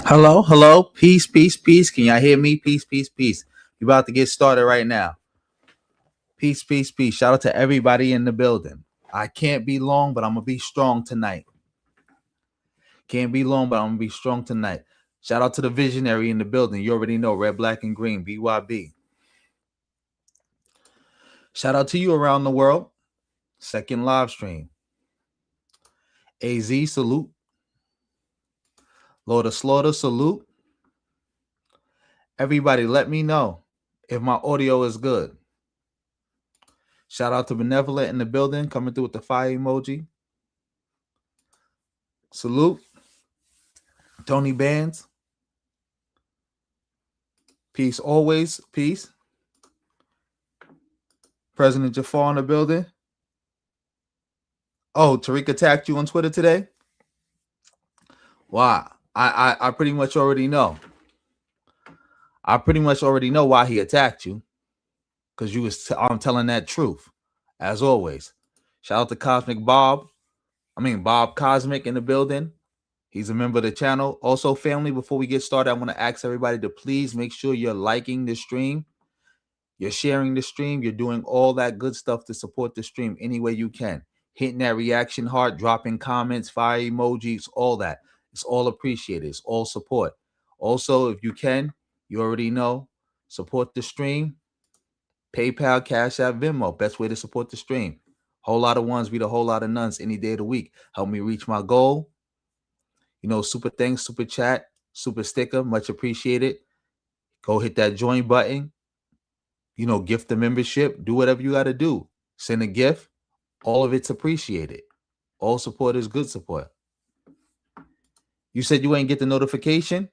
Hello, hello, peace, peace, peace. Can y'all hear me? Peace, peace, peace. You about to get started right now. Peace, peace, peace. Shout out to everybody in the building. I can't be long, but I'm gonna be strong tonight. Can't be long, but I'm gonna be strong tonight. Shout out to the visionary in the building. You already know, red, black, and green, BYB. Shout out to you around the world. Second live stream. AZ, salute. Lord of Slaughter, salute. Everybody, let me know if my audio is good. Shout out to Benevolent in the building, coming through with the fire emoji. Salute. Tony Bands. Peace always. Peace. President Jafar in the building. Oh, Tariq attacked you on Twitter today? Wow. I pretty much already know. I pretty much already know why he attacked you. Because you was I'm telling that truth. As always. Shout out to Cosmic Bob. Bob Cosmic in the building. He's a member of the channel. Also, family, before we get started, I want to ask everybody to please make sure you're liking the stream. You're sharing the stream. You're doing all that good stuff to support the stream any way you can. Hitting that reaction heart, dropping comments, fire emojis, all that. It's all appreciated. It's all support. Also, if you can, you already know, support the stream. PayPal, Cash App, Venmo. Best way to support the stream. Whole lot of ones beat a whole lot of nuns any day of the week. Help me reach my goal. You know, super thanks, super chat, super sticker. Much appreciated. Go hit that join button. You know, gift the membership. Do whatever you got to do. Send a gift. All of it's appreciated. All support is good support. You said you ain't get the notification?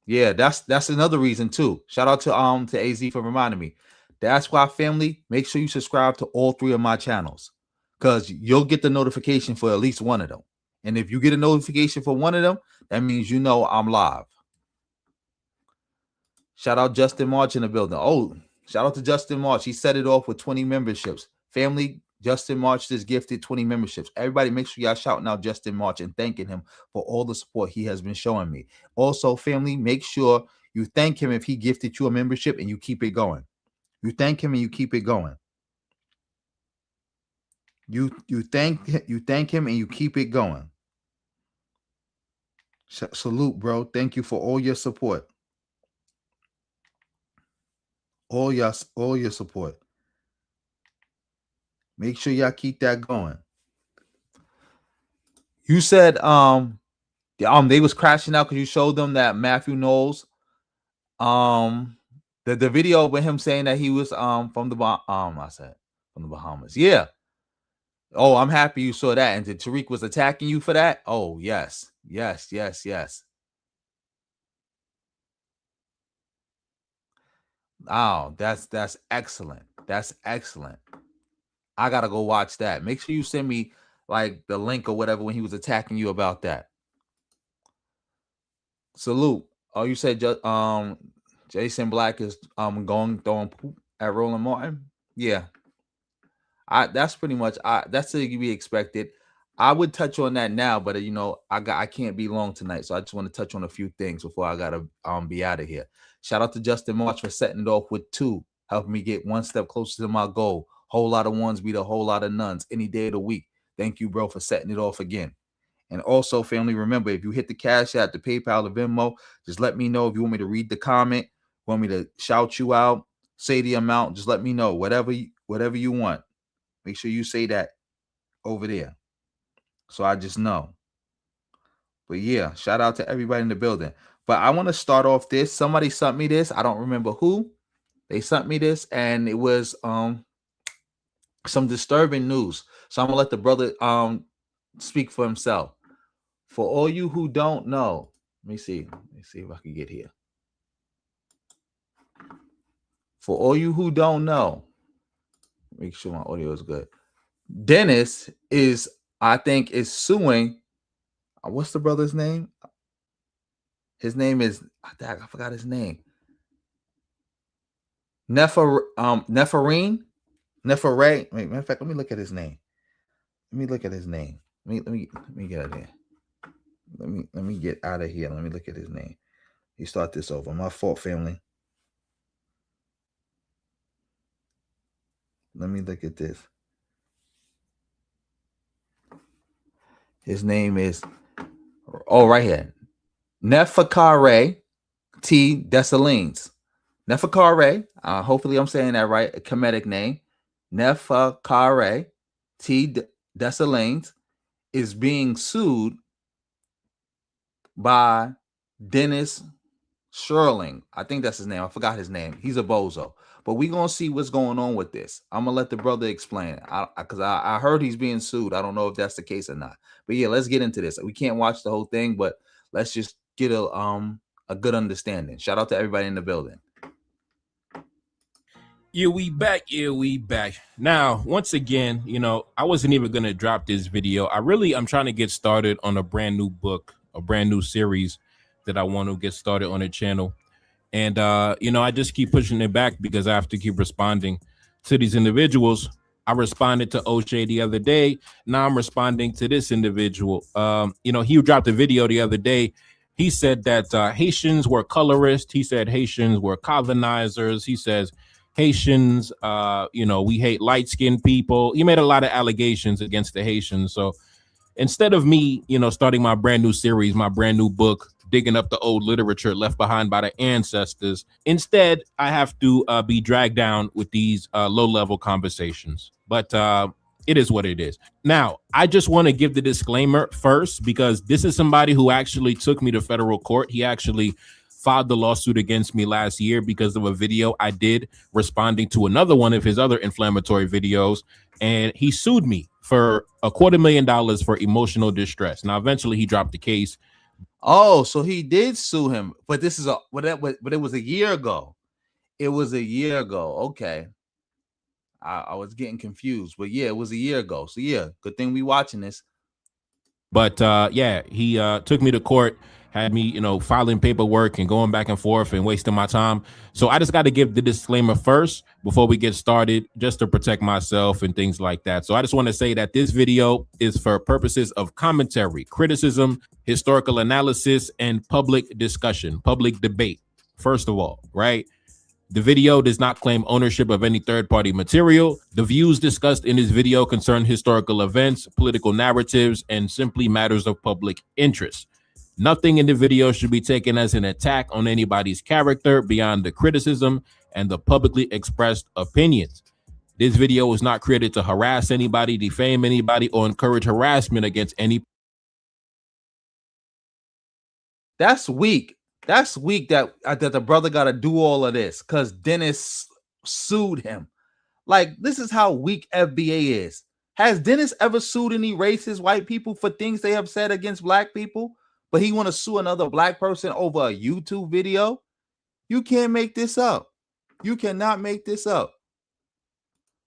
Yeah, that's another reason too. Shout out to AZ for reminding me. That's why, family, make sure you subscribe to all three of my channels, because you'll get the notification for at least one of them. And if you get a notification for one of them, that means you know I'm live. Shout out Justin March in the building. Oh, shout out to Justin March. He set it off with 20 memberships. Family, Justin March just gifted 20 memberships. Everybody, make sure y'all shouting out Justin March and thanking him for all the support he has been showing me. Also, family, make sure you thank him if he gifted you a membership and you keep it going. You thank him and you keep it going. You thank him and you keep it going. Salute, bro. Thank you for all your support. All your support. Make sure y'all keep that going. You said they was crashing out because you showed them that Matthew Knowles, the video with him saying that he was from the Bahamas. Yeah. Oh, I'm happy you saw that. And Tariq was attacking you for that? Oh, yes. Yes. Oh, that's excellent. That's excellent. I gotta go watch that. Make sure you send me like the link or whatever when he was attacking you about that. Salute. Oh, you said Jason Black is throwing poop at Roland Martin. Yeah, that's pretty much that's to be expected. I would touch on that now, but I can't be long tonight, so I just want to touch on a few things before I gotta be out of here. Shout out to Justin March for setting it off with 2, helping me get one step closer to my goal. Whole lot of ones beat a whole lot of nuns any day of the week. Thank you, bro, for setting it off again. And also, family, remember, if you hit the Cash App, the PayPal, the Venmo, just let me know if you want me to read the comment, want me to shout you out, say the amount, just let me know. Whatever you want. Make sure you say that over there, so I just know. But yeah, shout out to everybody in the building. But I want to start off this. Somebody sent me this. I don't remember who. They sent me this, and it was some disturbing news. So I'm gonna let the brother speak for himself. For all you who don't know, let me see if I can get here. For all you who don't know, make sure my audio is good. Dennis is suing. What's the brother's name? His name is, I forgot his name. Neferkare. Matter of fact, let me look at his name. Let me get out of here. Let me get out of here. Let me get out of here. Let me look at his name. You start this over. My fault, family. Let me look at this. His name is, right here, Neferkare T. Dessalines. Neferkare, hopefully I'm saying that right, a Kemetic name. Neferkare T. Dessalines is being sued by Dennis Spurling. I think that's his name. I forgot his name. He's a bozo. But we're going to see what's going on with this. I'm going to let the brother explain it. Because I heard he's being sued. I don't know if that's the case or not. But yeah, let's get into this. We can't watch the whole thing, but let's just get a good understanding. Shout out to everybody in the building. Yeah, we back. Now, once again, I wasn't even going to drop this video. I'm trying to get started on a brand new book, a brand new series that I want to get started on the channel. And, I just keep pushing it back because I have to keep responding to these individuals. I responded to O'Shea the other day. Now I'm responding to this individual. He dropped a video the other day. He said that Haitians were colorists. He said Haitians were colonizers. He says Haitians, we hate light-skinned people. He made a lot of allegations against the Haitians. So instead of me, starting my brand new series, my brand new book, digging up the old literature left behind by the ancestors, instead, I have to be dragged down with these low-level conversations. But it is what it is. Now, I just want to give the disclaimer first, because this is somebody who actually took me to federal court. He actually filed the lawsuit against me last year because of a video I did responding to another one of his other inflammatory videos. And he sued me for $250,000 for emotional distress. Now, eventually he dropped the case. Oh, so he did sue him, but this is but it was a year ago. It was a year ago. Okay. I was getting confused, but yeah, it was a year ago. So yeah, good thing we watching this. But he took me to court, had me, filing paperwork and going back and forth and wasting my time. So I just got to give the disclaimer first before we get started, just to protect myself and things like that. So I just want to say that this video is for purposes of commentary, criticism, historical analysis, and public discussion, public debate. First of all, right? The video does not claim ownership of any third-party material. The views discussed in this video concern historical events, political narratives, and simply matters of public interest. Nothing in the video should be taken as an attack on anybody's character beyond the criticism and the publicly expressed opinions. This video was not created to harass anybody, defame anybody, or encourage harassment against any. That's weak. That's weak that the brother got to do all of this because Dennis sued him. Like, this is how weak FBA is. Has Dennis ever sued any racist white people for things they have said against black people? But he want to sue another black person over a YouTube video? You can't make this up. You cannot make this up.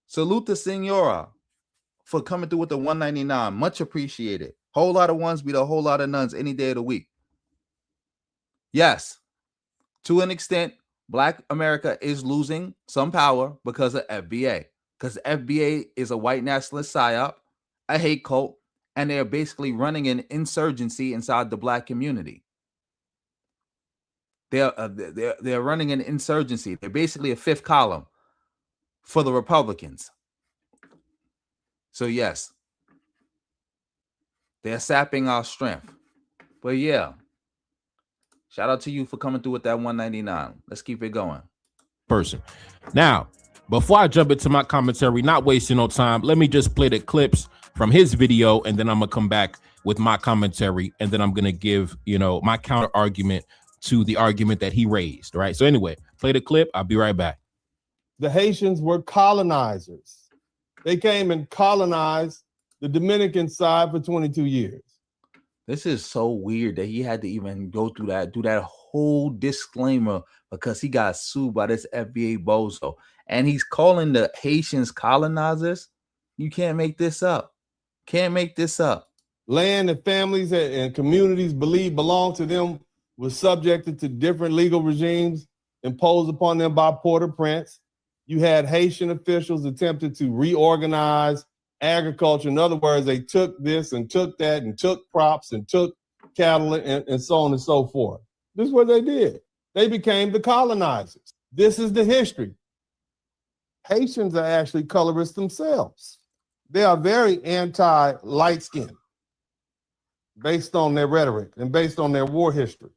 Salute to Senora for coming through with the 199. Much appreciated. Whole lot of ones beat a whole lot of nuns any day of the week. Yes, to an extent, Black America is losing some power because of FBA. Because FBA is a white nationalist psyop, a hate cult, and they're basically running an insurgency inside the Black community. They're running an insurgency. They're basically a fifth column for the Republicans. So yes, they're sapping our strength. But yeah. Shout out to you for coming through with that 199. Let's keep it going. Person. Now, before I jump into my commentary, not wasting no time, let me just play the clips from his video, and then I'm going to come back with my commentary, and then I'm going to give, my counter argument to the argument that he raised, right? So anyway, play the clip. I'll be right back. The Haitians were colonizers. They came and colonized the Dominican side for 22 years. This is so weird that he had to even go through that, do that whole disclaimer because he got sued by this FBA bozo. And he's calling the Haitians colonizers. You can't make this up. Can't make this up. Land and families and communities believed belonged to them was subjected to different legal regimes imposed upon them by Port-au-Prince. You had Haitian officials attempted to reorganize agriculture. In other words, they took this and took that and took crops and took cattle and so on and so forth. This is what they did. They became the colonizers. This is the history. Haitians are actually colorists themselves. They are very anti-light skin based on their rhetoric and based on their war history.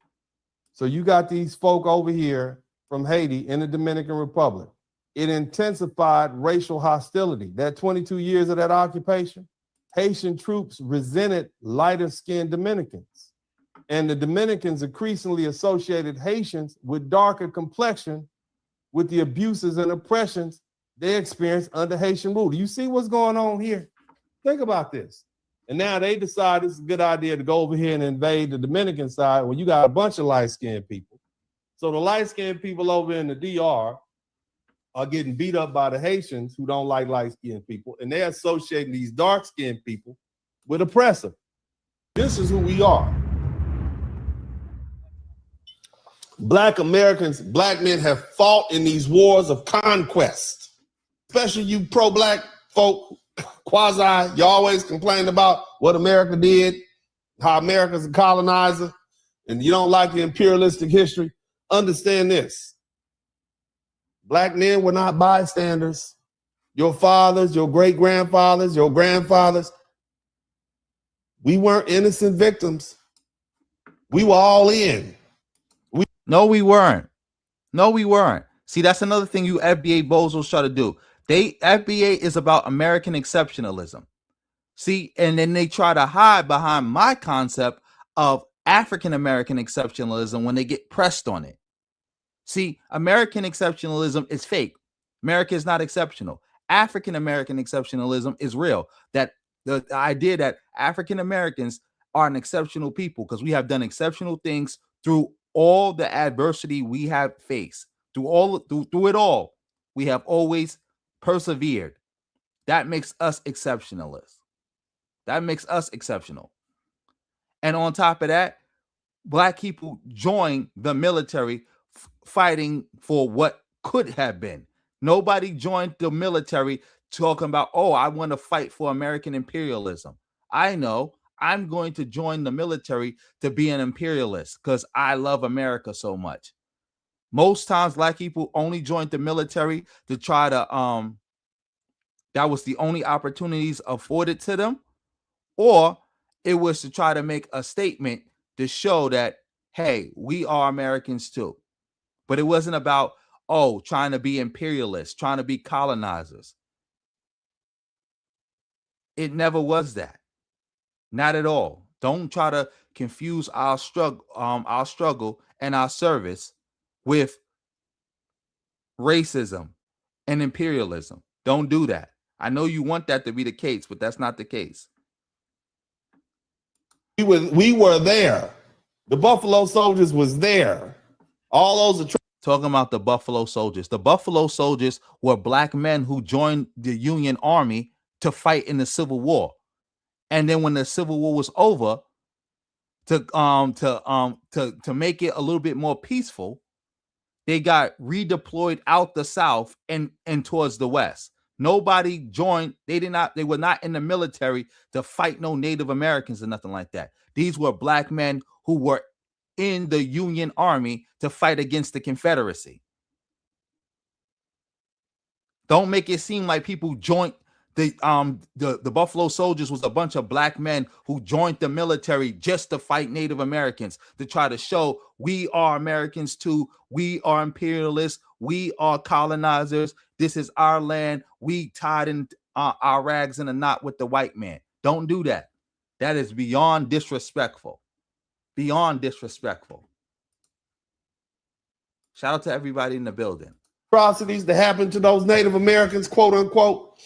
So you got these folk over here from Haiti in the Dominican Republic. It intensified racial hostility. That 22 years of that occupation, Haitian troops resented lighter skinned Dominicans. And the Dominicans increasingly associated Haitians with darker complexion with the abuses and oppressions they experienced under Haitian rule. Do you see what's going on here? Think about this. And now they decide it's a good idea to go over here and invade the Dominican side when you got a bunch of light-skinned people. So the light-skinned people over in the DR are getting beat up by the Haitians who don't like light-skinned people, and they're associating these dark-skinned people with oppressor. This is who we are. Black Americans, black men have fought in these wars of conquest, especially you pro-black folk, quasi, you always complain about what America did, how America's a colonizer, and you don't like the imperialistic history. Understand this. Black men were not bystanders. Your fathers, your great-grandfathers, your grandfathers, we weren't innocent victims. We were all in. No, we weren't. No, we weren't. See, that's another thing you FBA bozos try to do. FBA is about American exceptionalism. See, and then they try to hide behind my concept of African American exceptionalism when they get pressed on it. See, American exceptionalism is fake. America is not exceptional. African American exceptionalism is real. That the idea that African Americans are an exceptional people because we have done exceptional things through all the adversity we have faced, through it all, we have always persevered. That makes us exceptionalists. That makes us exceptional. And on top of that, black people join the military fighting for what could have been. Nobody joined the military talking about, oh, I want to fight for American imperialism. I know I'm going to join the military to be an imperialist because I love America so much. Most times black people only joined the military to try to, that was the only opportunities afforded to them, or it was to try to make a statement to show that, hey, we are Americans too. But it wasn't about, oh, trying to be imperialists, trying to be colonizers. It never was that. Not at all. Don't try to confuse our struggle and our service with racism and imperialism. Don't do that. I know you want that to be the case, but that's not the case. We were there. The Buffalo Soldiers was there. All those are talking about the Buffalo Soldiers. The Buffalo Soldiers were black men who joined the Union Army to fight in the Civil War. And then when the Civil War was over, to make it a little bit more peaceful, they got redeployed out the South and towards the West. Nobody joined. They were not in the military to fight no Native Americans or nothing like that. These were black men who were in the Union Army to fight against the Confederacy. Don't make it seem like people joined the Buffalo Soldiers was a bunch of black men who joined the military just to fight Native Americans, to try to show we are Americans too. We are imperialists. We are colonizers. This is our land. We tied in our rags in a knot with the white man. Don't do that. That is beyond disrespectful. Beyond disrespectful. Shout out to everybody in the building. Atrocities that happened to those Native Americans, quote unquote.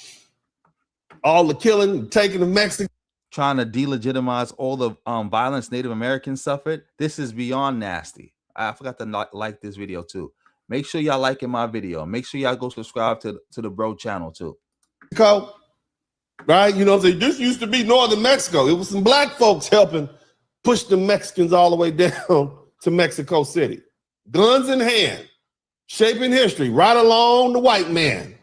All the killing, taking of Mexico. Trying to delegitimize all the violence Native Americans suffered. This is beyond nasty. I forgot to like this video too. Make sure y'all liking my video. Make sure y'all go subscribe to the bro channel too. Right? You know, this used to be northern Mexico. It was some black folks helping push the Mexicans all the way down to Mexico City. Guns in hand, shaping history right along the white man.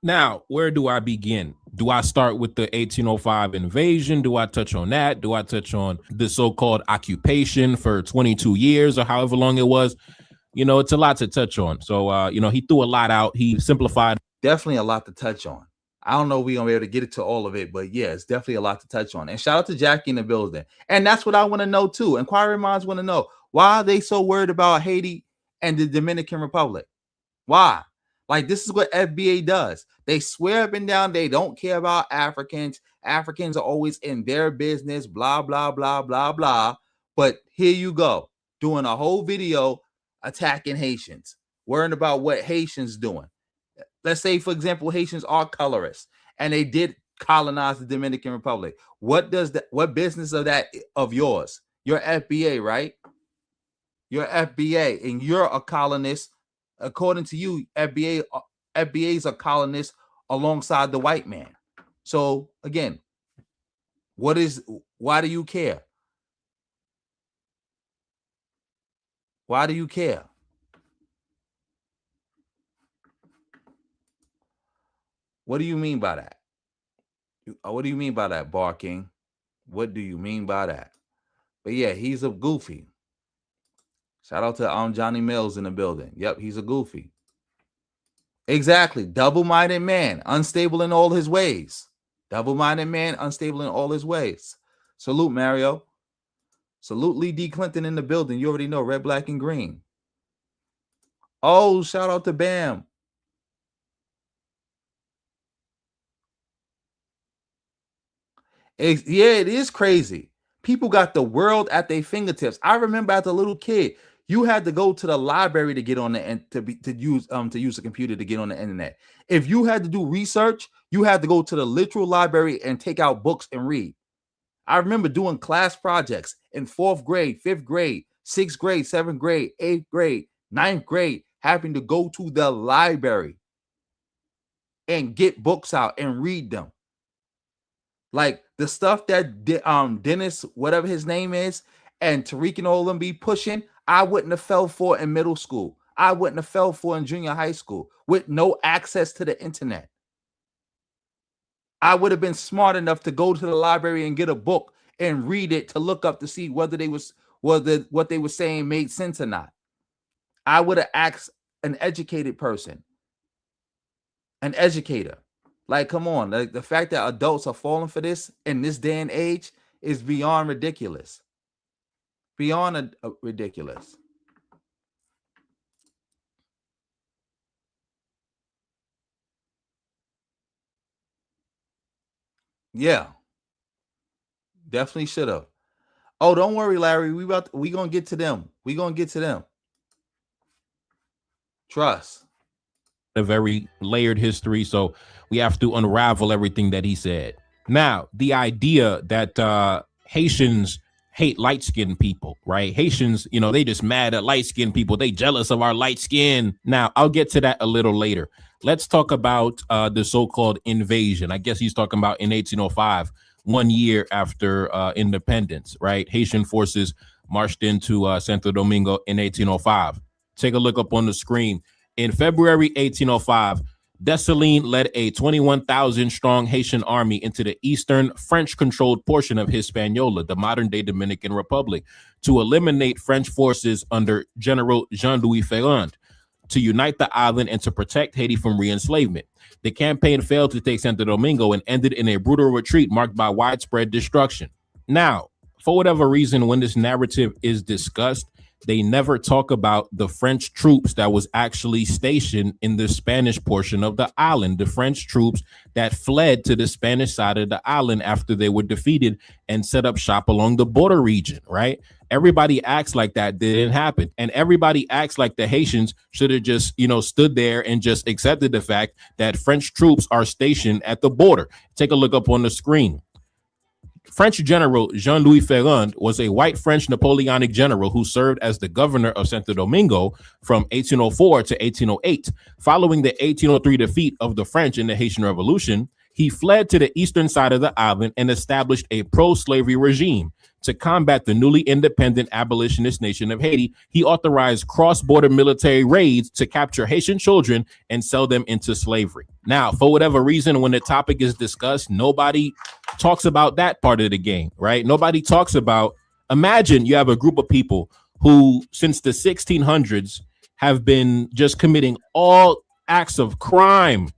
Now, where do I begin? Do I start with the 1805 invasion? Do I touch on that? Do I touch on the so-called occupation for 22 years or however long it was? You know, it's a lot to touch on. So, you know, he threw a lot out. He simplified. Definitely a lot to touch on. I don't know if we're going to be able to get into all of it, but yeah, it's definitely a lot to touch on. And shout out to Jackie in the building. And that's what I want to know too. Inquiring minds want to know, why are they so worried about Haiti and the Dominican Republic? Why? Like, this is what FBA does. They swear up and down they don't care about Africans. Africans are always in their business, blah, blah, blah, blah, blah. But here you go, doing a whole video attacking Haitians, worrying about what Haitians doing. Let's say, for example, Haitians are colorists and they did colonize the Dominican Republic. What business of that of yours? You're FBA, right? You're FBA and you're a colonist. According to you, FBA's a colonist alongside the white man. So again, why do you care? Why do you care? What do you mean by that? What do you mean by that, Barking? What do you mean by that? But yeah, he's a goofy. Shout out to Johnny Mills in the building. Yep, he's a goofy. Exactly. Double-minded man, unstable in all his ways. Double-minded man, unstable in all his ways. Salute, Mario. Salute Lee D. Clinton in the building. You already know, red, black, and green. Oh, shout out to Bam. Yeah, it is crazy. People got the world at their fingertips. I remember as a little kid, you had to go to the library to get on the to use a computer to get on the internet. If you had to do research, you had to go to the literal library and take out books and read. I remember doing class projects in 4th grade, 5th grade, 6th grade, 7th grade, 8th grade, 9th grade, having to go to the library and get books out and read them. Like the stuff that Dennis, whatever his name is, and Tariq and all them be pushing, I wouldn't have fell for in middle school. I wouldn't have fell for in junior high school with no access to the internet. I would have been smart enough to go to the library and get a book and read it to look up to see whether what they were saying made sense or not. I would have asked an educated person, an educator. Like, come on. Like, the fact that adults are falling for this in this day and age is beyond ridiculous. Beyond ridiculous. Yeah. Definitely should have. Oh, don't worry, Larry. We gonna get to them. We gonna get to them. Trust. A very layered history, so we have to unravel everything that he said. Now, the idea that Haitians hate light-skinned people, right? Haitians, you know, they just mad at light-skinned people. They jealous of our light skin. Now, I'll get to that a little later. Let's talk about the so-called invasion. I guess he's talking about in 1805, 1 year after independence, right? Haitian forces marched into Santo Domingo in 1805. Take a look up on the screen. In February 1805, Dessalines led a 21,000-strong Haitian army into the eastern French-controlled portion of Hispaniola, the modern-day Dominican Republic, to eliminate French forces under General Jean-Louis Ferrand, to unite the island and to protect Haiti from re-enslavement. The campaign failed to take Santo Domingo and ended in a brutal retreat marked by widespread destruction. Now, for whatever reason, when this narrative is discussed, they never talk about the French troops that was actually stationed in the Spanish portion of the island, the French troops that fled to the Spanish side of the island after they were defeated and set up shop along the border region, right? Everybody acts like that didn't happen. And everybody acts like the Haitians should have just, you know, stood there and just accepted the fact that French troops are stationed at the border. Take a look up on the screen. French General Jean-Louis Ferrand was a white French Napoleonic general who served as the governor of Santo Domingo from 1804 to 1808. Following the 1803 defeat of the French in the Haitian Revolution, he fled to the eastern side of the island and established a pro-slavery regime. To combat the newly independent abolitionist nation of Haiti, he authorized cross-border military raids to capture Haitian children and sell them into slavery. Now, for whatever reason, when the topic is discussed, nobody talks about that part of the game, right? Nobody talks about, imagine you have a group of people who, since the 1600s, have been just committing all acts of crime.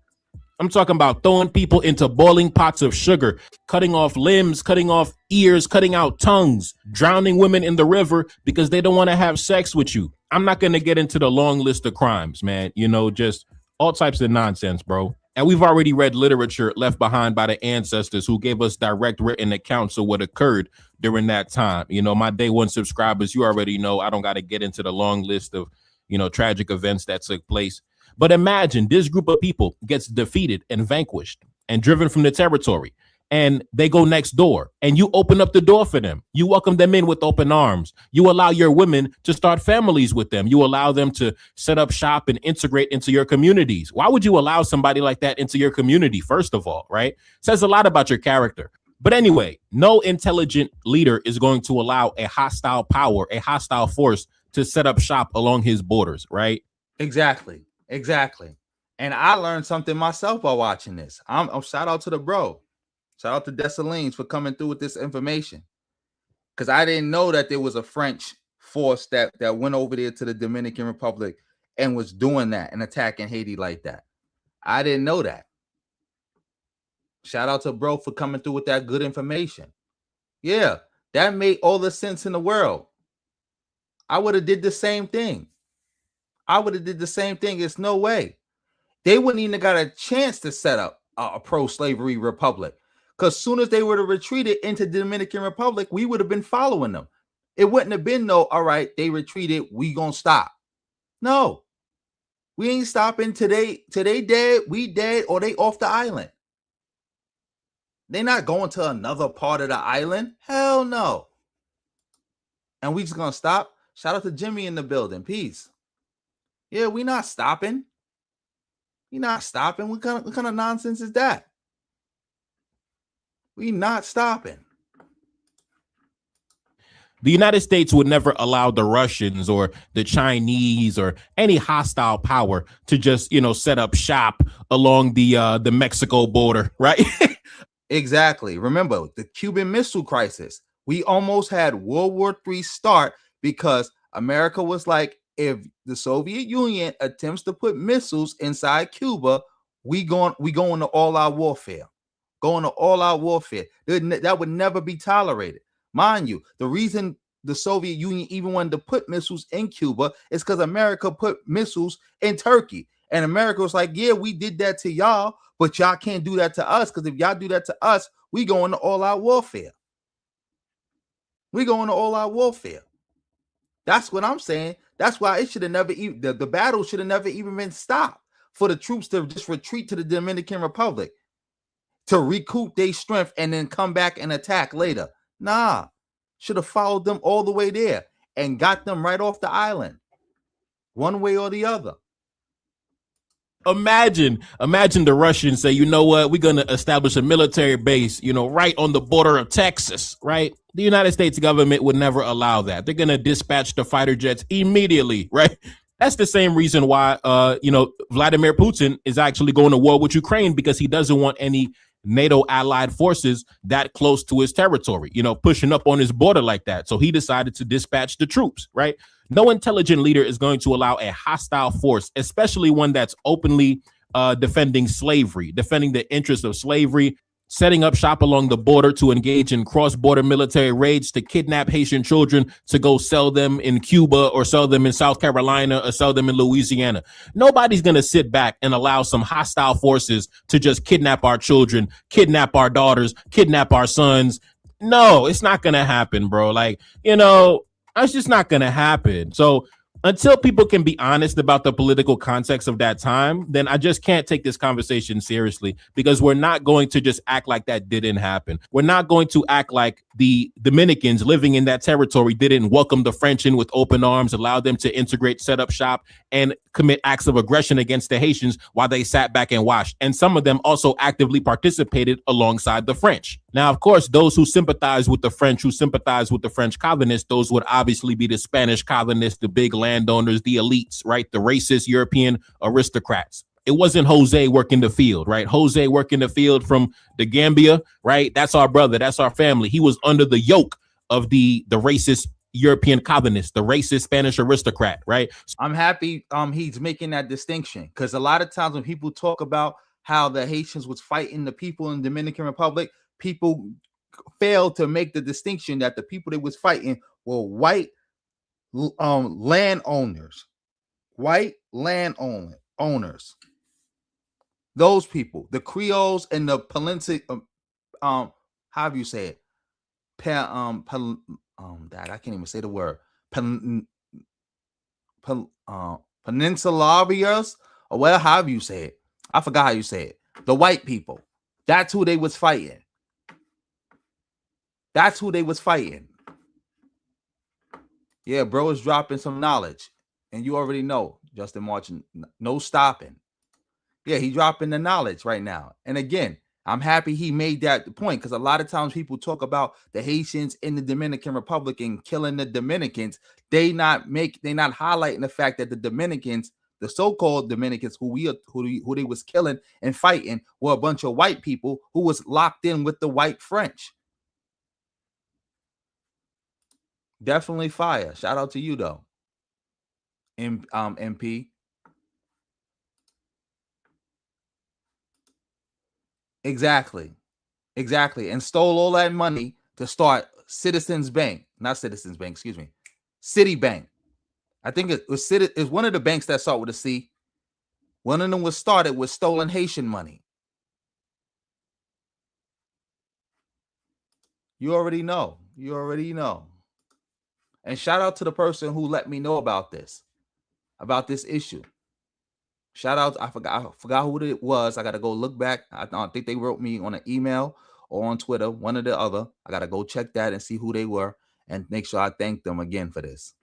I'm talking about throwing people into boiling pots of sugar, cutting off limbs, cutting off ears, cutting out tongues, drowning women in the river because they don't want to have sex with you. I'm not going to get into the long list of crimes, man. You know, just all types of nonsense, bro. And we've already read literature left behind by the ancestors who gave us direct written accounts of what occurred during that time. You know, my day one subscribers, you already know I don't got to get into the long list of, you know, tragic events that took place. But imagine this group of people gets defeated and vanquished and driven from the territory, and they go next door, and you open up the door for them. You welcome them in with open arms. You allow your women to start families with them. You allow them to set up shop and integrate into your communities. Why would you allow somebody like that into your community? First of all, right? Says a lot about your character. But anyway, no intelligent leader is going to allow a hostile power, a hostile force to set up shop along his borders, right? Exactly. And I learned something myself while watching this. I'm shout out to the bro. Shout out to Dessalines for coming through with this information. Because I didn't know that there was a French force that went over there to the Dominican Republic and was doing that and attacking Haiti like that. I didn't know that. Shout out to bro for coming through with that good information. Yeah, that made all the sense in the world. I would have did the same thing. It's no way. They wouldn't even got a chance to set up a pro-slavery republic. Because soon as they were to retreat into the Dominican Republic, we would have been following them. It wouldn't have been no, all right, they retreated, we gonna stop. No. We ain't stopping today. Today dead, we dead, or they off the island. They not going to another part of the island. Hell no. And we just gonna stop. Shout out to Jimmy in the building. Peace. Yeah, we not stopping. What kind of nonsense is that? We not stopping. The United States would never allow the Russians or the Chinese or any hostile power to just, you know, set up shop along the Mexico border, right? Exactly. Remember the Cuban Missile Crisis. We almost had World War III start because America was like, if the Soviet Union attempts to put missiles inside Cuba, we going to all-out warfare. That would never be tolerated. Mind you, the reason the Soviet Union even wanted to put missiles in Cuba is because America put missiles in Turkey. And America was like, yeah, we did that to y'all, but y'all can't do that to us, because if y'all do that to us, we go into all-out warfare. That's what I'm saying. That's why it should have never even, the battle should have never even been stopped for the troops to just retreat to the Dominican Republic to recoup their strength and then come back and attack later. Nah, should have followed them all the way there and got them right off the island, one way or the other. Imagine the Russians say, you know what, we're going to establish a military base, you know, right on the border of Texas, right? The United States government would never allow that. They're going to dispatch the fighter jets immediately, right? That's the same reason why, Vladimir Putin is actually going to war with Ukraine, because he doesn't want any NATO allied forces that close to his territory, you know, pushing up on his border like that. So he decided to dispatch the troops, right? No intelligent leader is going to allow a hostile force, especially one that's openly defending slavery, defending the interests of slavery, setting up shop along the border to engage in cross-border military raids to kidnap Haitian children to go sell them in Cuba or sell them in South Carolina or sell them in Louisiana. Nobody's going to sit back and allow some hostile forces to just kidnap our children, kidnap our daughters, kidnap our sons. No, it's not going to happen, bro. Like, you know, it's just not going to happen. So until people can be honest about the political context of that time, then I just can't take this conversation seriously, because we're not going to just act like that didn't happen. We're not going to act like the Dominicans living in that territory didn't welcome the French in with open arms, allow them to integrate, set up shop, and commit acts of aggression against the Haitians while they sat back and watched. And some of them also actively participated alongside the French. Now, of course, those who sympathize with the French, who sympathize with the French colonists, those would obviously be the Spanish colonists, the big landowners, the elites, right? The racist European aristocrats. It wasn't Jose working the field, right? Jose working the field from the Gambia, right? That's our brother. That's our family. He was under the yoke of the racist European colonist, the racist Spanish aristocrat, right? I'm happy he's making that distinction, because a lot of times when people talk about how the Haitians was fighting the people in the Dominican Republic, people fail to make the distinction that the people they was fighting were white landowners. White landowners. Those people, the Creoles and the Palencia, how do you say it? Dad, I can't even say the word. Peninsularians, or well, however you say it. I forgot how you say it. The white people. That's who they was fighting. That's who they was fighting. Yeah, bro is dropping some knowledge. And you already know, Justin Martin, no stopping. Yeah, he dropping the knowledge right now. And again, I'm happy he made that point, because a lot of times people talk about the Haitians in the Dominican Republic and killing the Dominicans. They not highlighting the fact that the Dominicans, the so-called Dominicans who they was killing and fighting, were a bunch of white people who was locked in with the white French. Definitely fire. Shout out to you though, MP. Exactly. And stole all that money to start Citibank. Citibank. I think it was it's one of the banks that start with a C. One of them was started with stolen Haitian money. You already know. And shout out to the person who let me know about this issue. Shout out, I forgot who it was. I got to go look back. I think they wrote me on an email or on Twitter, one or the other. I got to go check that and see who they were and make sure I thank them again for this.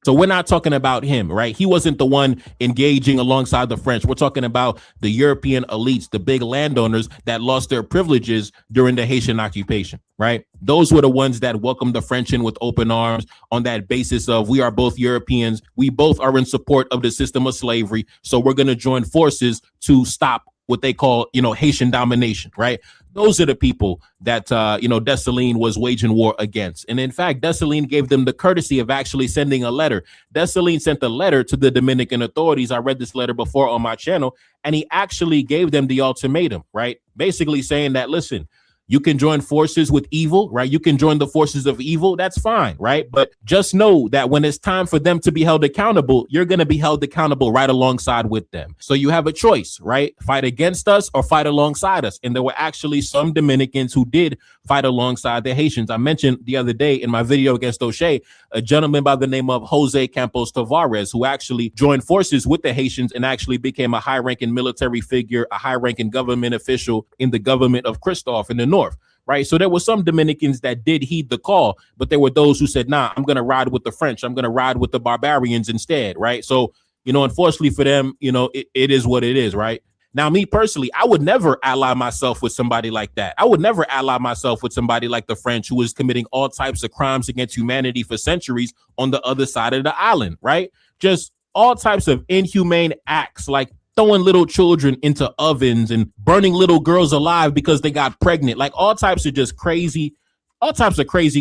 So we're not talking about him, right? He wasn't the one engaging alongside the French. We're talking about the European elites, the big landowners that lost their privileges during the Haitian occupation, right? Those were the ones that welcomed the French in with open arms on that basis of, we are both Europeans. We both are in support of the system of slavery. So we're going to join forces to stop what they call, Haitian domination, right? Those are the people that, Dessalines was waging war against. And in fact, Dessalines gave them the courtesy of actually sending a letter. Dessalines sent a letter to the Dominican authorities. I read this letter before on my channel, and he actually gave them the ultimatum, right? Basically saying that, listen, you can join forces with evil, right? You can join the forces of evil. That's fine, right? But just know that when it's time for them to be held accountable, you're going to be held accountable right alongside with them. So you have a choice, right? Fight against us or fight alongside us. And there were actually some Dominicans who did fight alongside the Haitians. I mentioned the other day in my video against O'Shea, a gentleman by the name of Jose Campos Tavares, who actually joined forces with the Haitians and actually became a high-ranking military figure, a high-ranking government official in the government of Christophe in the North. Right. So there were some Dominicans that did heed the call, but there were those who said, nah, I'm going to ride with the French. I'm going to ride with the barbarians instead. Right. So, unfortunately for them, it is what it is. Right. Now, me personally, I would never ally myself with somebody like that. I would never ally myself with somebody like the French, who was committing all types of crimes against humanity for centuries on the other side of the island. Right. Just all types of inhumane acts, like throwing little children into ovens and burning little girls alive because they got pregnant, like all types of crazy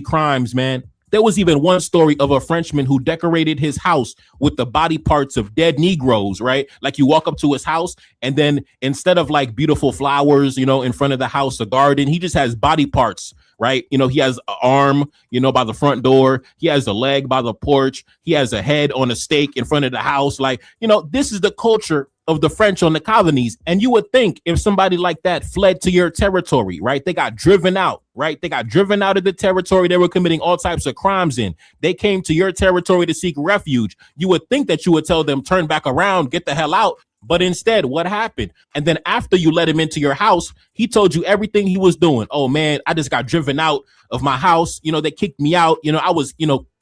crimes, man. There was even one story of a Frenchman who decorated his house with the body parts of dead Negroes, right? Like you walk up to his house and then instead of like beautiful flowers, in front of the house, a garden, he just has body parts, right? He has an arm, by the front door. He has a leg by the porch. He has a head on a stake in front of the house. Like, this is the culture of the French on the colonies. And you would think if somebody like that fled to your territory, right? They got driven out, right? They got driven out of the territory they were committing all types of crimes in. They came to your territory to seek refuge. You would think that you would tell them, turn back around, get the hell out. But instead, what happened? And then after you let him into your house, he told you everything he was doing. Oh, man, I just got driven out of my house. They kicked me out. I was,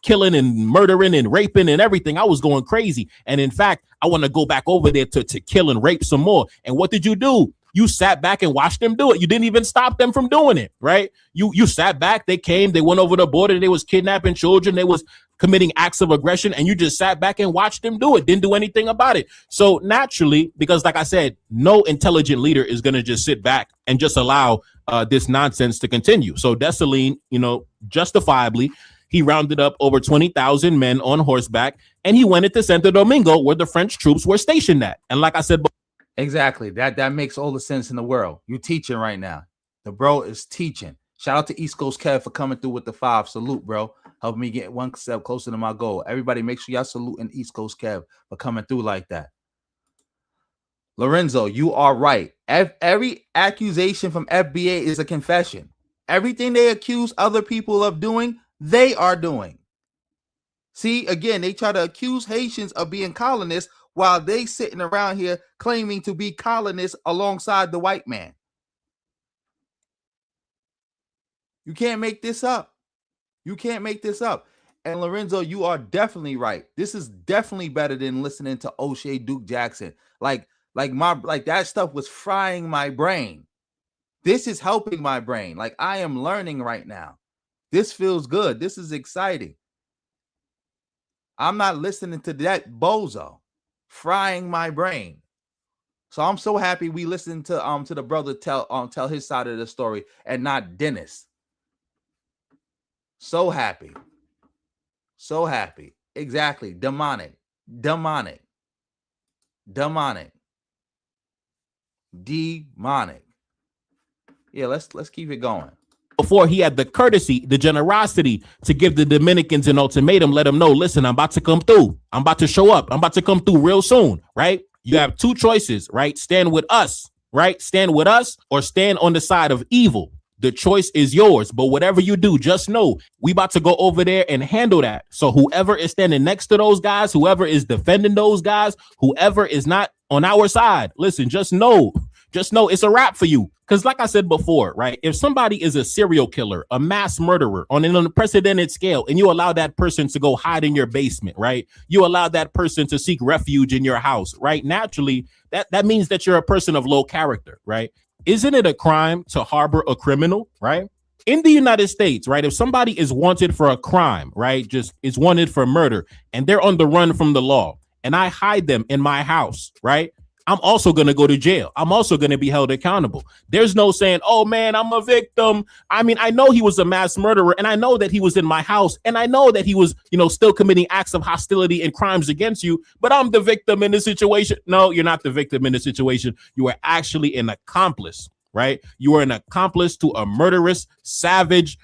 killing and murdering and raping and everything. I was going crazy. And in fact, I want to go back over there to kill and rape some more. And what did you do? You sat back and watched them do it. You didn't even stop them from doing it, right? You sat back, they came, they went over the border, they was kidnapping children, they was committing acts of aggression, and you just sat back and watched them do it, didn't do anything about it. So naturally, because like I said, no intelligent leader is going to just sit back and just allow this nonsense to continue. So Dessalines, justifiably, he rounded up over 20,000 men on horseback, and he went into Santo Domingo where the French troops were stationed at. And like I said, exactly. That makes all the sense in the world. You teaching right now. The bro is teaching. Shout out to East Coast Kev for coming through with the 5. Salute, bro. Helping me get one step closer to my goal. Everybody, make sure y'all saluting East Coast Kev for coming through like that. Lorenzo, you are right. Every accusation from FBA is a confession. Everything they accuse other people of doing, they are doing. See, again, they try to accuse Haitians of being colonists while they sitting around here claiming to be colonists alongside the white man. You can't make this up. You can't make this up. And Lorenzo, you are definitely right. This is definitely better than listening to O'Shea Duke Jackson. Like that stuff was frying my brain. This is helping my brain. Like I am learning right now. This feels good. This is exciting. I'm not listening to that bozo frying my brain. So I'm so happy we listened to the brother tell his side of the story and not Dennis. So happy. So happy. Exactly. Demonic. Yeah, let's keep it going. Before he had the courtesy, the generosity to give the Dominicans an ultimatum, let them know, listen, I'm about to come through. I'm about to show up. I'm about to come through real soon, right? You have two choices, right? Stand with us, right? Stand with us or stand on the side of evil. The choice is yours, but whatever you do, just know we about to go over there and handle that. So whoever is standing next to those guys, whoever is defending those guys, whoever is not on our side, listen, just know it's a wrap for you. Because like I said before, right, if somebody is a serial killer, a mass murderer on an unprecedented scale, and you allow that person to go hide in your basement, right, you allow that person to seek refuge in your house, right, naturally, that means that you're a person of low character, right? Isn't it a crime to harbor a criminal, right? In the United States, right, if somebody is wanted for a crime, right, just is wanted for murder, and they're on the run from the law, and I hide them in my house, right, I'm also going to go to jail. I'm also going to be held accountable. There's no saying, oh, man, I'm a victim. I mean, I know he was a mass murderer, and I know that he was in my house, and I know that he was, still committing acts of hostility and crimes against you, but I'm the victim in this situation. No, you're not the victim in this situation. You are actually an accomplice, right? You are an accomplice to a murderous, savage,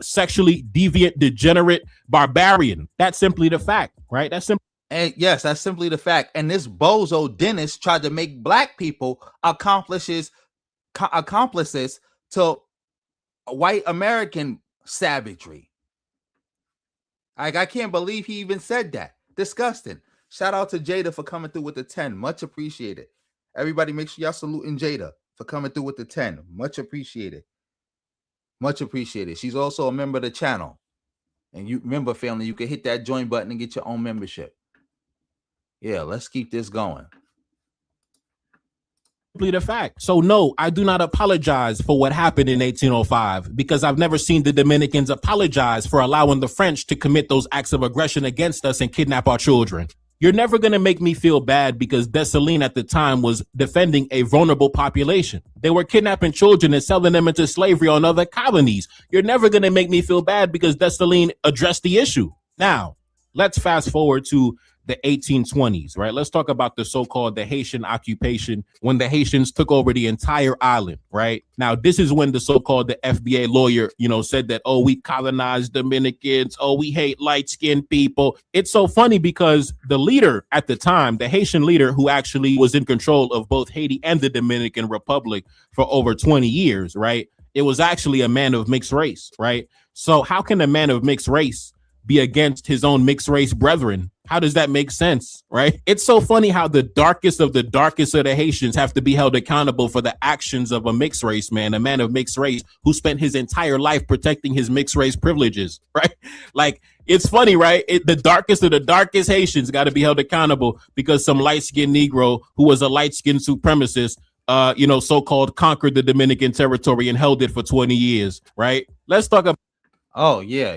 sexually deviant, degenerate barbarian. That's simply the fact, right? That's simple. And yes, that's simply the fact. And this bozo Dennis tried to make black people accomplices to white American savagery. I can't believe he even said that. Disgusting. Shout out to Jada for coming through with the 10. Much appreciated. Everybody make sure y'all saluting Jada for coming through with the 10. Much appreciated. Much appreciated. She's also a member of the channel. And you remember, family, you can hit that join button and get your own membership. Yeah, let's keep this going. Simply the fact. So no, I do not apologize for what happened in 1805 because I've never seen the Dominicans apologize for allowing the French to commit those acts of aggression against us and kidnap our children. You're never going to make me feel bad because Dessalines at the time was defending a vulnerable population. They were kidnapping children and selling them into slavery on other colonies. You're never going to make me feel bad because Dessalines addressed the issue. Now, let's fast forward to the 1820s, right? Let's talk about the so-called the Haitian occupation when the Haitians took over the entire island, right? Now, this is when the so-called the FBA lawyer, said that, oh, we colonized Dominicans. Oh, we hate light-skinned people. It's so funny because the leader at the time, the Haitian leader who actually was in control of both Haiti and the Dominican Republic for over 20 years, right? It was actually a man of mixed race, right? So how can a man of mixed race be against his own mixed race brethren? How does that make sense, right? It's so funny how the darkest of the Haitians have to be held accountable for the actions of a mixed race man, a man of mixed race who spent his entire life protecting his mixed race privileges, right? Like, it's funny, right? The darkest of the darkest Haitians got to be held accountable because some light-skinned Negro who was a light-skinned supremacist, so-called conquered the Dominican territory and held it for 20 years, right? Let's talk about. Oh, yeah.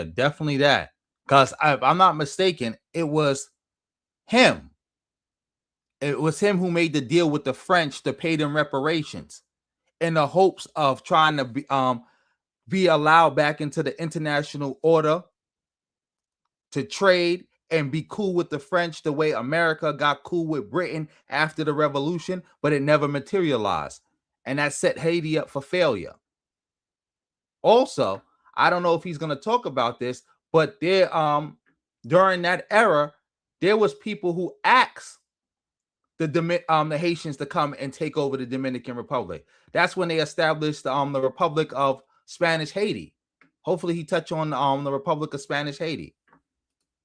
Definitely that. Because if I'm not mistaken, it was him. It was him who made the deal with the French to pay them reparations in the hopes of trying to be allowed back into the international order to trade and be cool with the French the way America got cool with Britain after the revolution, but it never materialized. And that set Haiti up for failure. Also, I don't know if he's going to talk about this, but there, during that era, there was people who asked the Haitians to come and take over the Dominican Republic. That's when they established the Republic of Spanish Haiti. Hopefully, he touched on the Republic of Spanish Haiti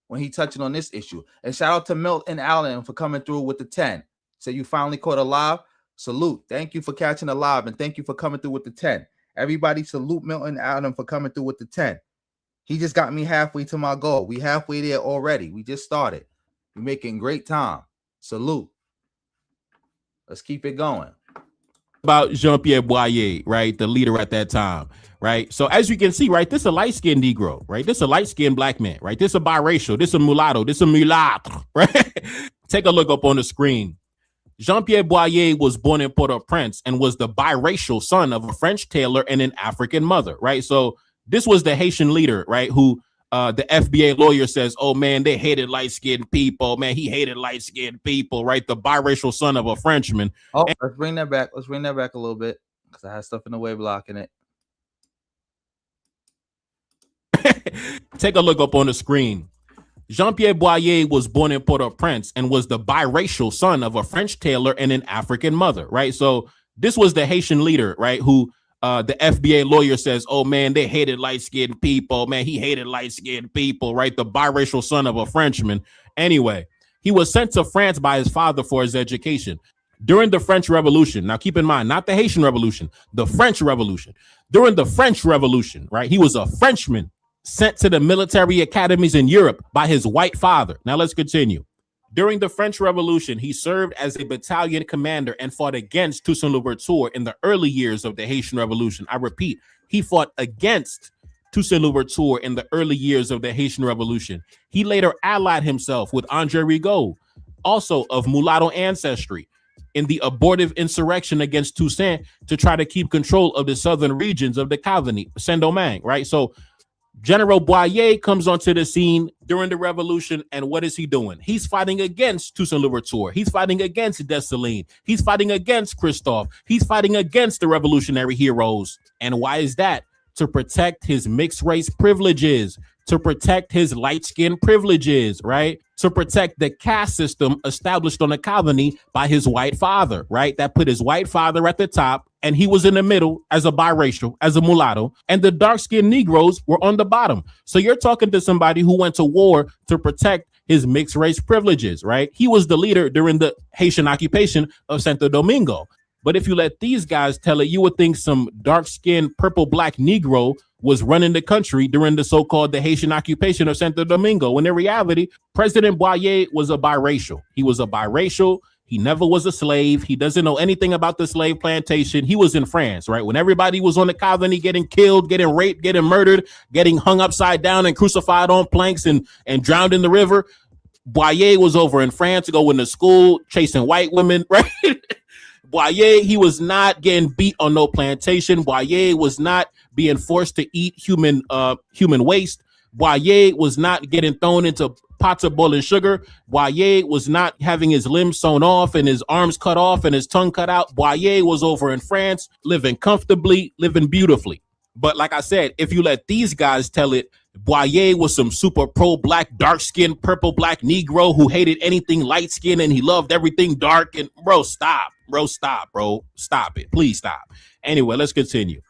when he touched on this issue. And shout out to Milton Allen for coming through with the 10. So you finally caught a live. Salute. Thank you for catching a live, and thank you for coming through with the 10. Everybody salute Milton Allen for coming through with the 10. He just got me halfway to my goal. We halfway there already. We just started. We're making great time. Salute. Let's keep it going. About Jean-Pierre Boyer, right? The leader at that time, right? So as you can see, right, this is a light-skinned Negro, right? This is a light-skinned black man, right? This is a biracial. This is a mulatto. This is a mulâtre, right? Take a look up on the screen. Jean-Pierre Boyer was born in Port-au-Prince and was the biracial son of a French tailor and an African mother, right? So this was the Haitian leader, right? Who the FBA lawyer says, oh, man, they hated light-skinned people. Man, he hated light-skinned people, right? The biracial son of a Frenchman. Oh, let's bring that back. Let's bring that back a little bit because I had stuff in the way blocking it. Take a look up on the screen. Jean-Pierre Boyer was born in Port-au-Prince and was the biracial son of a French tailor and an African mother, right? So this was the Haitian leader, right? Who the FBA lawyer says, oh, man, they hated light-skinned people. Man, he hated light-skinned people, right? The biracial son of a Frenchman. Anyway, he was sent to France by his father for his education. During the French Revolution, now keep in mind, not the Haitian Revolution, the French Revolution. During the French Revolution, right, he was a Frenchman sent to the military academies in Europe by his white father. Now let's continue. During the French Revolution, he served as a battalion commander and fought against Toussaint Louverture in the early years of the Haitian Revolution. I repeat, he fought against Toussaint Louverture in the early years of the Haitian Revolution. He later allied himself with André Rigaud, also of mulatto ancestry, in the abortive insurrection against Toussaint to try to keep control of the southern regions of the colony, Saint-Domingue, right? So General Boyer comes onto the scene during the revolution, and what is he doing? He's fighting against Toussaint Louverture. He's fighting against Dessalines. He's fighting against Christophe. He's fighting against the revolutionary heroes. And why is that? To protect his mixed race privileges, to protect his light-skinned privileges, right? To protect the caste system established on the colony by his white father, right? That put his white father at the top, and he was in the middle as a biracial, as a mulatto, and the dark-skinned Negroes were on the bottom. So you're talking to somebody who went to war to protect his mixed race privileges, right? He was the leader during the Haitian occupation of Santo Domingo. But if you let these guys tell it, you would think some dark-skinned purple-black Negro was running the country during the so-called the Haitian occupation of Santo Domingo. When in reality, President Boyer was a biracial. He was a biracial. He never was a slave. He doesn't know anything about the slave plantation. He was in France, right? When everybody was on the colony getting killed, getting raped, getting murdered, getting hung upside down and crucified on planks and drowned in the river, Boyer was over in France going to school, chasing white women, right? Boyer, he was not getting beat on no plantation. Boyer was not being forced to eat human waste. Boyer was not getting thrown into pots of boiling sugar. Boyer was not having his limbs sewn off and his arms cut off and his tongue cut out. Boyer was over in France, living comfortably, living beautifully. But like I said, if you let these guys tell it, Boyer was some super pro-black, dark-skinned, purple-black Negro who hated anything light-skinned and he loved everything dark. And bro, stop. Bro, stop, bro. Stop it. Please stop. Anyway, let's continue.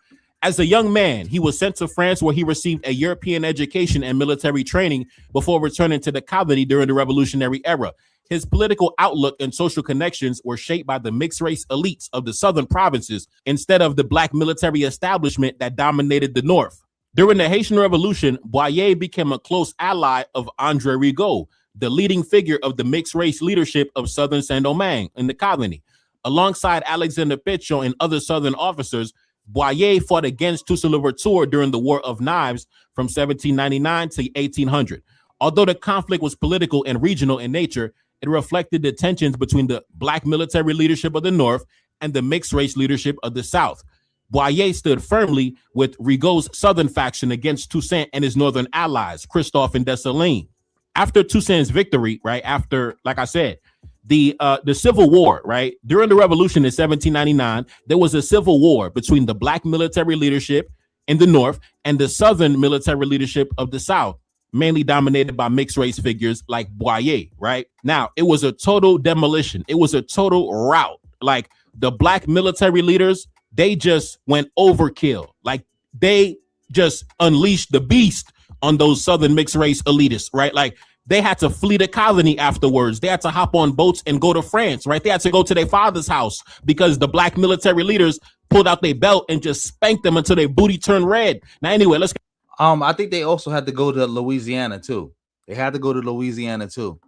As a young man, he was sent to France where he received a European education and military training before returning to the colony during the Revolutionary era. His political outlook and social connections were shaped by the mixed-race elites of the southern provinces instead of the black military establishment that dominated the north. During the Haitian Revolution, Boyer became a close ally of André Rigaud, the leading figure of the mixed-race leadership of southern Saint-Domingue in the colony. Alongside Alexander Pétion and other southern officers, Boyer fought against Toussaint Louverture during the War of Knives from 1799 to 1800. Although the conflict was political and regional in nature, it reflected the tensions between the black military leadership of the North and the mixed race leadership of the South. Boyer stood firmly with Rigaud's southern faction against Toussaint and his northern allies, Christophe and Dessalines. After Toussaint's victory, right after, like I said, the Civil War, right? During the Revolution in 1799, there was a civil war between the black military leadership in the North and the southern military leadership of the South, mainly dominated by mixed race figures like Boyer, right? Now, it was a total demolition. It was a total rout. Like the black military leaders, they just went overkill. Like they just unleashed the beast on those southern mixed race elitists, right? Like they had to flee the colony afterwards. They had to hop on boats and go to France, right? They had to go to their father's house because the black military leaders pulled out their belt and just spanked them until their booty turned red. Now, anyway, let's. I think they also had to go to Louisiana too. They had to go to Louisiana too.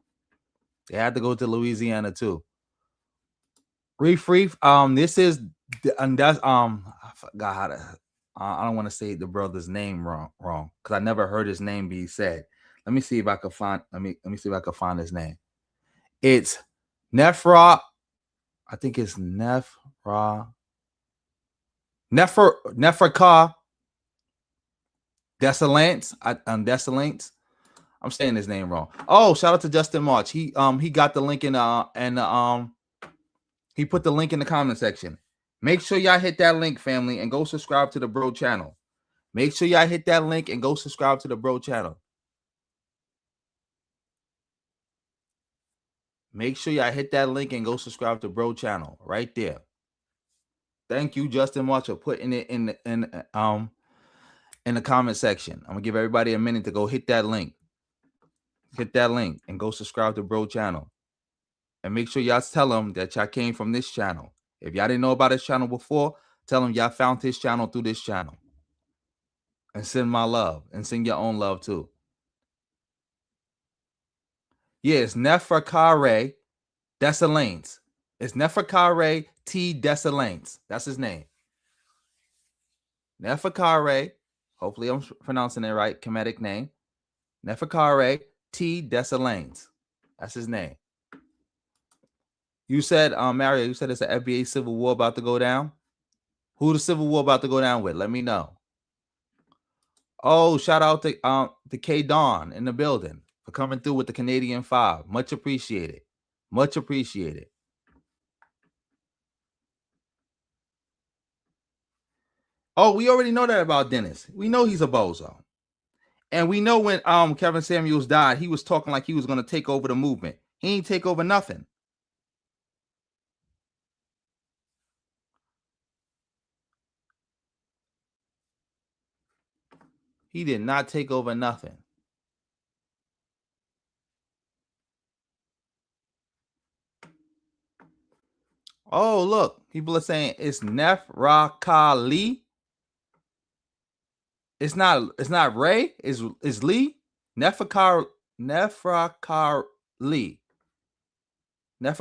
They had to go to Louisiana too. Reef. This is and that's I forgot how to. I don't want to say the brother's name wrong because I never heard his name be said. Let me see if I can find. Let me see if I can find his name. It's Neferkare. I think it's Neferkare Dessalines. Dessalines. I'm saying his name wrong. Oh, shout out to Justin March. He got the link in he put the link in the comment section. Make sure y'all hit that link, family, and go subscribe to the bro channel. Make sure y'all hit that link and go subscribe to the bro channel. Make sure y'all hit that link and go subscribe to bro channel right there. Thank you, Justin March, for putting it in the comment section. I'm gonna give everybody a minute to go hit that link. Hit that link and go subscribe to bro channel. And make sure y'all tell them that y'all came from this channel. If y'all didn't know about his channel before, tell them y'all found his channel through this channel. And send my love. And send your own love too. Yeah, it's Neferkare Dessalines. It's Neferkare T. Dessalines. That's his name. Neferkare. Hopefully I'm pronouncing it right. Kemetic name. Neferkare T. Dessalines. That's his name. You said, Mario, you said it's an FBA civil war about to go down. Who the civil war about to go down with? Let me know. Oh, shout out to K Dawn in the building for coming through with the Canadian 5. Much appreciated. Much appreciated. Oh, we already know that about Dennis. We know he's a bozo. And we know when Kevin Samuels died, he was talking like he was going to take over the movement. He ain't take over nothing. He did not take over nothing. Oh, look. People are saying it's Neferkare. It's not Ray. It's Lee. Neferkare. Neferkare. Not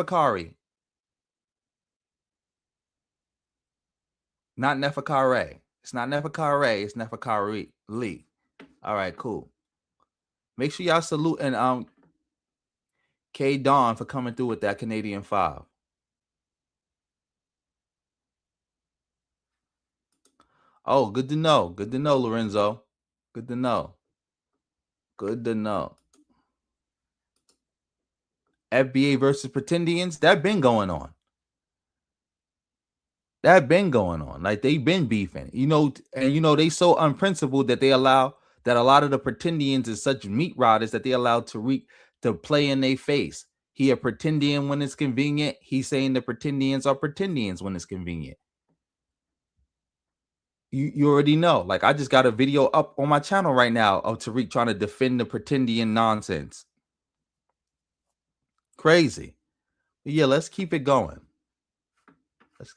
Neferkare. It's not Neferkare. It's Neferkare Lee. All right, cool. Make sure y'all salute and K Dawn for coming through with that Canadian 5. Oh, good to know. Good to know, Lorenzo. Good to know. Good to know. FBA versus Pretendians, that been going on. That been going on. Like they been beefing, and they so unprincipled that they allow that a lot of the Pretendians is such meat rotters that they allow Tariq to play in their face. He a Pretendian when it's convenient. He's saying the Pretendians are Pretendians when it's convenient. You already know. Like, I just got a video up on my channel right now of Tariq trying to defend the pretendian nonsense. Crazy. But yeah, let's keep it going.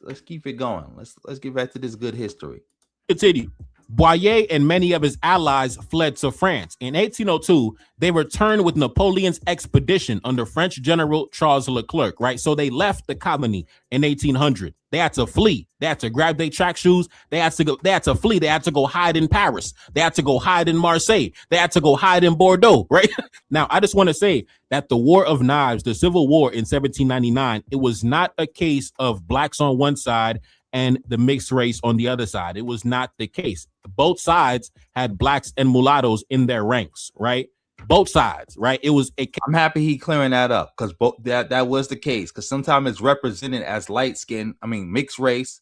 Let's keep it going. Let's get back to this good history. Continue. Boyer and many of his allies fled to France. In 1802, they returned with Napoleon's expedition under French General Charles Leclerc, right? So they left the colony in 1800. They had to flee. They had to grab their track shoes. They had to flee. They had to go hide in Paris. They had to go hide in Marseille. They had to go hide in Bordeaux, right? Now, I just want to say that the War of Knives, the Civil War in 1799, it was not a case of blacks on one side and the mixed race on the other side. It was not the case. Both sides had blacks and mulattoes in their ranks, right? Both sides, right? It was I'm happy he clearing that up, because that was the case. Because sometimes it's represented as light skin, mixed race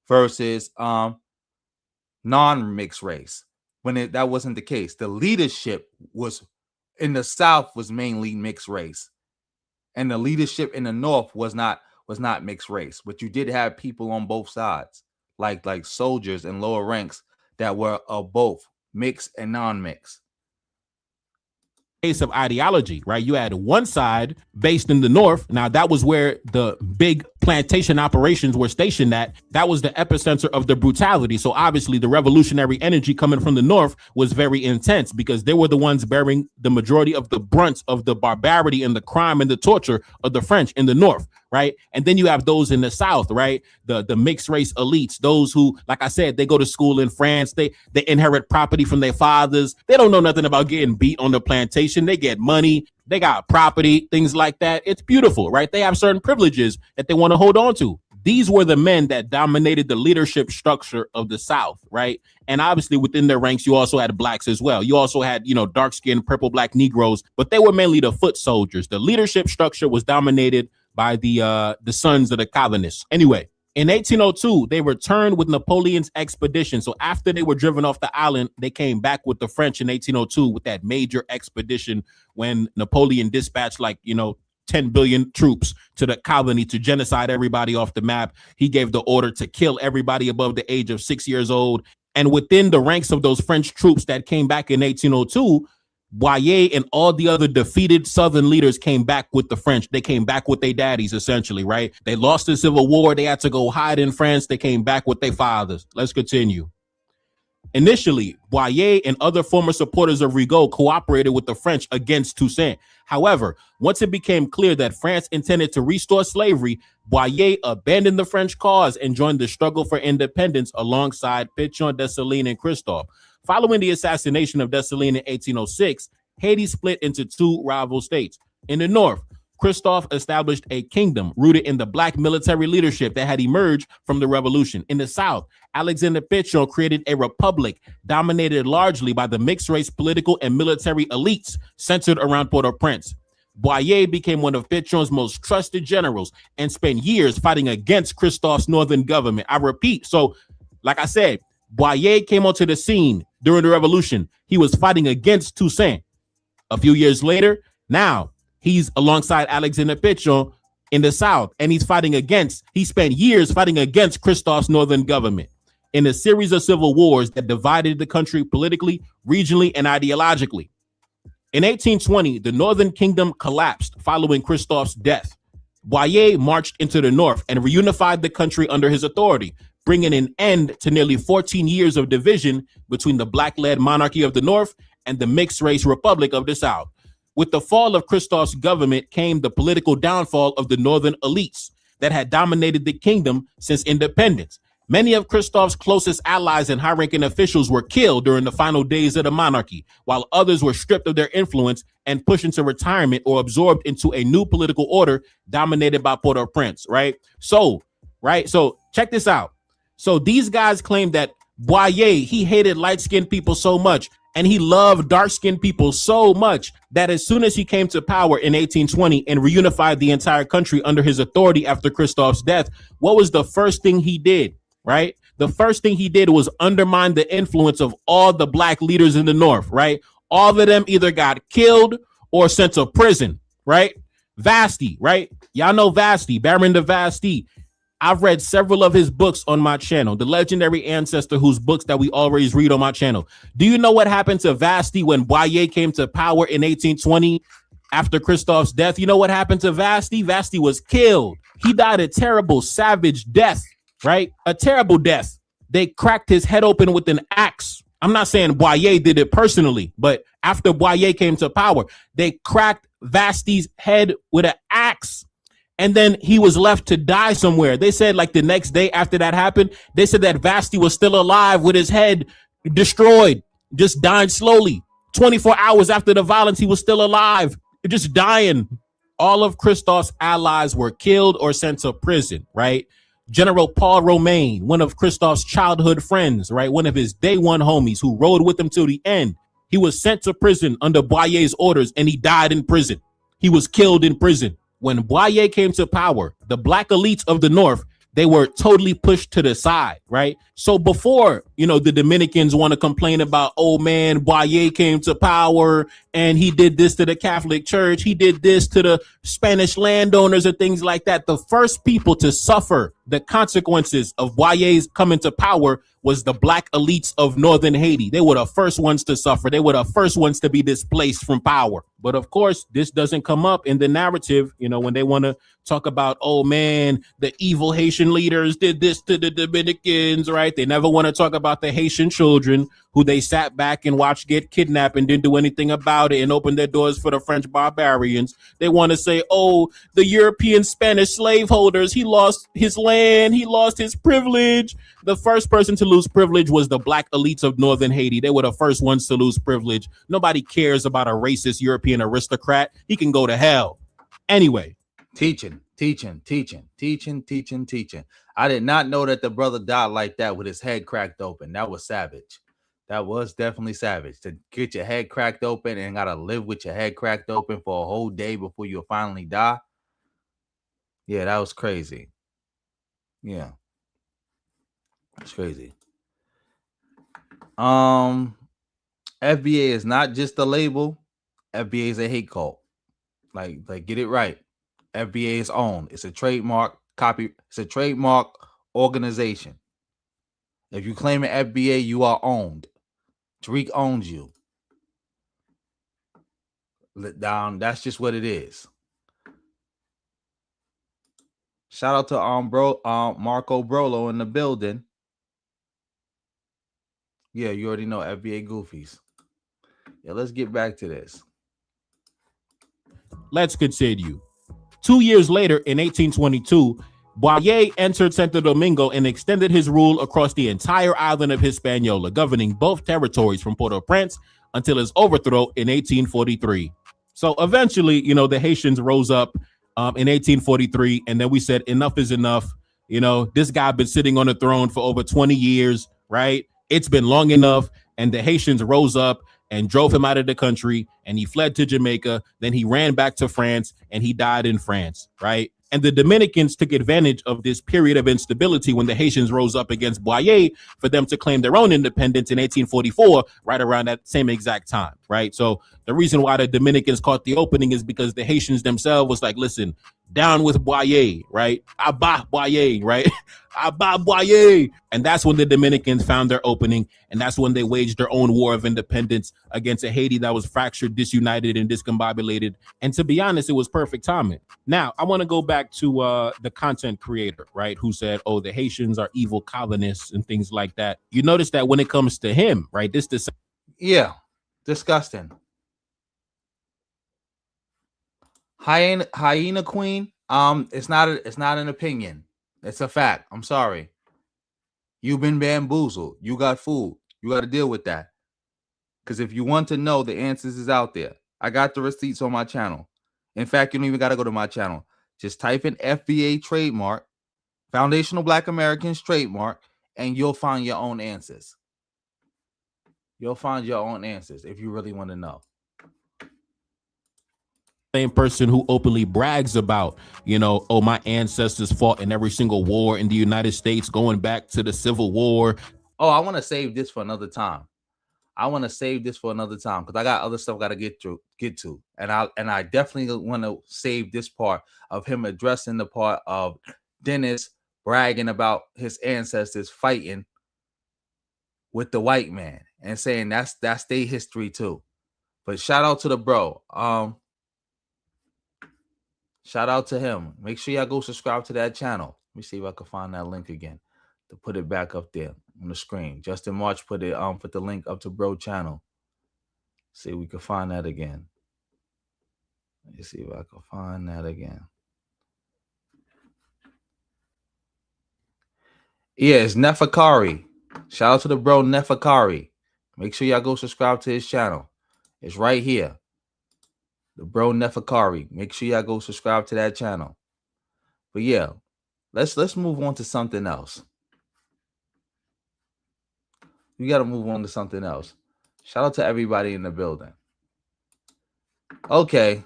versus non-mixed race. When that wasn't the case. The leadership was in the South was mainly mixed race, and the leadership in the North was not mixed race. But you did have people on both sides, like soldiers and lower ranks that were of both mixed and non-mixed. Case of ideology, right? You had one side based in the North. Now, that was where the big plantation operations were stationed at. That was the epicenter of the brutality. So obviously the revolutionary energy coming from the North was very intense, because they were the ones bearing the majority of the brunt of the barbarity and the crime and the torture of the French in the North, right? And then you have those in the South, right? The mixed race elites, those who, like I said, they go to school in France, they inherit property from their fathers. They don't know nothing about getting beat on the plantation. They get money, they got property, things like that. It's beautiful, right? They have certain privileges that they want to hold on to. These were the men that dominated the leadership structure of the South, right? And obviously within their ranks, you also had blacks as well. You also had, dark-skinned, purple black Negroes, but they were mainly the foot soldiers. The leadership structure was dominated by the sons of the colonists. Anyway, in 1802, they returned with Napoleon's expedition. So after they were driven off the island, they came back with the French in 1802 with that major expedition when Napoleon dispatched 10 billion troops to the colony to genocide everybody off the map. He gave the order to kill everybody above the age of 6 years old. And within the ranks of those French troops that came back in 1802, Boyer and all the other defeated Southern leaders came back with the French. They came back with their daddies, essentially, right? They lost the Civil War. They had to go hide in France. They came back with their fathers. Let's continue. Initially, Boyer and other former supporters of Rigaud cooperated with the French against Toussaint. However, once it became clear that France intended to restore slavery, Boyer abandoned the French cause and joined the struggle for independence alongside Pétion, Dessalines, and Christophe. Following the assassination of Dessalines in 1806, Haiti split into two rival states. In the north, Christophe established a kingdom rooted in the black military leadership that had emerged from the revolution. In the south, Alexander Pétion created a republic dominated largely by the mixed-race political and military elites centered around Port-au-Prince. Boyer became one of Pétion's most trusted generals and spent years fighting against Christophe's northern government. I repeat, so like I said, Boyer came onto the scene during the revolution. He was fighting against Toussaint. A few years later, now he's alongside Alexander Pétion in the south, and he spent years fighting against Christophe's northern government in a series of civil wars that divided the country politically, regionally, and ideologically. In 1820, the Northern Kingdom collapsed following Christophe's death. Boyer marched into the north and reunified the country under his authority, bringing an end to nearly 14 years of division between the black-led monarchy of the north and the mixed-race republic of the south. With the fall of Christophe's government came the political downfall of the northern elites that had dominated the kingdom since independence. Many of Christophe's closest allies and high-ranking officials were killed during the final days of the monarchy, while others were stripped of their influence and pushed into retirement or absorbed into a new political order dominated by Port-au-Prince, right? So check this out. So these guys claim that Boyer, he hated light-skinned people so much, and he loved dark-skinned people so much that as soon as he came to power in 1820 and reunified the entire country under his authority after Christophe's death, what was the first thing he did? Right? The first thing he did was undermine the influence of all the black leaders in the north, right? All of them either got killed or sent to prison, right? Vasty, right? Y'all know Vasty, Baron de Vasty. I've read several of his books on my channel, The Legendary Ancestor, whose books that we always read on my channel. Do you know what happened to Vasti when Boyer came to power in 1820 after Christophe's death? You know what happened to Vasti? Vasti was killed. He died a terrible, savage death, right? A terrible death. They cracked his head open with an axe. I'm not saying Boyer did it personally, but after Boyer came to power, they cracked Vasti's head with an axe. And then he was left to die somewhere. They said like the next day after that happened, they said that Vasti was still alive with his head destroyed, just dying slowly. 24 hours after the violence, he was still alive, just dying. All of Christophe's allies were killed or sent to prison, right? General Paul Romaine, one of Christophe's childhood friends, right? One of his day one homies who rode with him till the end. He was sent to prison under Boyer's orders and he died in prison. He was killed in prison. When Boyer came to power, the black elites of the North, they were totally pushed to the side, right? So before, the Dominicans want to complain about, oh man, Boyer came to power and he did this to the Catholic Church, he did this to the Spanish landowners and things like that. The first people to suffer the consequences of Boyer's coming to power was the black elites of northern Haiti. They were the first ones to suffer. They were the first ones to be displaced from power. But of course, this doesn't come up in the narrative, when they want to talk about, oh man, the evil Haitian leaders did this to the Dominicans, right? They never want to talk about the Haitian children who they sat back and watched get kidnapped and didn't do anything about it and opened their doors for the French barbarians. They want to say, oh, the European Spanish slaveholders, he lost his land, he lost his privilege. The first person to lose privilege was the black elites of northern Haiti. They were the first ones to lose privilege. Nobody cares about a racist European aristocrat. He can go to hell. Anyway. Teaching. I did not know that the brother died like that with his head cracked open. That was savage. That was definitely savage. To get your head cracked open and gotta live with your head cracked open for a whole day before you finally die. Yeah, that was crazy. Yeah. It's crazy. FBA is not just a label. FBA is a hate cult. Like get it right. FBA is owned. It's a trademark copy. It's a trademark organization. If you claim an FBA, you are owned. Tariq owns you. That's just what it is. Shout out to Marco Brolo in the building. Yeah, you already know FBA goofies. Yeah, let's get back to this. Let's continue. 2 years later, in 1822, Boyer entered Santo Domingo and extended his rule across the entire island of Hispaniola, governing both territories from Port-au-Prince until his overthrow in 1843. So eventually, the Haitians rose up in 1843, and then we said enough is enough. This guy been sitting on the throne for over 20 years, right? It's been long enough, and the Haitians rose up and drove him out of the country, and he fled to Jamaica. Then he ran back to France, and he died in France, right? And the Dominicans took advantage of this period of instability when the Haitians rose up against Boyer for them to claim their own independence in 1844, right around that same exact time, right? So the reason why the Dominicans caught the opening is because the Haitians themselves was like, listen, down with Boyer, right? Abba Boyer, right? Abba Boyer. And that's when the Dominicans found their opening, and that's when they waged their own war of independence against a Haiti that was fractured, disunited, and discombobulated. And to be honest, it was perfect timing. Now, I want to go back to the content creator, right, who said, oh, the Haitians are evil colonists and things like that. You notice that when it comes to him, right, yeah, disgusting. Hyena Queen, it's not an opinion. It's a fact. I'm sorry. You've been bamboozled. You got fooled. You got to deal with that. Because if you want to know, the answers is out there. I got the receipts on my channel. In fact, you don't even got to go to my channel. Just type in FBA trademark, Foundational Black Americans trademark, and you'll find your own answers. You'll find your own answers if you really want to know. Same person who openly brags about, oh, my ancestors fought in every single war in the United States, going back to the Civil War. Oh, I want to save this for another time. Because I got other stuff I got to get to. And I definitely want to save this part of him addressing the part of Dennis bragging about his ancestors fighting with the white man and saying that's their history too. But shout out to the bro. Shout out to him. Make sure y'all go subscribe to that channel. Let me see if I can find that link again to put it back up there on the screen. Justin March put the link up to bro channel. See if we can find that again. Let me see if I can find that again. Yeah, it's Neferkare. Shout out to the bro Neferkare. Make sure y'all go subscribe to his channel. It's right here. The bro Neferkare. Make sure y'all go subscribe to that channel. But yeah, let's move on to something else. We got to move on to something else. Shout out to everybody in the building. Okay,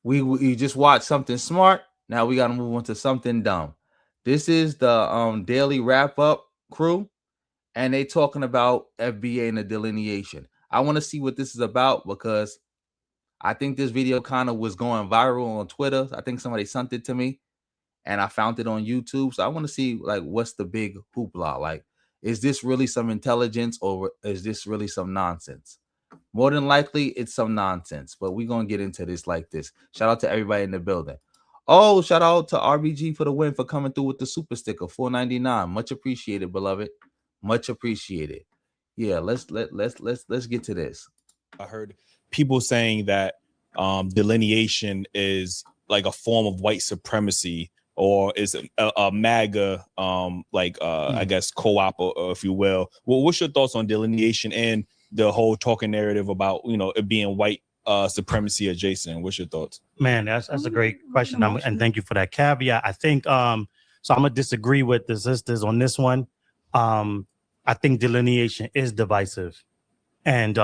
we just watched something smart. Now we got to move on to something dumb. This is the Daily Wrap Up crew, and they talking about FBA and the delineation. I want to see what this is about because I think this video kind of was going viral on Twitter. I think somebody sent it to me, and I found it on YouTube. So I want to see like what's the big hoopla. Like, is this really some intelligence or is this really some nonsense? More than likely, it's some nonsense, but we're going to get into this like this. Shout out to everybody in the building. Oh, shout out to RBG for the win, for coming through with the super sticker, $4.99. Much appreciated, beloved. Much appreciated. Yeah, let's get to this. I heard people saying that delineation is like a form of white supremacy, or is a MAGA I guess co-op, or if you will. Well, what's your thoughts on delineation and the whole talking narrative about, you know, it being white supremacy adjacent? What's your thoughts? Man, that's a great question. And thank you for that caveat. I think so I'm gonna disagree with the sisters on this one. I think delineation is divisive, and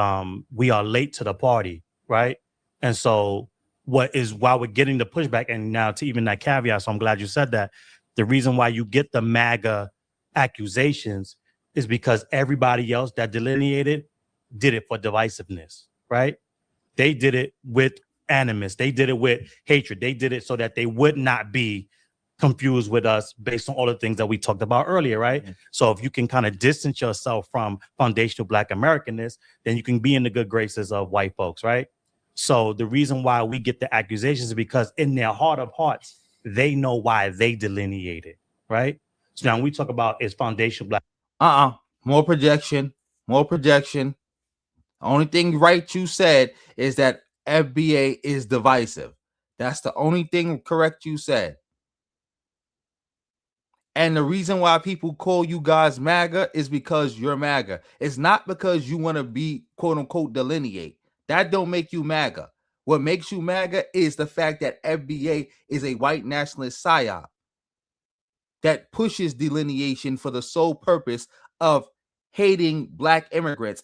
we are late to the party, right? And so while we're getting the pushback, and now to even that caveat, so I'm glad you said that, the reason why you get the MAGA accusations is because everybody else that delineated did it for divisiveness, right? They did it with animus. They did it with hatred. They did it so that they would not be confused with us based on all the things that we talked about earlier, right? Mm-hmm. So if you can kind of distance yourself from foundational Black Americanness, then you can be in the good graces of white folks, right? So the reason why we get the accusations is because in their heart of hearts, they know why they delineated, right? So now when we talk about is foundational Black. More projection. The only thing right you said is that FBA is divisive. That's the only thing correct you said. And the reason why people call you guys MAGA is because you're MAGA. It's not because you want to be, quote unquote, delineate. That don't make you MAGA. What makes you MAGA is the fact that FBA is a white nationalist psyop that pushes delineation for the sole purpose of hating Black immigrants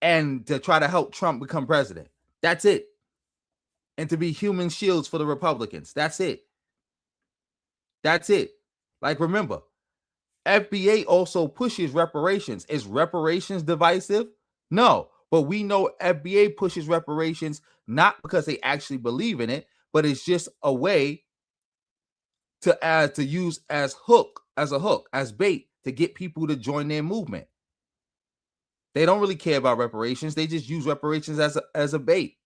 and to try to help Trump become president. That's it. And to be human shields for the Republicans. That's it. Like, remember, FBA also pushes reparations. Is reparations divisive? No. But we know FBA pushes reparations not because they actually believe in it, but it's just a way to use as bait to get people to join their movement. They don't really care about reparations. They just use reparations as bait.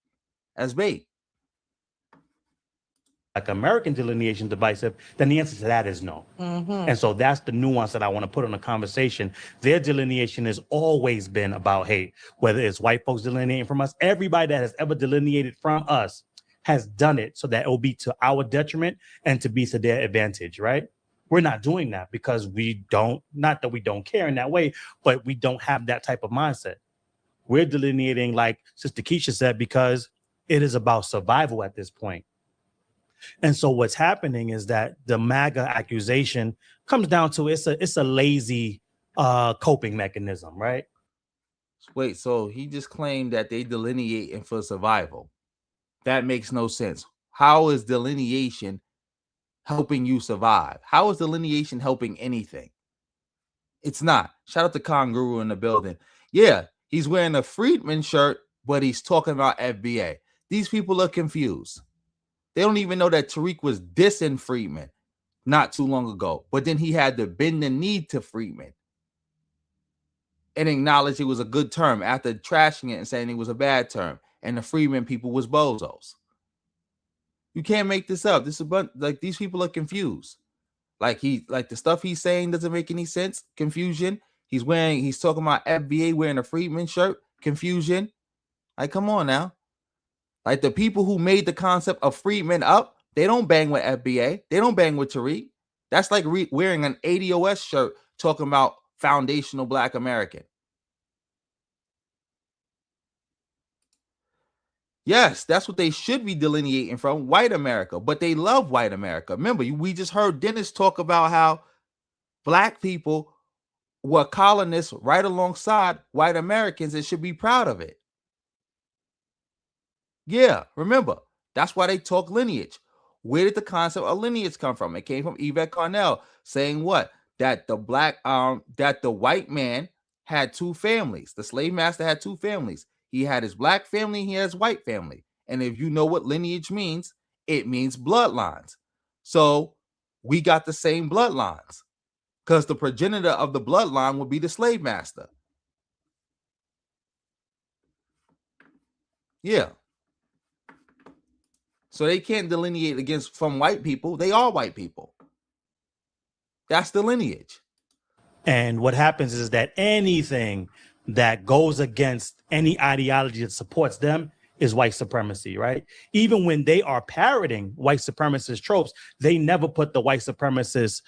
Like American delineation divisive, then the answer to that is no. Mm-hmm. And so that's the nuance that I want to put on the conversation. Their delineation has always been about hate, whether it's white folks delineating from us. Everybody that has ever delineated from us has done it so that it will be to our detriment and to be to their advantage, right? We're not doing that because not that we don't care in that way, but we don't have that type of mindset. We're delineating, like Sister Keisha said, because it is about survival at this point. And so what's happening is that the MAGA accusation comes down to it's a lazy coping mechanism, right? Wait, so he just claimed that they delineate for survival. That makes no sense. How is delineation helping you survive? How is delineation helping anything? It's not. Shout out to Kanguru in the building. Yeah, he's wearing a Friedman shirt, but he's talking about FBA. These people are confused. They don't even know that Tariq was dissing Friedman. not too long ago. But then he had to bend the knee to freedmen and acknowledge it was a good term after trashing it and saying it was a bad term. And the freedmen people was bozos. You can't make this up. This is like these people are confused. Like the stuff he's saying doesn't make any sense. Confusion. He's talking about FBA wearing a freedman shirt. Confusion. Like, come on now. Like the people who made the concept of freedmen up, they don't bang with FBA. They don't bang with Tariq. That's like wearing an ADOS shirt talking about foundational Black American. Yes, that's what they should be delineating from, white America. But they love white America. Remember, we just heard Dennis talk about how Black people were colonists right alongside white Americans and should be proud of it. Yeah, remember, that's why they talk lineage. Where did the concept of lineage come from? It came from Yvette Carnell saying what? That the white man had two families. The slave master had two families. He had his Black family, he has white family. And if you know what lineage means, it means bloodlines. So we got the same bloodlines because the progenitor of the bloodline would be the slave master. Yeah. So they can't delineate from white people. They are white people. That's the lineage. And what happens is that anything that goes against any ideology that supports them is white supremacy, right? Even when they are parroting white supremacist tropes, they never put the white supremacist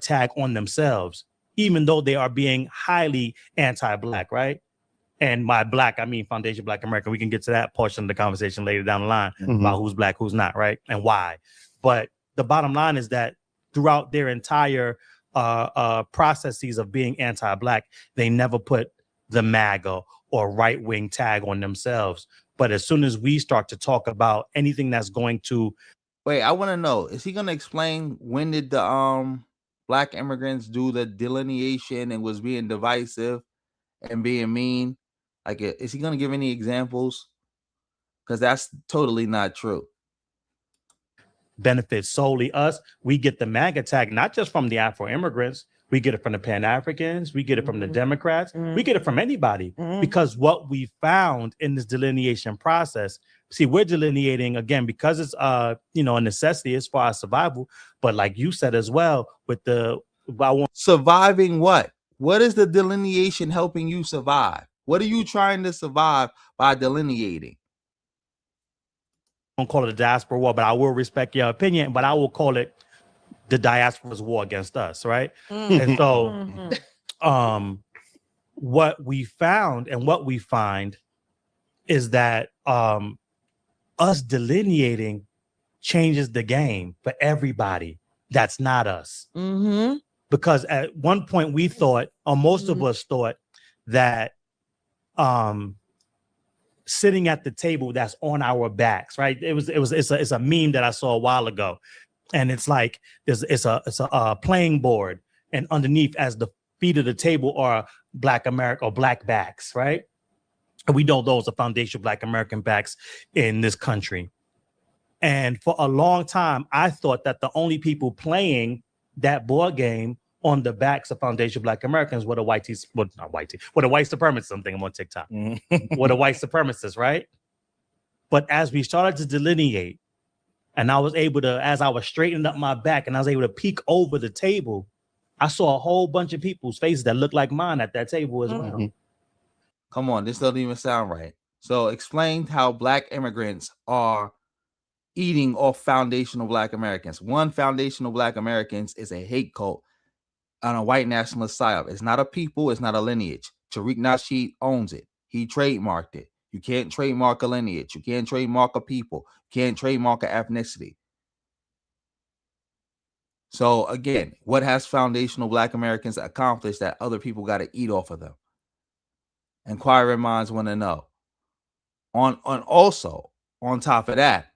tag on themselves, even though they are being highly anti-Black, right? And by Black, I mean Foundation Black America. We can get to that portion of the conversation later down the line about who's Black, who's not, right? And why. But the bottom line is that throughout their entire processes of being anti-Black, they never put the MAGA or right-wing tag on themselves. But as soon as we start to talk about anything that's going to... Wait, I want to know, is he going to explain when did the Black immigrants do the delineation and was being divisive and being mean? Like, is he going to give any examples? Because that's totally not true. Benefits solely us. We get the MAGA tag, not just from the Afro immigrants. We get it from the Pan-Africans. We get it from the Democrats. We get it from anybody. Because what we found in this delineation process, see, we're delineating, again, because it's, a necessity as far as survival. But like you said as well, with surviving what? What is the delineation helping you survive? What are you trying to survive by delineating? I won't call it a diaspora war, but I will respect your opinion, but I will call it the diaspora's war against us, right? And so what we found and what we find is that us delineating changes the game for everybody that's not us. Because at one point we thought, or most of us thought, that sitting at the table that's on our backs, right? It's a meme that I saw a while ago, and it's like it's a playing board, and underneath, as the feet of the table, are Black America or Black backs, right? And we know those are foundational Black American backs in this country. And for a long time, I thought that the only people playing that board game on the backs of foundational Black Americans were the white supremacists. I'm on TikTok. Were the white supremacists, right? But as we started to delineate, and I was able to, as I was straightening up my back and I was able to peek over the table, I saw a whole bunch of people's faces that looked like mine at that table as well. Come on, this doesn't even sound right. So explain how Black immigrants are eating off foundational Black Americans. One, foundational Black Americans is a hate cult on a white nationalist psyop. It's not a people, it's not a lineage. Tariq Nasheed owns it. He trademarked it. You can't trademark a lineage. You can't trademark a people. You can't trademark an ethnicity. So again, what has foundational Black Americans accomplished that other people got to eat off of them? Inquiring minds want to know. Also, on top of that,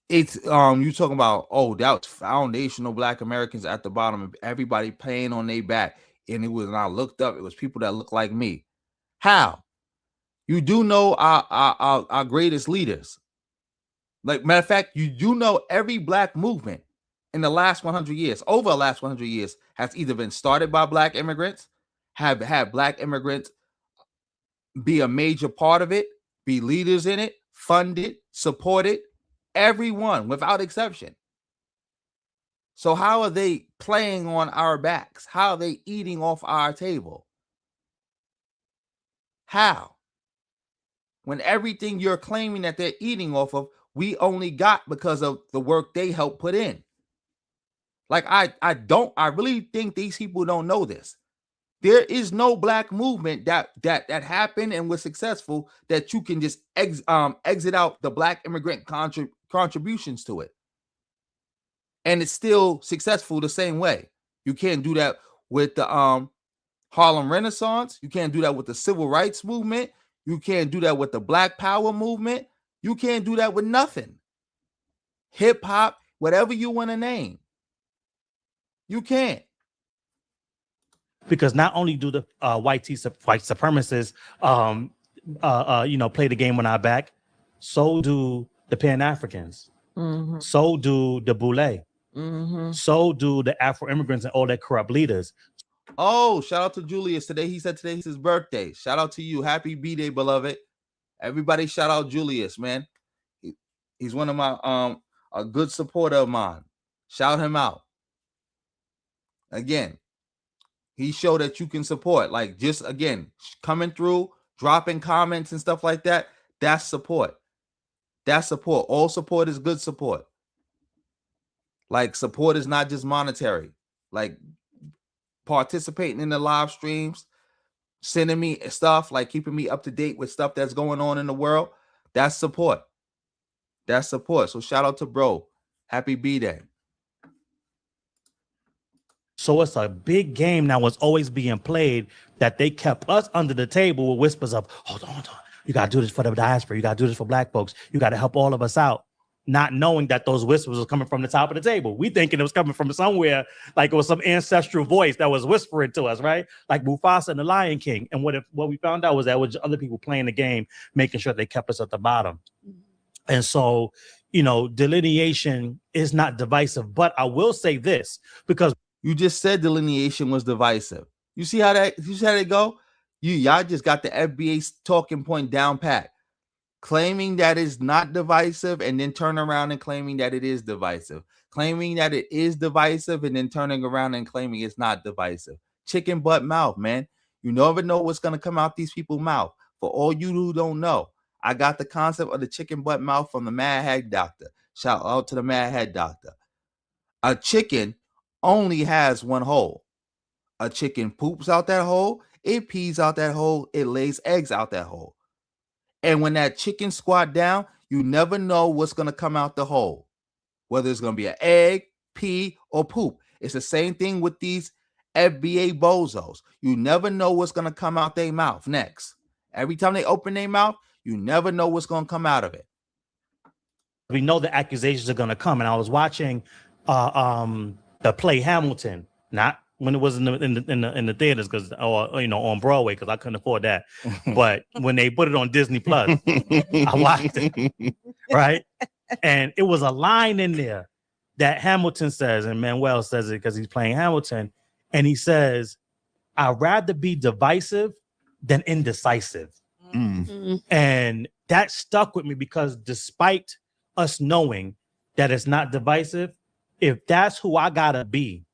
it's you talking about, oh, that was foundational Black Americans at the bottom, everybody playing on their back, and when I looked up, it was people that look like me. How? You do know our greatest leaders. Like, matter of fact, you do know every Black movement in the last 100 years, over the last 100 years, has either been started by black immigrants, have had black immigrants be a major part of it, be leaders in it, fund it, support it, everyone without exception. So how are they playing on our backs? How are they eating off our table? How? When everything you're claiming that they're eating off of, we only got because of the work they helped put in. Like, I really think these people don't know this. There is no black movement that happened and was successful that you can just exit out the black immigrant contributions to it. And it's still successful the same way. You can't do that with the Harlem Renaissance. You can't do that with the civil rights movement. You can't do that with the Black Power movement. You can't do that with nothing. Hip hop, whatever you want to name. You can't. Because not only do the white supremacists, play the game on our back, so do the Pan-Africans. Mm-hmm. So do the Boule. Mm-hmm. So do the Afro immigrants and all their corrupt leaders. Oh, shout out to Julius today. He said today's his birthday. Shout out to you. Happy B-Day, beloved. Everybody shout out Julius, man. He's one of my a good supporter of mine. Shout him out. Again, he showed that you can support. Like, just again, coming through, dropping comments and stuff like that. That's support. That's support. All support is good support. Like, support is not just monetary. Like, participating in the live streams, sending me stuff, like keeping me up to date with stuff that's going on in the world. That's support. That's support. So shout out to bro. Happy B-Day. So it's a big game now was always being played that they kept us under the table with whispers of, hold on. You got to do this for the diaspora. You got to do this for black folks. You got to help all of us out. Not knowing that those whispers were coming from the top of the table. We thinking it was coming from somewhere, like it was some ancestral voice that was whispering to us, right? Like Mufasa and the Lion King. And what we found out was that was other people playing the game, making sure they kept us at the bottom. And so, delineation is not divisive. But I will say this, because you just said delineation was divisive. You see how they go? Y'all just got the FBA talking point down pat. Claiming that it's not divisive and then turn around and claiming that it is divisive. Claiming that it is divisive and then turning around and claiming it's not divisive. Chicken butt mouth, man. You never know what's going to come out these people's mouth. For all you who don't know, I got the concept of the chicken butt mouth from the Mad Head Doctor. Shout out to the Mad Head Doctor. A chicken only has one hole. A chicken poops out that hole. It pees out that hole. It lays eggs out that hole. And when that chicken squat down, you never know what's going to come out the hole, whether it's going to be an egg, pee, or poop. It's the same thing with these FBA bozos. You never know what's going to come out their mouth next. Every time they open their mouth, you never know what's going to come out of it. We know the accusations are going to come. And I was watching the play Hamilton, not when it was in the theaters, because on Broadway, because I couldn't afford that. But when they put it on Disney Plus, I watched it, right? And it was a line in there that Hamilton says, and Manuel says it because he's playing Hamilton, and he says, "I'd rather be divisive than indecisive." Mm-hmm. And that stuck with me because despite us knowing that it's not divisive, if that's who I gotta be,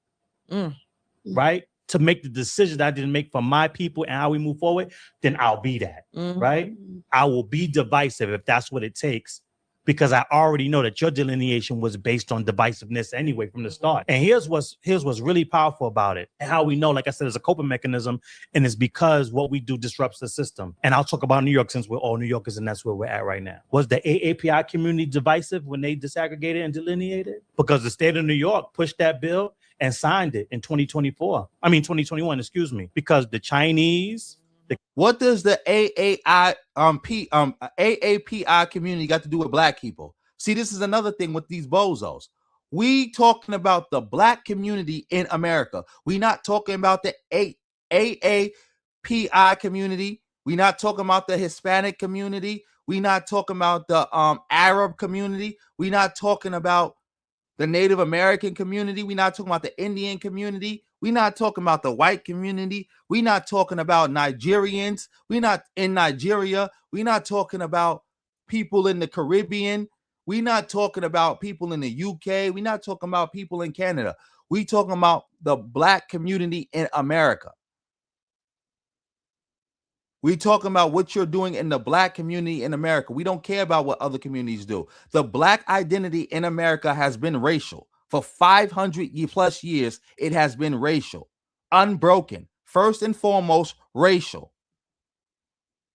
right, to make the decision that I didn't make for my people and how we move forward, then I'll be that, right? I will be divisive if that's what it takes, because I already know that your delineation was based on divisiveness anyway from the start. And here's what's really powerful about it, and how we know, like I said, it's a coping mechanism, and it's because what we do disrupts the system. And I'll talk about New York since we're all New Yorkers, and that's where we're at right now. Was the AAPI community divisive when they disaggregated and delineated? Because the state of New York pushed that bill and signed it in 2021, excuse me, because the Chinese. What does the AAPI community got to do with black people? See, this is another thing with these bozos. We talking about the black community in America. We not talking about the AAPI community. We not talking about the Hispanic community. We not talking about the Arab community. We not talking about the Native American community. We're not talking about the Indian community. We're not talking about the white community. We're not talking about Nigerians. We're not in Nigeria. We're not talking about people in the Caribbean. We're not talking about people in the UK. We're not talking about people in Canada. We're talking about the black community in America. We're talking about what you're doing in the black community in America. We don't care about what other communities do. The black identity in America has been racial. For 500 plus years, it has been racial, unbroken, first and foremost, racial.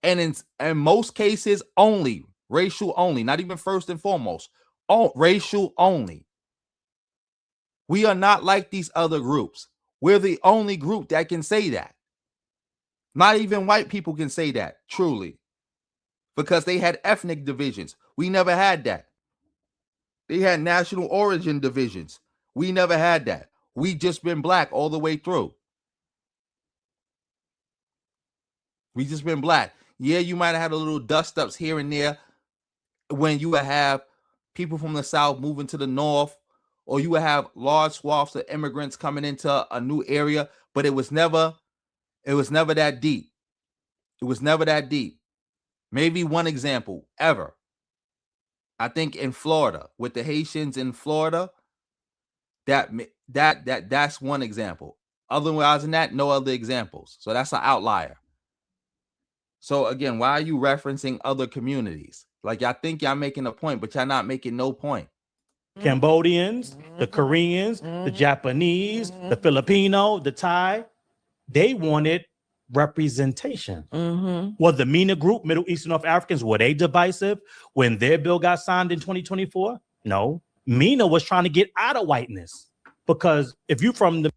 And in most cases, only racial only, not even first and foremost, racial only. We are not like these other groups. We're the only group that can say that. Not even white people can say that, truly, because they had ethnic divisions. We never had that. They had national origin divisions. We never had that. We just been black all the way through. We just been black. Yeah, you might have had a little dust ups here and there when you would have people from the South moving to the North, or you would have large swaths of immigrants coming into a new area, but it was never that deep. It was never that deep. Maybe one example ever. I think in Florida, with the Haitians in Florida, that's one example. Otherwise than that, no other examples. So that's an outlier. So again, why are you referencing other communities? Like, y'all think y'all making a point, but y'all not making no point. Cambodians, the Koreans, the Japanese, the Filipino, the Thai, they wanted representation. Was the MENA group, Middle Eastern North Africans, were they divisive when their bill got signed in 2024? No. MENA was trying to get out of whiteness, because if you from the...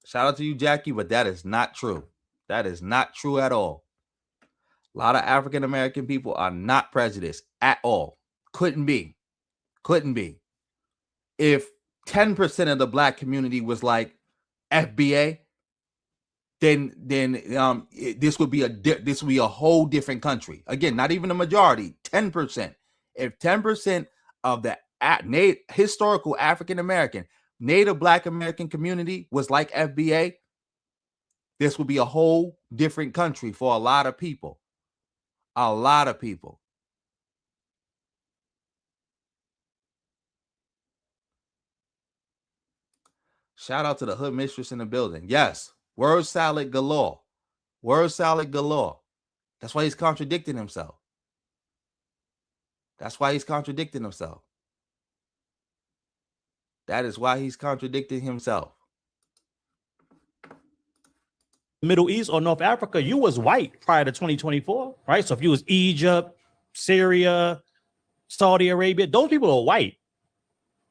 Shout out to you, Jackie, but that is not true. That is not true at all. A lot of African American people are not prejudiced at all. Couldn't be. Couldn't be. If 10% of the black community was like FBA, then this would be a whole different country. Again, not even a majority, 10%. If 10% of the historical African American, Native Black American community was like FBA, this would be a whole different country for a lot of people. A lot of people. Shout out to the hood mistress in the building. Yes. Word salad galore. Word salad galore. That's why he's contradicting himself. That's why he's contradicting himself. That is why he's contradicting himself. Middle East or North Africa, you was white prior to 2024, right? So if you was Egypt, Syria, Saudi Arabia, those people are white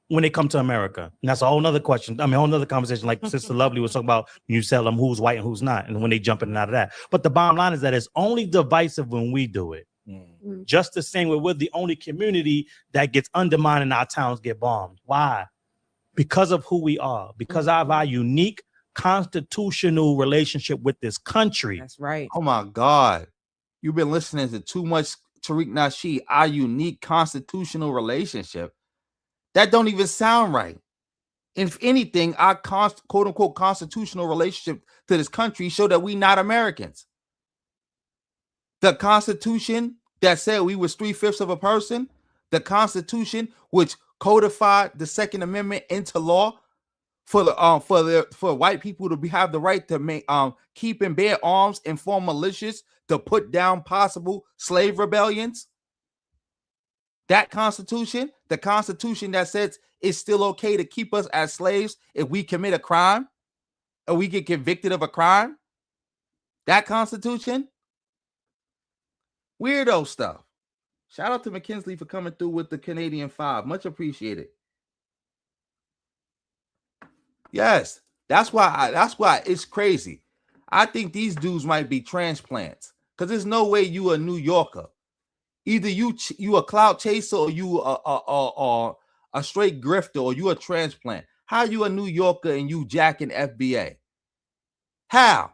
when they come to America. And that's a whole nother question. I mean, a whole nother conversation, like Sister Lovely was talking about, when you tell them who's white and who's not, and when they jump in and out of that. But the bottom line is that it's only divisive when we do it. Just the same way we're the only community that gets undermined and our towns get bombed. Why? Because of who we are, because of our unique constitutional relationship with this country. That's right. Oh my God. You've been listening to too much Tariq Nasheed, our unique constitutional relationship. That don't even sound right. If anything, our quote unquote constitutional relationship to this country show that we not Americans. The Constitution that said we was 3/5 of a person, the Constitution which codified the Second Amendment into law for white people to have the right to keep and bear arms and form militias to put down possible slave rebellions. That Constitution, the Constitution that says it's still okay to keep us as slaves if we commit a crime or we get convicted of a crime. That Constitution. Weirdo stuff. Shout out to McKinsley for coming through with the Canadian 5. Much appreciated. Yes, that's why it's crazy. I think these dudes might be transplants, because there's no way you a New Yorker. Either you a clout chaser, or you a straight grifter, or you a transplant. How you a New Yorker and you jacking FBA? How?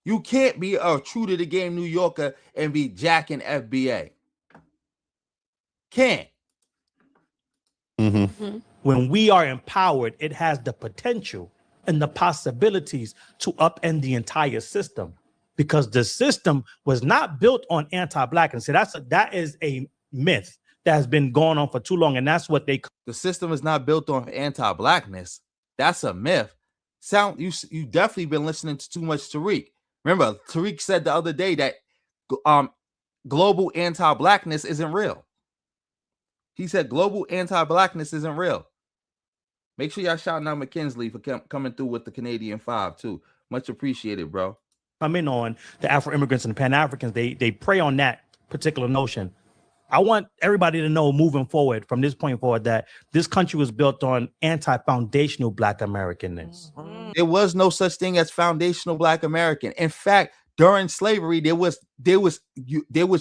You can't be a true to the game New Yorker and be jacking FBA. Can't. When we are empowered, it has the potential and the possibilities to upend the entire system, because the system was not built on anti-blackness. So that is a myth that has been going on for too long, and that's what they. The system is not built on anti-blackness. That's a myth. You definitely been listening to too much Tariq. Remember, Tariq said the other day that global anti-blackness isn't real. He said global anti-blackness isn't real. Make sure y'all shouting out McKinsley for coming through with the Canadian 5 too. Much appreciated, bro. Come in on the Afro-immigrants and the Pan-Africans. They prey on that particular notion. I want everybody to know moving forward from this point forward that this country was built on anti-foundational Black Americanness. There was no such thing as foundational Black American. In fact, during slavery, there was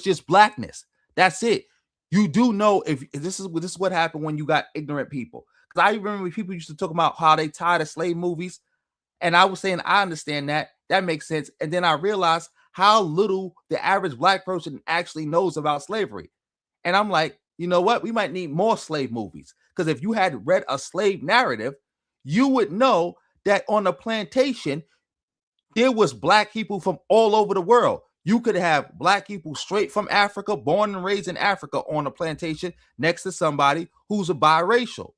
just blackness. That's it. You do know if this is what happened when you got ignorant people. Because I remember people used to talk about how they tired of slave movies, and I was saying I understand that makes sense. And then I realized how little the average Black person actually knows about slavery. And I'm like, you know what? We might need more slave movies, because if you had read a slave narrative, you would know that on the plantation there was Black people from all over the world. You could have Black people straight from Africa, born and raised in Africa, on a plantation next to somebody who's a biracial,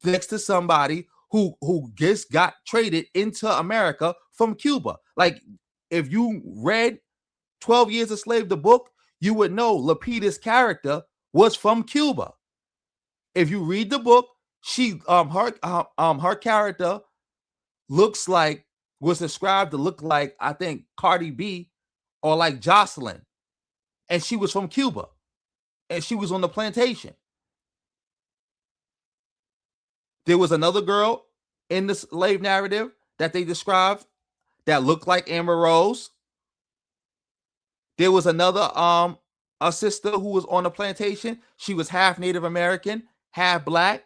next to somebody who just got traded into America from Cuba. Like, if you read 12 Years a Slave, the book, you would know Lupita's character was from Cuba. If you read the book, she her character was described to look like, I think, Cardi B or like Jocelyn, and she was from Cuba, and she was on the plantation. There was another girl in the slave narrative that they described that looked like Amber Rose. There was another a sister who was on the plantation. She was half Native American, half Black.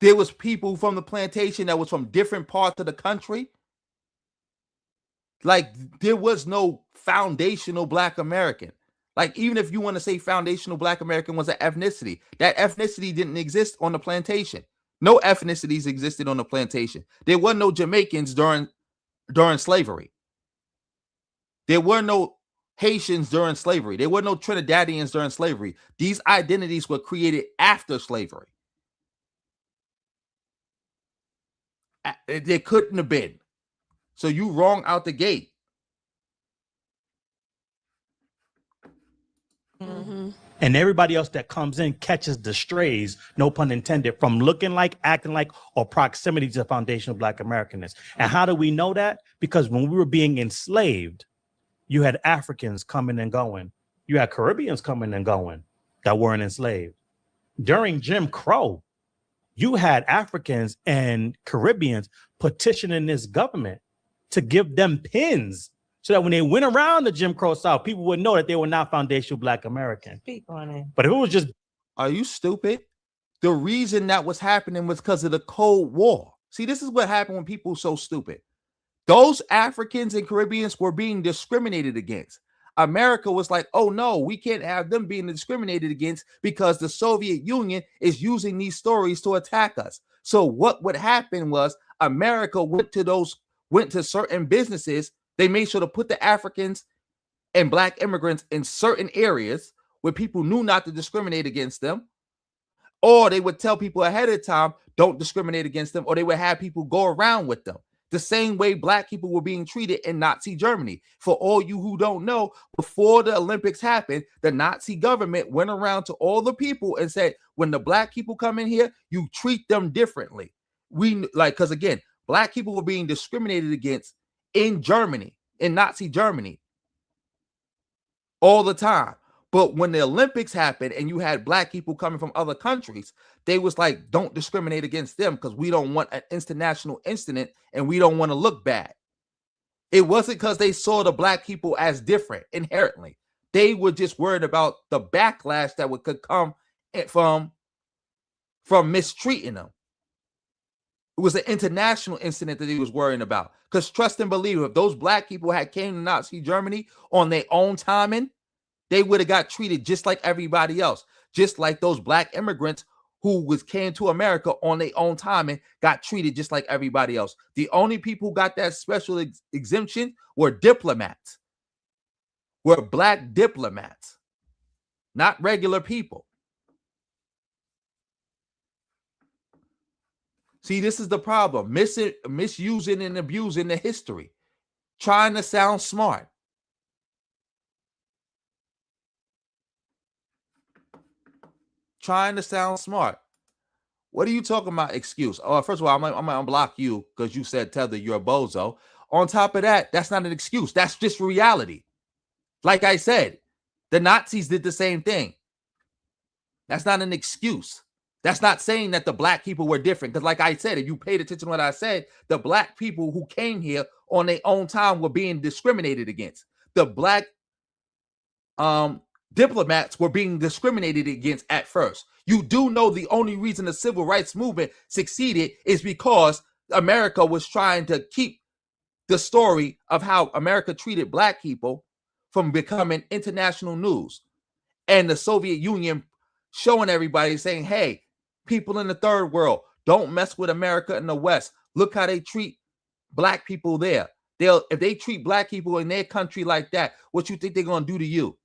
There was people from the plantation that was from different parts of the country. Like, there was no foundational Black American. Like, even if you want to say foundational Black American was an ethnicity, that ethnicity didn't exist on the plantation. No ethnicities existed on the plantation. There were no Jamaicans during slavery. There were no Haitians during slavery. There were no Trinidadians during slavery. These identities were created after slavery. There couldn't have been. So you wrong out the gate. And everybody else that comes in catches the strays, no pun intended, from looking like, acting like, or proximity to foundational Black Americanness. And how do we know that? Because when we were being enslaved, you had Africans coming and going. You had Caribbeans coming and going that weren't enslaved. During Jim Crow, you had Africans and Caribbeans petitioning this government to give them pins so that when they went around the Jim Crow South, people would know that they were not foundational Black American. Speak on it. But if it was just... Are you stupid? The reason that was happening was because of the Cold War. See, this is what happened when people are so stupid. Those Africans and Caribbeans were being discriminated against. America was like, oh no, we can't have them being discriminated against because the Soviet Union is using these stories to attack us. So what would happen was America went to certain businesses. They made sure to put the Africans and Black immigrants in certain areas where people knew not to discriminate against them. Or they would tell people ahead of time, don't discriminate against them, or they would have people go around with them. The same way Black people were being treated in Nazi Germany. For all you who don't know, before the Olympics happened, the Nazi government went around to all the people and said, when the Black people come in here, you treat them differently. Because again, Black people were being discriminated against in Germany, in Nazi Germany, all the time. But when the Olympics happened and you had Black people coming from other countries, they was like, don't discriminate against them because we don't want an international incident and we don't want to look bad. It wasn't because they saw the Black people as different inherently. They were just worried about the backlash that could come from mistreating them. It was an international incident that he was worrying about. Because trust and believe, if those Black people had came to Nazi Germany on their own timing, they would have got treated just like everybody else. just like those black immigrants who came to America on their own time and got treated just like everybody else. The only people who got that special exemption were diplomats, were black diplomats, not regular people. See, this is the problem. Misusing and abusing the history, trying to sound smart. Trying to sound smart. What are you talking about? Excuse? Oh, first of all, I'm gonna unblock you because you said Tether, you're a bozo. On top of that, that's not an excuse. That's just reality. Like I said, the Nazis did the same thing. That's not an excuse. That's not saying that the black people were different. Because like I said, if you paid attention to what I said, the black people who came here on their own time were being discriminated against. The black diplomats were being discriminated against at first. You do know the only reason the civil rights movement succeeded is because America was trying to keep the story of how America treated black people from becoming international news. And the Soviet Union showing everybody, saying, hey, people in the third world, don't mess with America in the West. Look how they treat black people there. If they treat black people in their country like that, what you think they're going to do to you?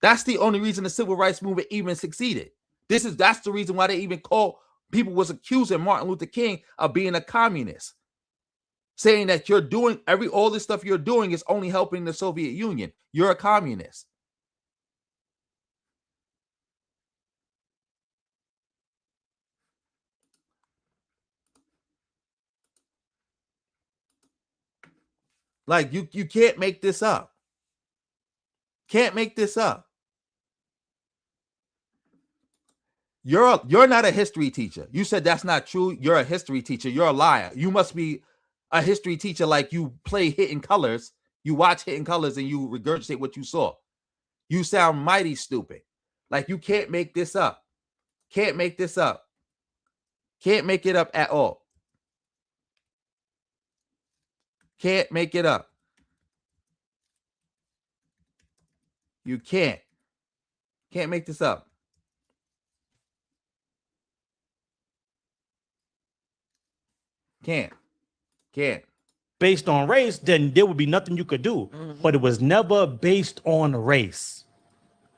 That's the only reason the civil rights movement even succeeded. That's the reason why they even people was accusing Martin Luther King of being a communist, saying that you're doing all this stuff you're doing is only helping the Soviet Union. You're a communist. Like you can't make this up. Can't make this up. You're not a history teacher. You said that's not true. You're a history teacher. You're a liar. You must be a history teacher, like you play Hidden Colors. You watch Hidden Colors and you regurgitate what you saw. You sound mighty stupid. Like you can't make this up. Can't make this up. Can't make it up at all. Can't make it up. You can't. Can't make this up. Can't. Based on race, then there would be nothing you could do. But it was never based on race.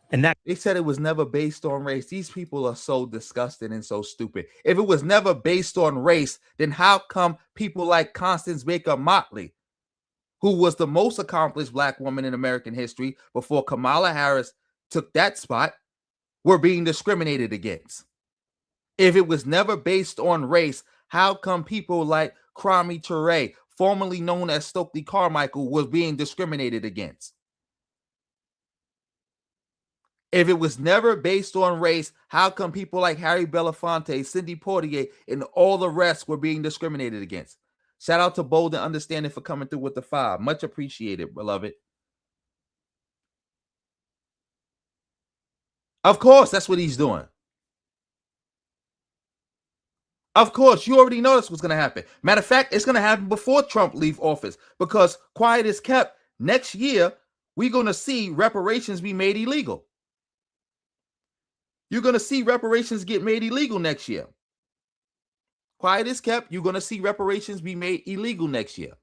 And that They said it was never based on race. These people are so disgusting and so stupid. If it was never based on race, then how come people like Constance Baker Motley, who was the most accomplished black woman in American history before Kamala Harris took that spot, were being discriminated against? If it was never based on race, how come people like Kwame Ture, formerly known as Stokely Carmichael, was being discriminated against? If it was never based on race, how come people like Harry Belafonte, Cindy Portier, and all the rest were being discriminated against? Shout out to Bold and Understanding for coming through with the 5. Much appreciated, beloved. Of course, that's what he's doing. Of course, you already know that's what's going to happen. Matter of fact, it's going to happen before Trump leaves office, because quiet is kept. Next year, we're going to see reparations be made illegal. You're going to see reparations get made illegal next year. Quiet is kept. You're going to see reparations be made illegal next year,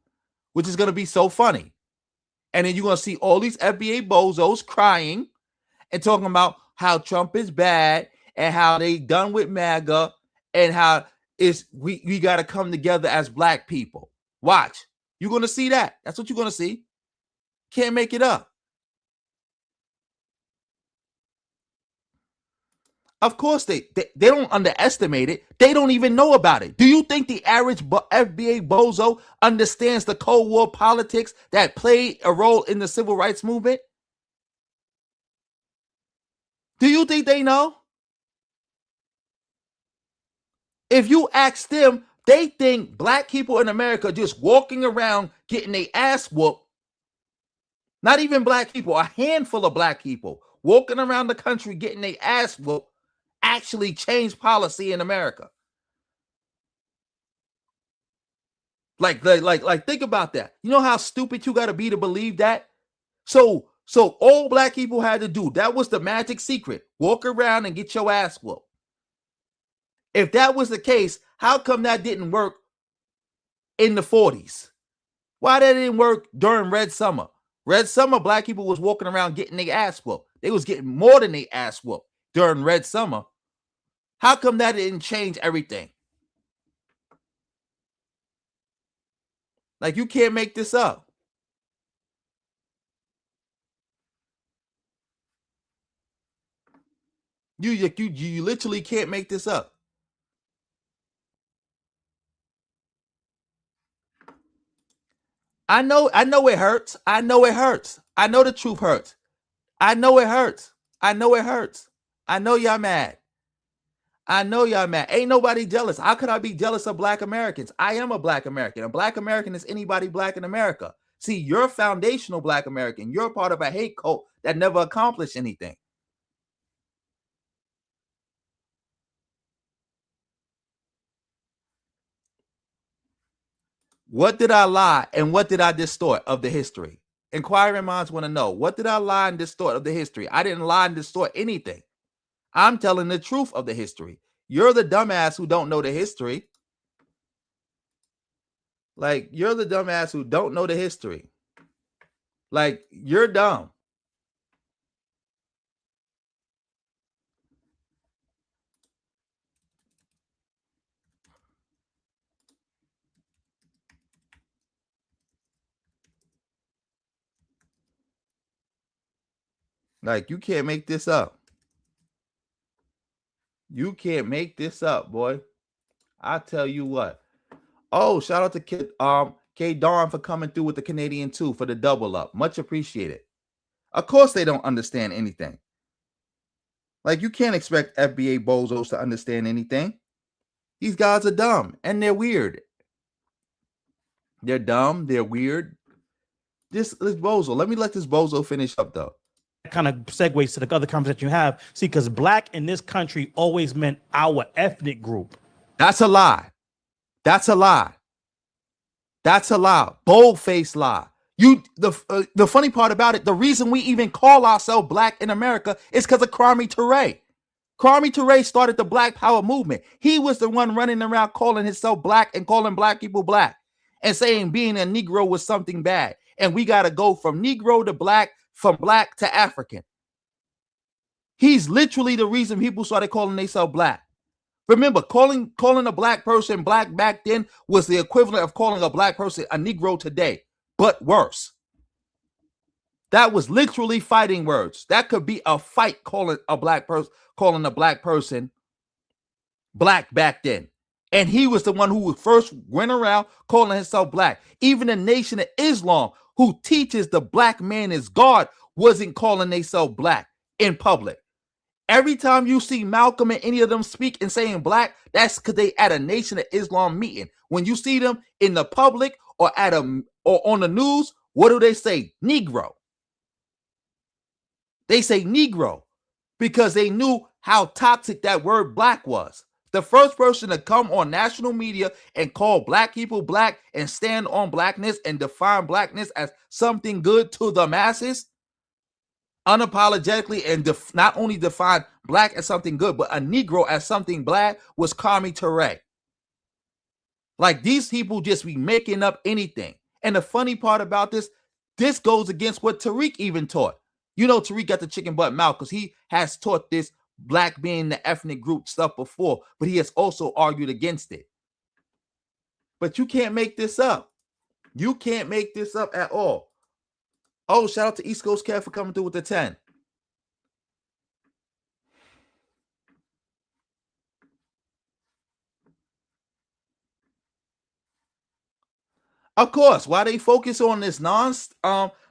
which is going to be so funny. And then you're going to see all these FBA bozos crying and talking about how Trump is bad and how they done with MAGA and how we got to come together as black people. Watch. You're going to see that. That's what you're going to see. Can't make it up. Of course, they don't underestimate it. They don't even know about it. Do you think the average FBA bozo understands the Cold War politics that played a role in the civil rights movement? Do you think they know? If you ask them, they think black people in America just walking around getting their ass whooped. Not even black people, a handful of black people walking around the country getting their ass whooped actually change policy in America. Like think about that. You know how stupid you got to be to believe that? So So all black people had to do, that was the magic secret. Walk around and get your ass whooped. If that was the case, how come that didn't work in the 40s? Why that didn't work during Red Summer? Red Summer, black people was walking around getting their ass whooped. They was getting more than their ass whooped during Red Summer. How come that didn't change everything? Like, you can't make this up. You literally can't make this up. I know it hurts. I know it hurts. I know the truth hurts. I know it hurts. I know it hurts. I know y'all mad. I know y'all mad. Ain't nobody jealous. How could I be jealous of black Americans? I am a black American. A black American is anybody black in America. See, you're a foundational black American. You're part of a hate cult that never accomplished anything. What did I lie and what did I distort of the history? Inquiring minds want to know, what did I lie and distort of the history? I didn't lie and distort anything. I'm telling the truth of the history. You're the dumbass who don't know the history. Like, you're the dumbass who don't know the history. Like, you're dumb. Like, you can't make this up. You can't make this up, boy. I tell you what. Oh, shout out to K Dawn for coming through with the Canadian 2 for the double up. Much appreciated. Of course they don't understand anything. Like, you can't expect FBA bozos to understand anything. These guys are dumb and they're weird. They're dumb. They're weird. This bozo. Let me let this bozo finish up, though. Kind of segues to the other conversation you have. See, because black in this country always meant our ethnic group. That's a lie. That's a lie. That's a lie. Bold-faced lie. The funny part about it, the reason we even call ourselves black in America is because of Kwame Ture. Kwame Ture started the Black Power movement. He was the one running around calling himself black and calling black people black and saying being a Negro was something bad. And we got to go from Negro to black, from black to African. He's literally the reason people started calling themselves black. Remember, calling a black person black back then was the equivalent of calling a black person a Negro today, but worse. That was literally fighting words. That could be a fight calling a black person black back then. And he was the one who first went around calling himself black. Even the Nation of Islam, who teaches the black man is God, wasn't calling themselves black in public. Every time you see Malcolm and any of them speak and saying black, that's because they at a Nation of Islam meeting. When you see them in the public or or on the news, what do they say? Negro. They say Negro because they knew how toxic that word black was. The first person to come on national media and call black people black and stand on blackness and define blackness as something good to the masses, unapologetically, and not only define black as something good, but a Negro as something bad, was Kwame Ture. Like, these people just be making up anything. And the funny part about this goes against what Tariq even taught. You know, Tariq got the chicken butt mouth because he has taught this black being the ethnic group stuff before, but he has also argued against it. But you can't make this up. You can't make this up at all. Oh, shout out to East Coast Cat for coming through with the 10. Of course, why they focus on this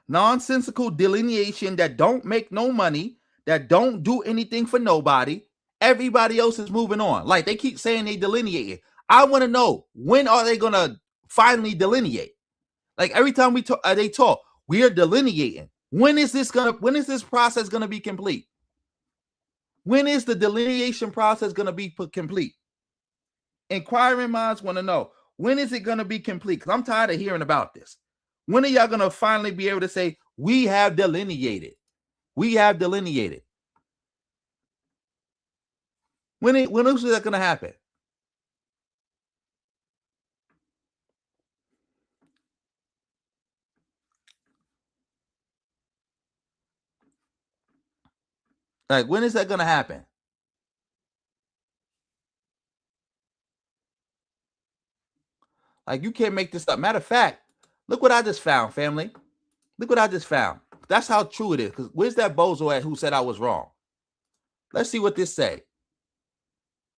nonsensical delineation that don't make no money, that don't do anything for nobody. Everybody else is moving on. Like, they keep saying they delineate. I want to know, when are they gonna finally delineate? Like, every time they talk, we are delineating. When is this process gonna be complete? When is the delineation process gonna be complete? Inquiring minds want to know, when is it gonna be complete? Because I'm tired of hearing about this. When are y'all gonna finally be able to say We have delineated. We have delineated. When is that going to happen? Like, when is that going to happen? Like, you can't make this up. Matter of fact, look what I just found, family. Look what I just found. That's how true it is. Because where's that bozo at who said I was wrong? Let's see what this say.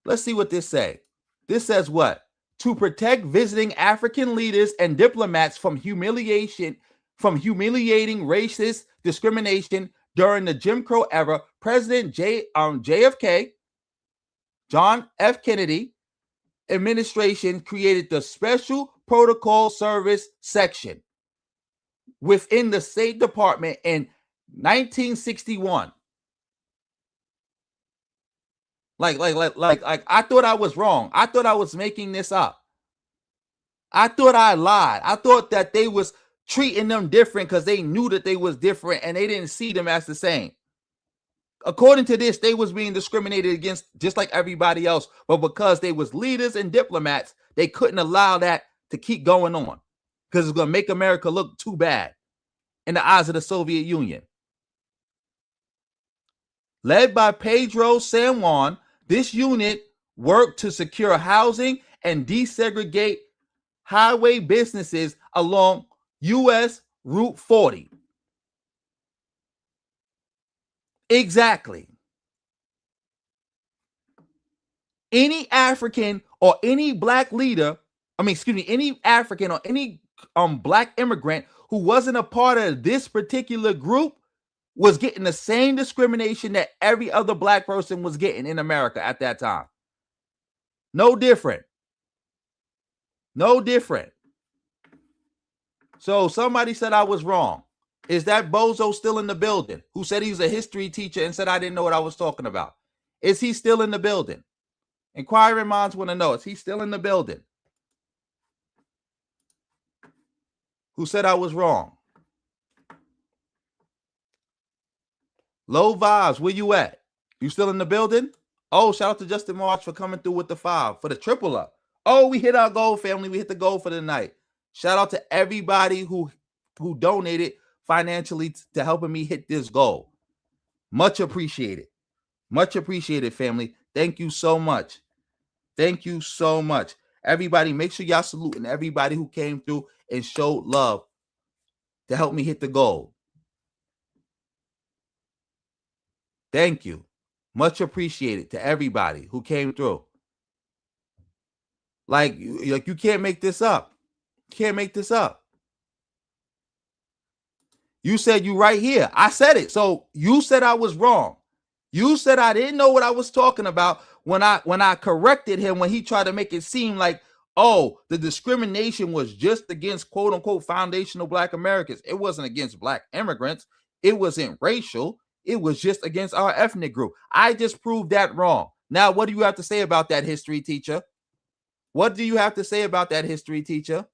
Let's see what this say. This says what? To protect visiting African leaders and diplomats from humiliating racist discrimination during the Jim Crow era, President JFK, John F. Kennedy administration created the Special Protocol Service section within the State Department in 1961. Like, I thought I was wrong. I thought I was making this up. I thought I lied. I thought that they was treating them different because they knew that they was different and they didn't see them as the same. According to this, they was being discriminated against just like everybody else. But because they was leaders and diplomats, they couldn't allow that to keep going on because it's going to make America look too bad in the eyes of the Soviet Union. Led by Pedro San Juan, this unit worked to secure housing and desegregate highway businesses along U.S. Route 40. Exactly. Any African or any black leader, any African or any black immigrant who wasn't a part of this particular group was getting the same discrimination that every other black person was getting in America at that time. No different. No different. So somebody said I was wrong. Is that bozo still in the building? Who said he was a history teacher and said I didn't know what I was talking about? Is he still in the building? Inquiring minds want to know. Is he still in the building? Who said I was wrong? Low vibes, where you at? You still in the building? Oh, shout out to Justin March for coming through with the 5 for the triple up. Oh, we hit our goal, family. We hit the goal for the night. Shout out to everybody who donated financially to helping me hit this goal. Much appreciated. Much appreciated, family. Thank you so much. Thank you so much. Everybody, make sure y'all saluting everybody who came through and showed love to help me hit the goal. Thank you. Much appreciated to everybody who came through. Like you can't make this up. Can't make this up. You said you right here. I said it. So you said I was wrong. You said I didn't know what I was talking about when I corrected him when he tried to make it seem like, oh, the discrimination was just against quote unquote foundational black Americans. It wasn't against black immigrants. It wasn't racial. It was just against our ethnic group. I just proved that wrong. Now, what do you have to say about that, history teacher? What do you have to say about that, history teacher?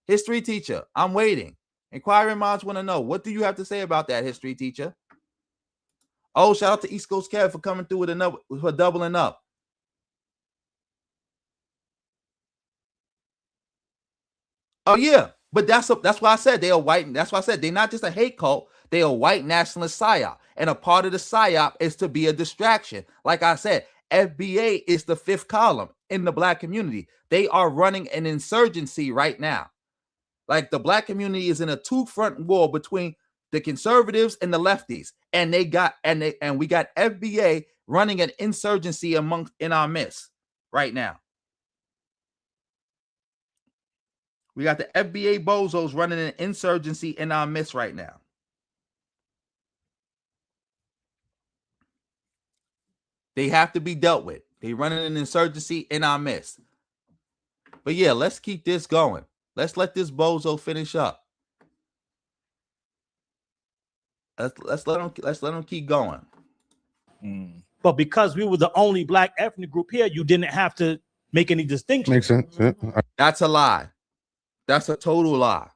History teacher, I'm waiting. Inquiring minds want to know. What do you have to say about that, history teacher? Oh, shout out to East Coast Kev for coming through for doubling up. Oh, yeah. But that's why I said they are white. That's why I said they're not just a hate cult. They are white nationalist psyop. And a part of the psyop is to be a distraction. Like I said, FBA is the 5th column in the black community. They are running an insurgency right now. Like the black community is in a 2-front war between the conservatives and the lefties. And we got FBA running an insurgency in our midst right now. We got the FBA bozos running an insurgency in our midst right now. They have to be dealt with. They running an insurgency in our midst. But yeah, let's keep this going. Let's let this bozo finish up. Let's let them keep going. But because we were the only black ethnic group here, you didn't have to make any distinction. Makes sense. Yeah. That's a lie. That's a total lie.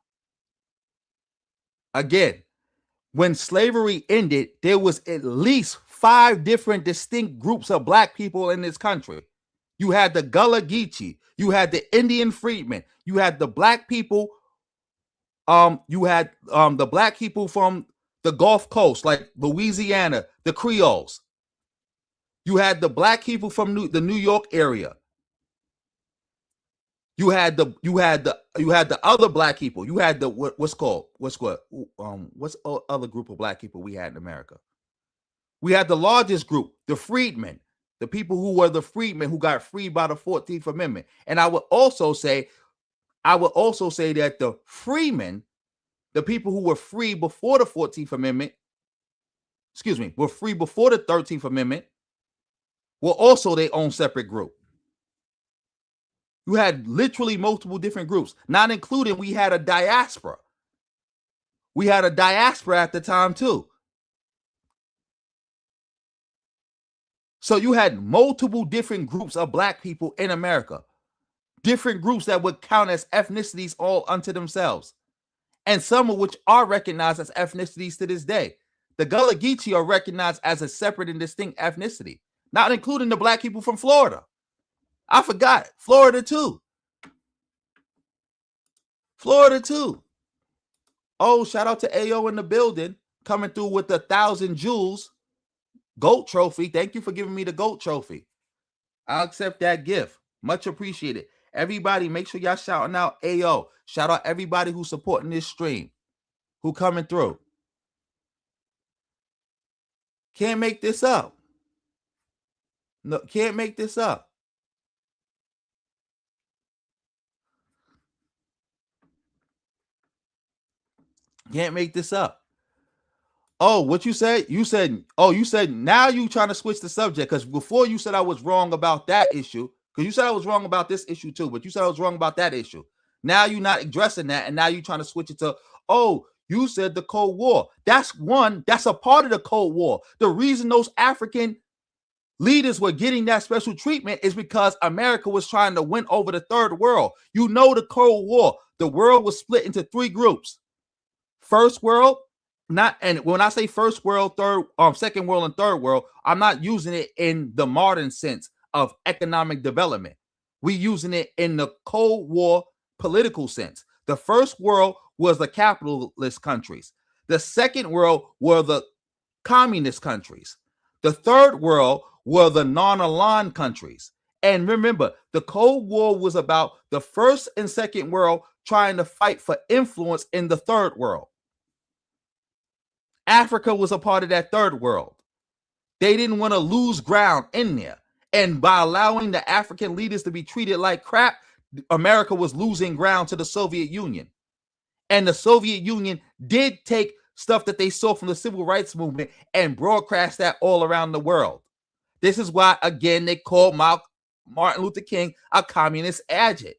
Again, when slavery ended, there was at least 5 different distinct groups of black people in this country. You had the Gullah Geechee, you had the Indian freedmen, you had the black people, you had the black people from the Gulf Coast, like Louisiana, the Creoles. You had the black people from the New York area. You had the other black people. You had the what's other group of black people we had in America? We had the largest group, the freedmen, the people who were the freedmen who got freed by the 14th Amendment. And I would also say that the freemen, the people who were free before the 14th Amendment, were free before the 13th Amendment, were also their own separate group. You had literally multiple different groups, not including we had a diaspora. We had a diaspora at the time too. So you had multiple different groups of black people in America, different groups that would count as ethnicities all unto themselves, and some of which are recognized as ethnicities to this day. The Gullah Geechee are recognized as a separate and distinct ethnicity, not including the black people from Florida. I forgot, Florida too. Oh, shout out to AO in the building, coming through with the 1,000 jewels GOAT trophy. Thank you for giving me the GOAT trophy. I'll accept that gift. Much appreciated. Everybody, make sure y'all shouting out AO. Shout out everybody who's supporting this stream, who coming through. Can't make this up. No, can't make this up. Can't make this up. Oh, what you said? You said now you trying to switch the subject, because before you said I was wrong about that issue, because you said I was wrong about this issue too, but you said I was wrong about that issue. Now you're not addressing that, and now you're trying to switch it to, oh, you said the Cold War. That's a part of the Cold War. The reason those African leaders were getting that special treatment is because America was trying to win over the third world. You know, the Cold War, the world was split into 3 groups. First world, and when I say first world, second world, and third world, I'm not using it in the modern sense of economic development. We're using it in the Cold War political sense. The first world was the capitalist countries. The second world were the communist countries. The third world were the non-aligned countries. And remember, the Cold War was about the first and second world trying to fight for influence in the third world. Africa was a part of that third world. They didn't want to lose ground in there. And by allowing the African leaders to be treated like crap, America was losing ground to the Soviet Union. And the Soviet Union did take stuff that they saw from the civil rights movement and broadcast that all around the world. This is why, again, they called Martin Luther King a communist agent.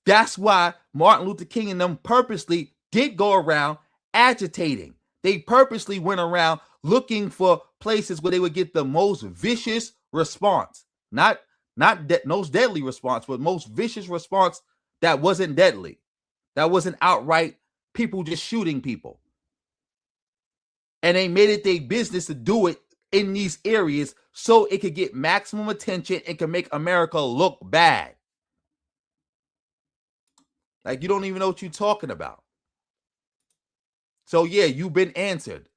That's why Martin Luther King and them purposely did go around agitating. They purposely went around looking for places where they would get the most vicious response. Not most deadly response, but most vicious response that wasn't deadly. That wasn't outright people just shooting people. And they made it their business to do it in these areas so it could get maximum attention and can make America look bad. Like, you don't even know what you're talking about. So, yeah, you've been answered.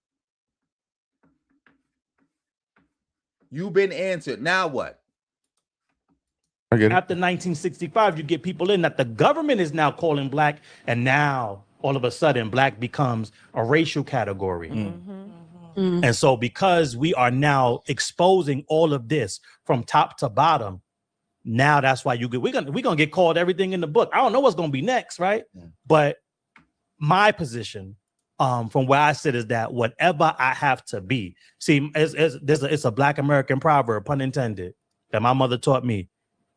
You've been answered. Now what? After 1965, you get people in that the government is now calling black, and now all of a sudden black becomes a racial category. And so because we are now exposing all of this from top to bottom, now that's why we're gonna get called everything in the book. I don't know what's gonna be next, right? But my position from where I sit is that whatever I have to be, see, it's a Black American proverb, pun intended, that my mother taught me.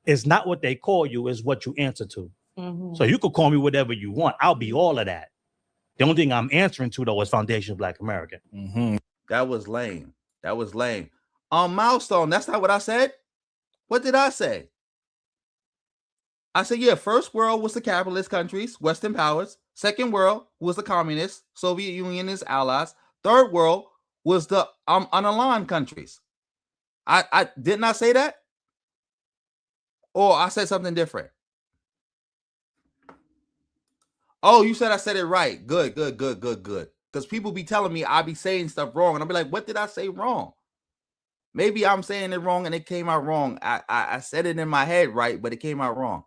It's not what they call you, it's what you answer to. So you could call me whatever you want. I'll be all of that. The only thing I'm answering to, though, is Foundation Black American. That was lame. Milestone, that's not what I said. What did I say? I said, yeah, first world was the capitalist countries, Western powers. Second world was the communists, Soviet Union and its allies. Third world was the unaligned countries. I didn't I say that? Or I said something different? Oh, you said I said it right. Good. Because people be telling me I be saying stuff wrong. And I'll be like, what did I say wrong? Maybe I'm saying it wrong and it came out wrong. I said it in my head right, but it came out wrong.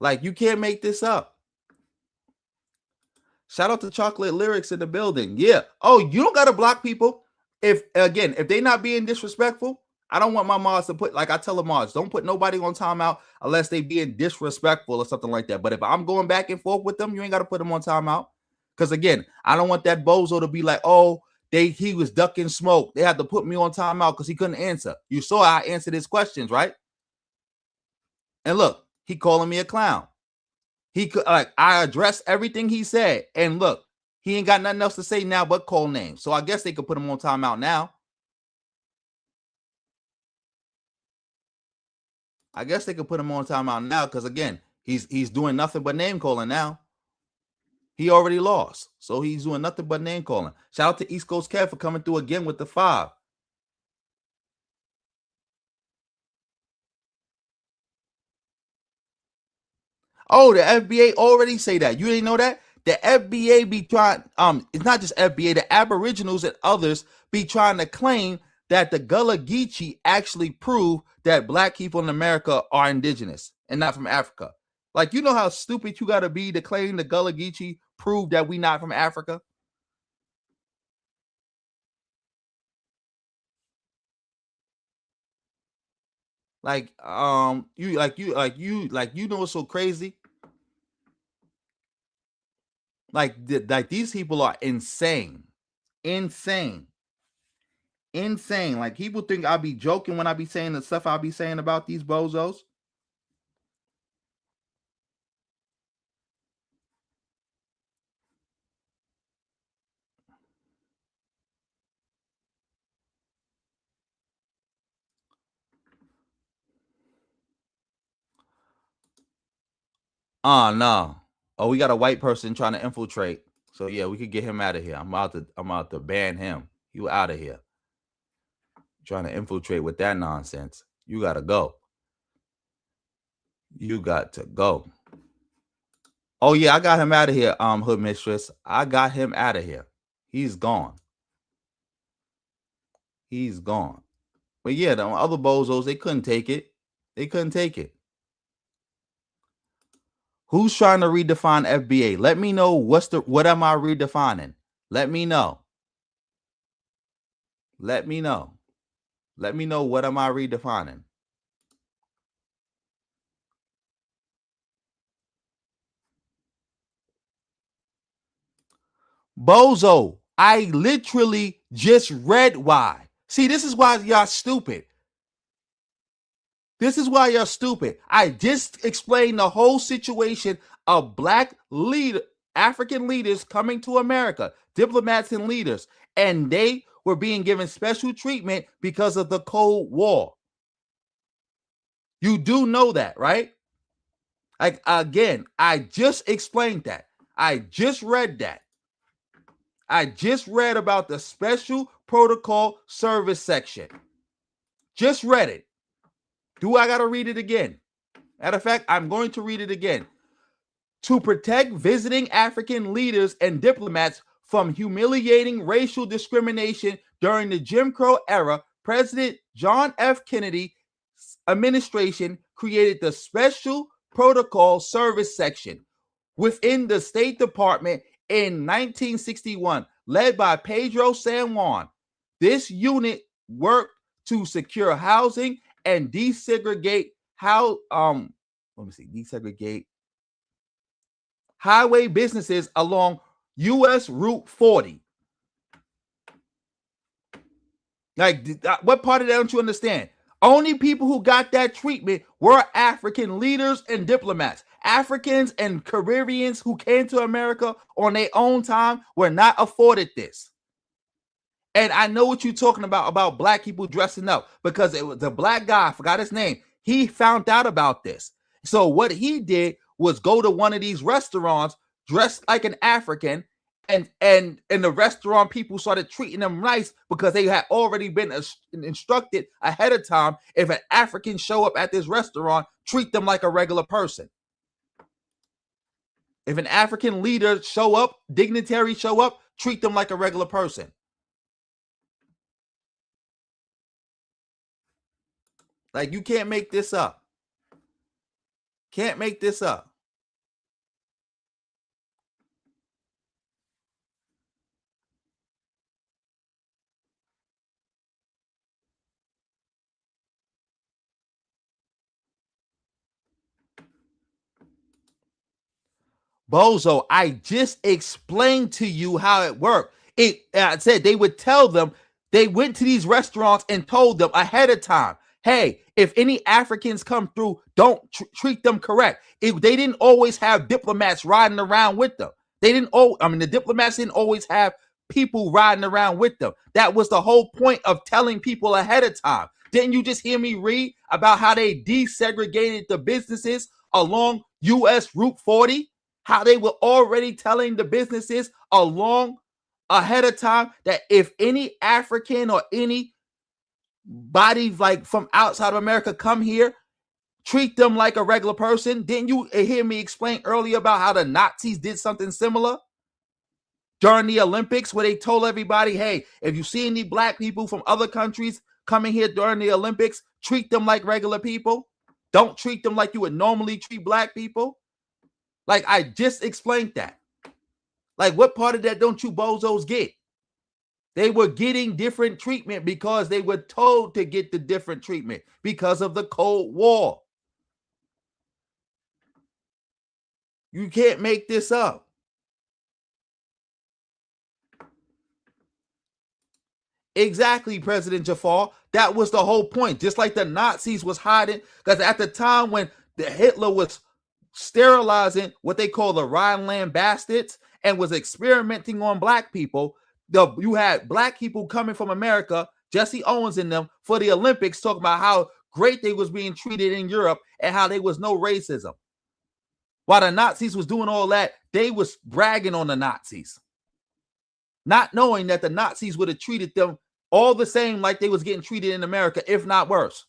Like, you can't make this up. Shout out to Chocolate Lyrics in the building. Yeah. Oh, you don't got to block people. If they not being disrespectful, I don't want my mods to put, like I tell the mods, don't put nobody on timeout unless they being disrespectful or something like that. But if I'm going back and forth with them, you ain't got to put them on timeout. Because again, I don't want that bozo to be like, oh, he was ducking smoke. They had to put me on timeout because he couldn't answer. You saw I answered his questions, right? And look, he calling me a clown. He could, like, I addressed everything he said, and look, he ain't got nothing else to say now but call names. So I guess they could put him on timeout now. Because again, he's doing nothing but name calling now. He already lost, so he's doing nothing but name calling. Shout out to East Coast Kev for coming through again with the 5. Oh, the FBA already say that. You didn't know that? The FBA be trying, it's not just FBA, the Aboriginals and others be trying to claim that the Gullah Geechee actually prove that black people in America are indigenous and not from Africa. Like, you know how stupid you got to be to claim the Gullah Geechee prove that we not from Africa? Like, you know what's so crazy? Like these people are insane. Like, people think I'll be joking when I be saying the stuff I'll be saying about these bozos. Oh no. Oh, we got a white person trying to infiltrate. So yeah, we could get him out of here. I'm out to ban him. You out of here. Trying to infiltrate with that nonsense. You gotta go. You got to go. Oh yeah, I got him out of here, Hood Mistress. I got him out of here. He's gone. But yeah, the other bozos, they couldn't take it. Who's trying to redefine FBA? Let me know what am I redefining? Let me know. Let me know what am I redefining? Bozo, I literally just read why. See, this is why y'all stupid. I just explained the whole situation of black African leaders coming to America, diplomats and leaders, and they were being given special treatment because of the Cold War. You do know that, right? Like, again, I just explained that. I just read that. I just read about the Special Protocol Service section. Just read it. Do I got to read it again? Matter of fact, I'm going to read it again. To protect visiting African leaders and diplomats from humiliating racial discrimination during the Jim Crow era, President John F. Kennedy's administration created the Special Protocol Service section within the State Department in 1961, led by Pedro San Juan. This unit worked to secure housing and desegregate highway businesses along U.S. Route 40. Like, what part of that don't you understand? Only people who got that treatment were African leaders and diplomats. Africans and Caribbeans who came to America on their own time were not afforded this. And I know what you're talking about black people dressing up, because it was the black guy, I forgot his name. He found out about this. So what he did was go to one of these restaurants dressed like an African, and the restaurant people started treating them nice because they had already been instructed ahead of time. If an African show up at this restaurant, treat them like a regular person. If an African leader show up, dignitary show up, treat them like a regular person. Like, you can't make this up. Can't make this up. Bozo, I just explained to you how it worked. I said they would tell them, they went to these restaurants and told them ahead of time, hey, if any Africans come through, don't treat them correct. They didn't always have diplomats riding around with them. The diplomats didn't always have people riding around with them. That was the whole point of telling people ahead of time. Didn't you just hear me read about how they desegregated the businesses along US Route 40? How they were already telling the businesses along ahead of time that if any African or any body like from outside of America come here, treat them like a regular person. Didn't you hear me explain earlier about how the Nazis did something similar during the Olympics, where they told everybody, hey, if you see any black people from other countries coming here during the Olympics, treat them like regular people. Don't treat them like you would normally treat black people. Like, I just explained that. Like, what part of that don't you bozos get? They were getting different treatment because they were told to get the different treatment because of the Cold War. You can't make this up. Exactly, President Jafar. That was the whole point. Just like the Nazis was hiding, because at the time when the Hitler was sterilizing what they call the Rhineland bastards and was experimenting on black people, you had black people coming from America, Jesse Owens and them, for the Olympics, talking about how great they was being treated in Europe and how there was no racism. While the Nazis was doing all that, they was bragging on the Nazis, not knowing that the Nazis would have treated them all the same like they was getting treated in America, if not worse.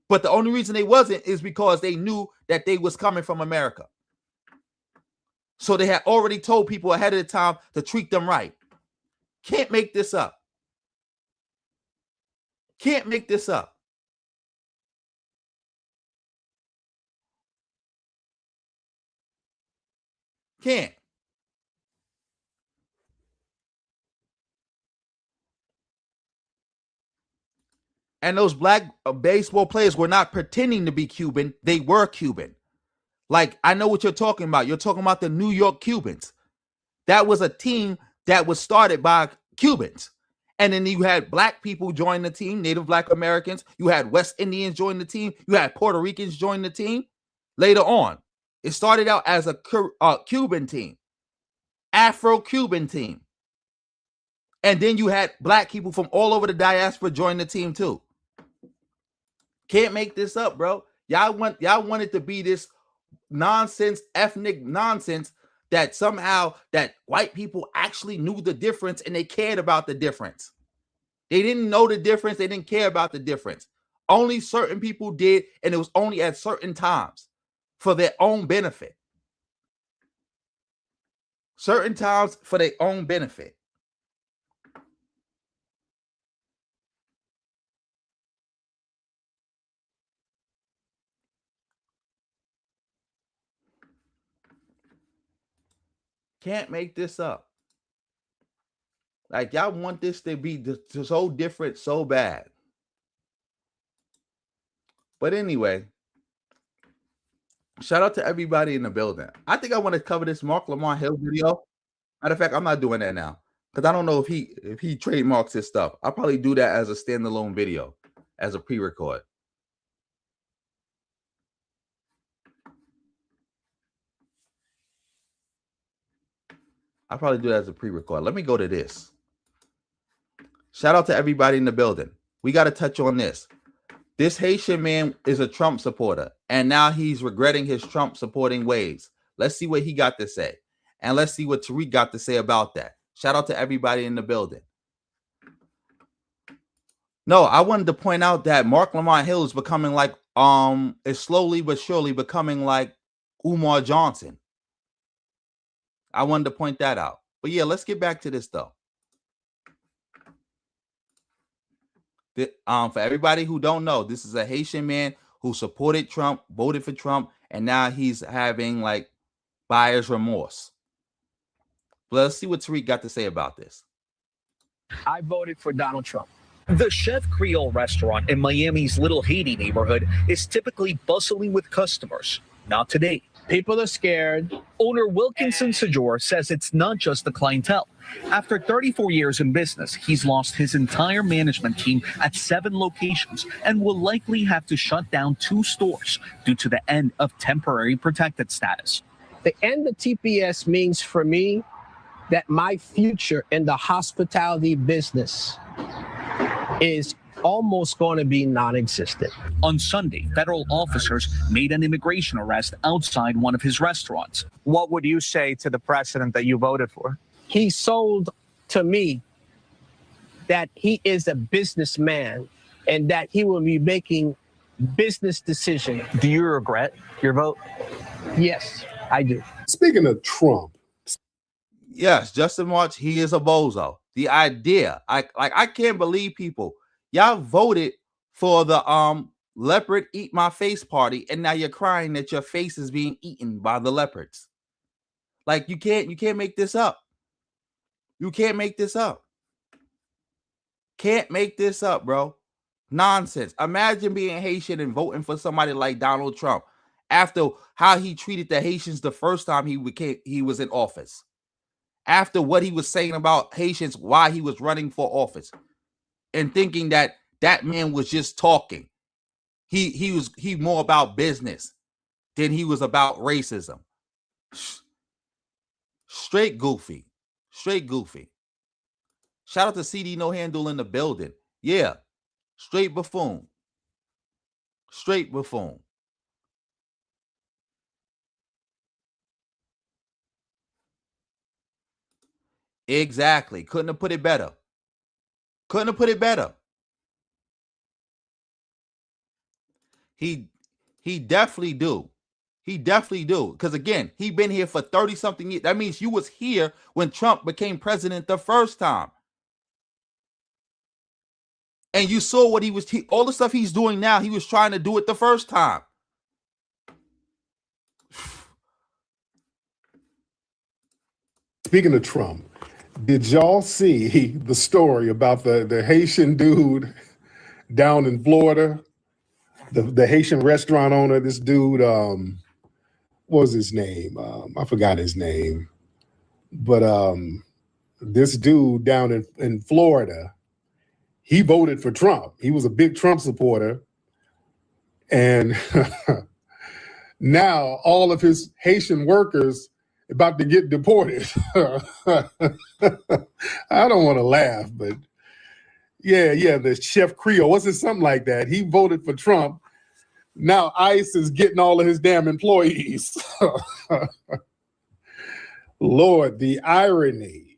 But the only reason they wasn't is because they knew that they was coming from America. So they had already told people ahead of the time to treat them right. Can't make this up. Can't make this up. Can't. And those black baseball players were not pretending to be Cuban. They were Cuban. Like, I know what you're talking about. You're talking about the New York Cubans. That was a team that was started by Cubans. And then you had black people join the team, Native Black Americans. You had West Indians join the team. You had Puerto Ricans join the team later on. It started out as a Cuban team, Afro-Cuban team. And then you had black people from all over the diaspora join the team too. Can't make this up, bro. Y'all want it to be this nonsense, ethnic nonsense, that somehow that white people actually knew the difference and they cared about the difference. They didn't know the difference. They didn't care about the difference. Only certain people did, and it was only at certain times for their own benefit. Certain times for their own benefit. Can't make this up. Like, y'all want this to be so different so bad. But anyway, shout out to everybody in the building. I think I want to cover this Mark Lamar Hill video. Matter of fact, I'm not doing that now because I don't know if he trademarks his stuff. I'll probably do that as a standalone video, as a pre-record. I'll probably do that as a pre-record. Let me go to this. Shout out to everybody in the building. We got to touch on this. This Haitian man is a Trump supporter, and now he's regretting his Trump supporting ways. Let's see what he got to say. And let's see what Tariq got to say about that. Shout out to everybody in the building. No, I wanted to point out that Mark Lamont Hill is becoming like, is slowly but surely becoming like Umar Johnson. I wanted to point that out. But yeah, let's get back to this though. For everybody who don't know, this is a Haitian man who supported Trump, voted for Trump, and now he's having like buyer's remorse. But let's see what Tariq got to say about this. I voted for Donald Trump. The Chef Creole restaurant in Miami's Little Haiti neighborhood is typically bustling with customers. Not today. People are scared. Owner Wilkinson Sajor says it's not just the clientele. After 34 years in business, he's lost his entire management team at 7 locations and will likely have to shut down 2 stores due to the end of temporary protected status. The end of TPS means for me that my future in the hospitality business is almost going to be non-existent. On Sunday, federal officers made an immigration arrest outside one of his restaurants. What would you say to the president that you voted for? He sold to me that he is a businessman and that he will be making business decisions. Do you regret your vote? Yes, I do. Speaking of Trump. Yes, Justin March, he is a bozo. The idea, I can't believe people. Y'all voted for the leopard eat my face party, and now you're crying that your face is being eaten by the leopards. Like you can't make this up. You can't make this up. Can't make this up, bro. Nonsense. Imagine being Haitian and voting for somebody like Donald Trump after how he treated the Haitians the first time he was in office. After what he was saying about Haitians, why he was running for office, and thinking that that man was just talking. He more about business than he was about racism. Straight goofy. Straight goofy. Shout out to CD No Handle in the building. Yeah. Straight buffoon. Straight buffoon. Exactly. Couldn't have put it better. Couldn't have put it better. He definitely do. He definitely do. Because again, he been here for 30-something years. That means you was here when Trump became president the first time. And you saw what all the stuff he's doing now, he was trying to do it the first time. Speaking of Trump, did y'all see the story about the Haitian dude down in Florida? The Haitian restaurant owner, this dude, what was his name? I forgot his name. But this dude down in Florida, he voted for Trump. He was a big Trump supporter. And now all of his Haitian workers about to get deported. I don't want to laugh, but yeah, the Chef Creole, was it something like that? He voted for Trump. Now ICE is getting all of his damn employees. Lord, the irony.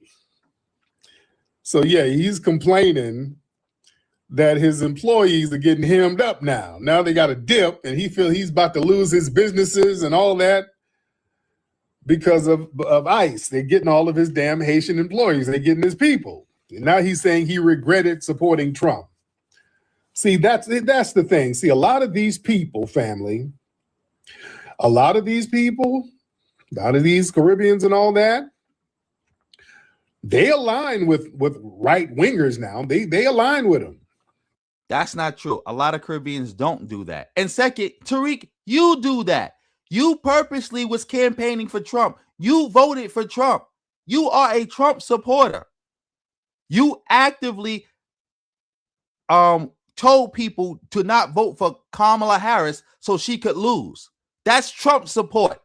So yeah, he's complaining that his employees are getting hemmed up now. Now they got a dip, and he feels he's about to lose his businesses and all that because of ICE. They're getting all of his damn Haitian employees. They're getting his people. And now he's saying he regretted supporting Trump. See, that's the thing. See, a lot of these people, family, a lot of these Caribbeans and all that, they align with right wingers now. They align with them. That's not true. A lot of Caribbeans don't do that. And second, Tariq, you do that. You purposely was campaigning for Trump. You voted for Trump. You are a Trump supporter. You actively told people to not vote for Kamala Harris so she could lose. That's Trump support.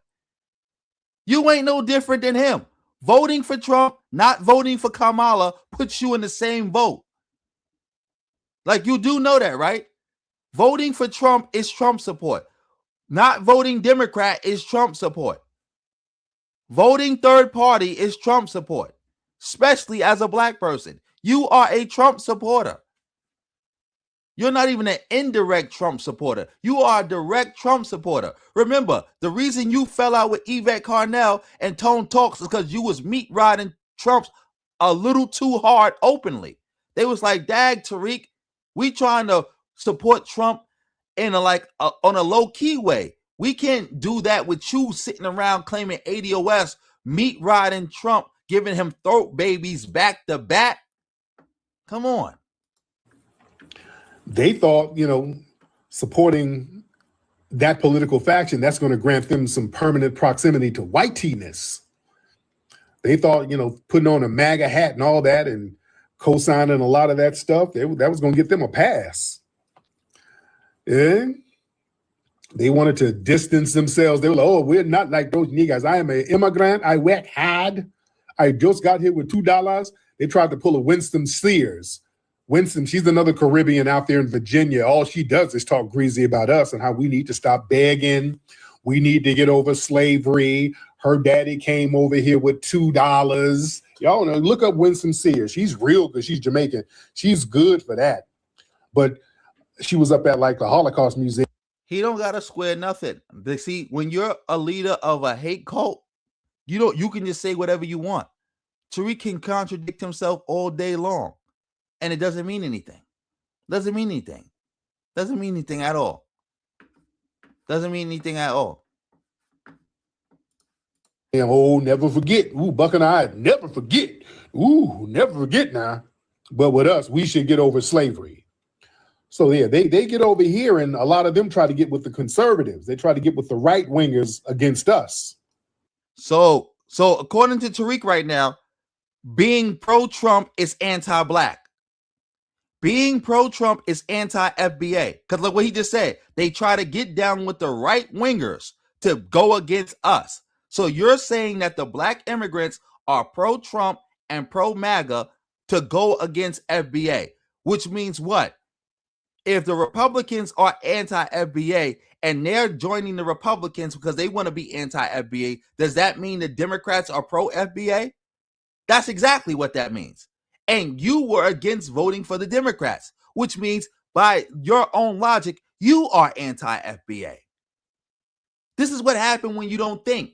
You ain't no different than him. Voting for Trump, not voting for Kamala puts you in the same vote. Like, you do know that, right? Voting for Trump is Trump support. Not voting Democrat is Trump support. Voting third party is Trump support, especially as a black person. You are a Trump supporter. You're not even an indirect Trump supporter. You are a direct Trump supporter. Remember, the reason you fell out with Yvette Carnell and Tone Talks is because you was meat riding Trump's a little too hard openly. They was like, dag, Tariq, we trying to support Trump in on a low-key way. We can't do that with you sitting around claiming ADOS, meat riding Trump, giving him throat babies back to back. Come on. They thought, supporting that political faction, that's going to grant them some permanent proximity to whiteness. They thought, putting on a MAGA hat and all that and co-signing a lot of that stuff, that was going to get them a pass. And they wanted to distance themselves. They were like, oh, we're not like those niggas. I am an immigrant. I work hard. I just got here with $2. They tried to pull a Winston Sears. Winston, she's another Caribbean out there in Virginia. All she does is talk greasy about us and how we need to stop begging. We need to get over slavery. Her daddy came over here with $2. Y'all know, look up Winston Sears. She's real good. She's Jamaican. She's good for that. But she was up at like the Holocaust Museum. He don't got to square nothing. See, when you're a leader of a hate cult, you can just say whatever you want. Tariq can contradict himself all day long. And it doesn't mean anything. Doesn't mean anything. Doesn't mean anything at all. Doesn't mean anything at all. And never forget. Ooh, Buck and I never forget. Ooh, never forget now. But with us, we should get over slavery. So yeah, they get over here, and a lot of them try to get with the conservatives. They try to get with the right wingers against us. So according to Tariq right now, being pro-Trump is anti-black. Being pro-Trump is anti-FBA. Because look what he just said. They try to get down with the right wingers to go against us. So you're saying that the black immigrants are pro-Trump and pro-MAGA to go against FBA, which means what? If the Republicans are anti-FBA and they're joining the Republicans because they want to be anti-FBA, does that mean the Democrats are pro-FBA? That's exactly what that means. And you were against voting for the Democrats, which means by your own logic, you are anti-FBA. This is what happened when you don't think.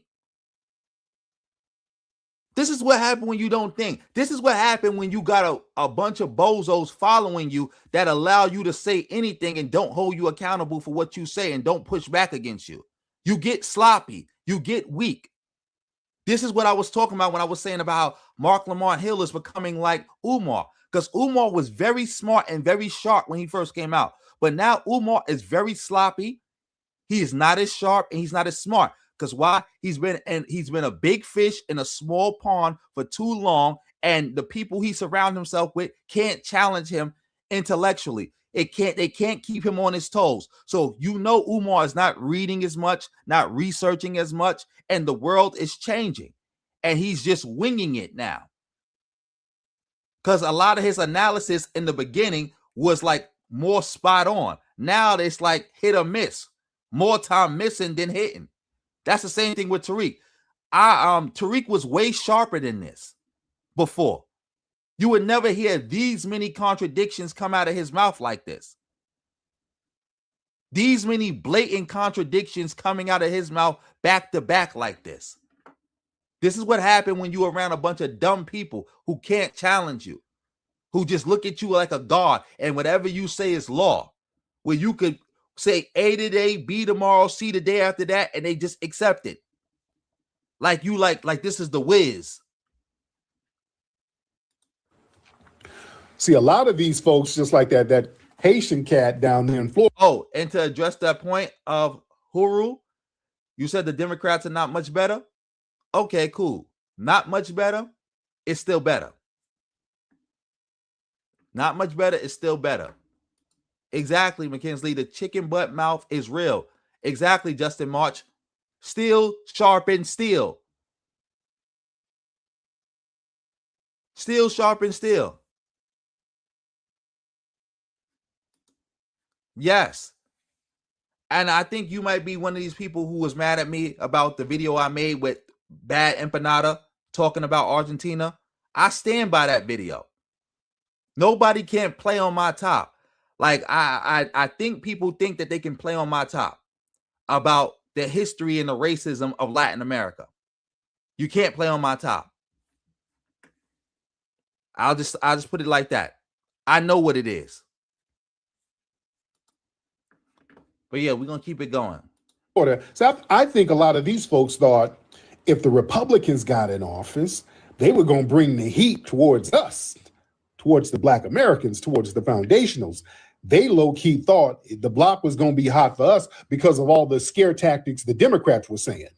This is what happened when you don't think. This is what happened when you got a bunch of bozos following you that allow you to say anything and don't hold you accountable for what you say and don't push back against you. You get sloppy. You get weak. This is what I was talking about when I was saying about how Mark Lamar Hill is becoming like Umar, because Umar was very smart and very sharp when he first came out. But now Umar is very sloppy. He is not as sharp and he's not as smart. Because why? He's been a big fish in a small pond for too long, and the people he surrounds himself with can't challenge him intellectually. They can't keep him on his toes. So Umar is not reading as much, not researching as much, and the world is changing. And he's just winging it now. Because a lot of his analysis in the beginning was like more spot on. Now it's like hit or miss. More time missing than hitting. That's the same thing with Tariq. Tariq was way sharper than this before. You would never hear these many contradictions come out of his mouth like this. These many blatant contradictions coming out of his mouth back to back like this. This is what happened when you're around a bunch of dumb people who can't challenge you, who just look at you like a god, and whatever you say is law, where you could say A today, B tomorrow, C the day after that, and they just accept it. Like you like this is the whiz. See, a lot of these folks, just like that Haitian cat down there in Florida. Oh, and to address that point of Huru, you said the Democrats are not much better. Okay, cool. Not much better. It's still better. Not much better. It's still better. Exactly, McKinsley. The chicken butt mouth is real. Exactly, Justin March. Steel sharpens steel. Steel sharpens steel. Yes. And I think you might be one of these people who was mad at me about the video I made with Bad Empanada talking about Argentina. I stand by that video. Nobody can play on my top. Like I think people think that they can play on my top about the history and the racism of Latin America. You can't play on my top. I'll just put it like that. I know what it is. But yeah, we're gonna keep it going. So I think a lot of these folks thought if the Republicans got in office, they were going to bring the heat towards us, towards the Black Americans, towards the foundationals. They low-key thought the block was going to be hot for us because of all the scare tactics the Democrats were saying.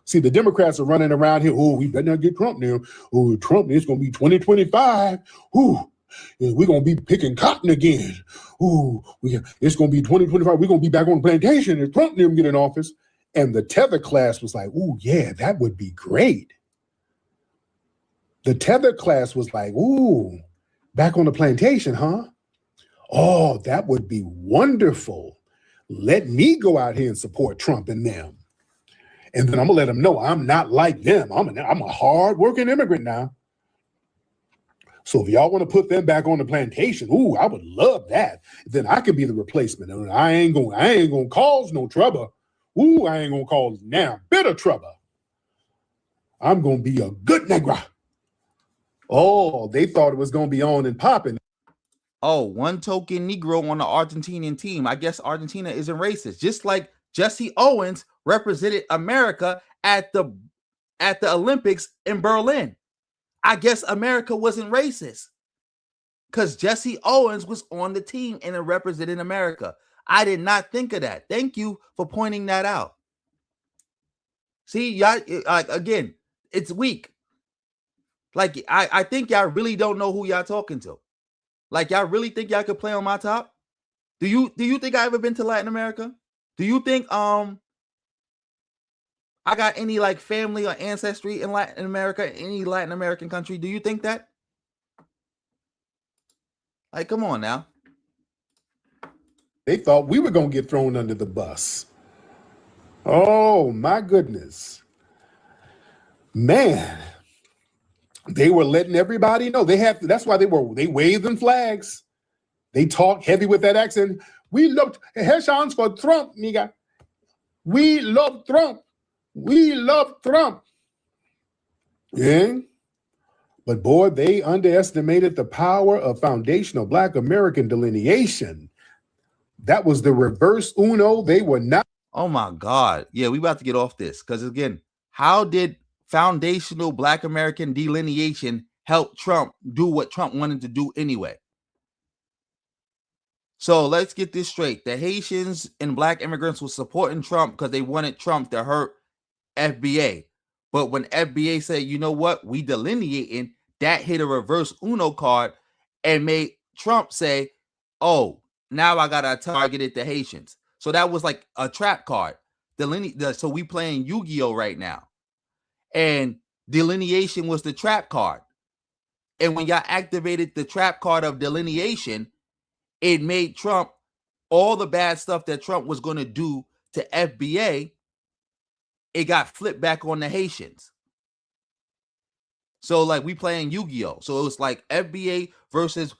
See, the Democrats are running around here. Oh, we better not get Trump now. Oh, Trump, it's going to be 2025. Ooh, we're going to be picking cotton again. Ooh, it's going to be 2025. We're going to be back on the plantation if Trump didn't get in office. And the tether class was like, ooh, yeah, that would be great. The tether class was like, ooh, back on the plantation, huh? Oh, that would be wonderful. Let me go out here and support Trump and them. And then I'm gonna let them know I'm not like them. I'm a hard-working immigrant now. So if y'all want to put them back on the plantation, ooh, I would love that. Then I can be the replacement. And I ain't gonna cause no trouble. Ooh, I ain't gonna cause now bitter trouble. I'm gonna be a good Negro. Oh, they thought it was gonna be on and popping. Oh, one token Negro on the Argentinian team. I guess Argentina isn't racist. Just like Jesse Owens represented America at the Olympics in Berlin. I guess America wasn't racist because Jesse Owens was on the team and it represented America. I did not think of that. Thank you for pointing that out. See, y'all, again, it's weak. Like, I think y'all really don't know who y'all talking to. Like, y'all really think y'all could play on my top? Do you think I ever been to Latin America? Do you think I got any like family or ancestry in Latin America, any Latin American country? Do you think that? Like, come on now. They thought we were going to get thrown under the bus. Oh, my goodness. Man, they were letting everybody know. That's why they waved them flags. They talked heavy with that accent. We loved Haitians for Trump, nigga. We love Trump. We love Trump. Yeah. But boy, they underestimated the power of foundational Black American delineation. That was the reverse Uno. They were not. Oh my God. Yeah, we about to get off this. Because again, how did foundational Black American delineation help Trump do what Trump wanted to do anyway? So let's get this straight. The Haitians and Black immigrants were supporting Trump because they wanted Trump to hurt FBA. But when FBA said, you know what, we delineating, that hit a reverse Uno card and made Trump say, oh, now I got to target it to Haitians. So that was like a trap card. So we playing Yu-Gi-Oh right now. And delineation was the trap card. And when y'all activated the trap card of delineation, it made Trump, all the bad stuff that Trump was going to do to FBA, it got flipped back on the Haitians. So like we playing Yu-Gi-Oh. So it was like FBA versus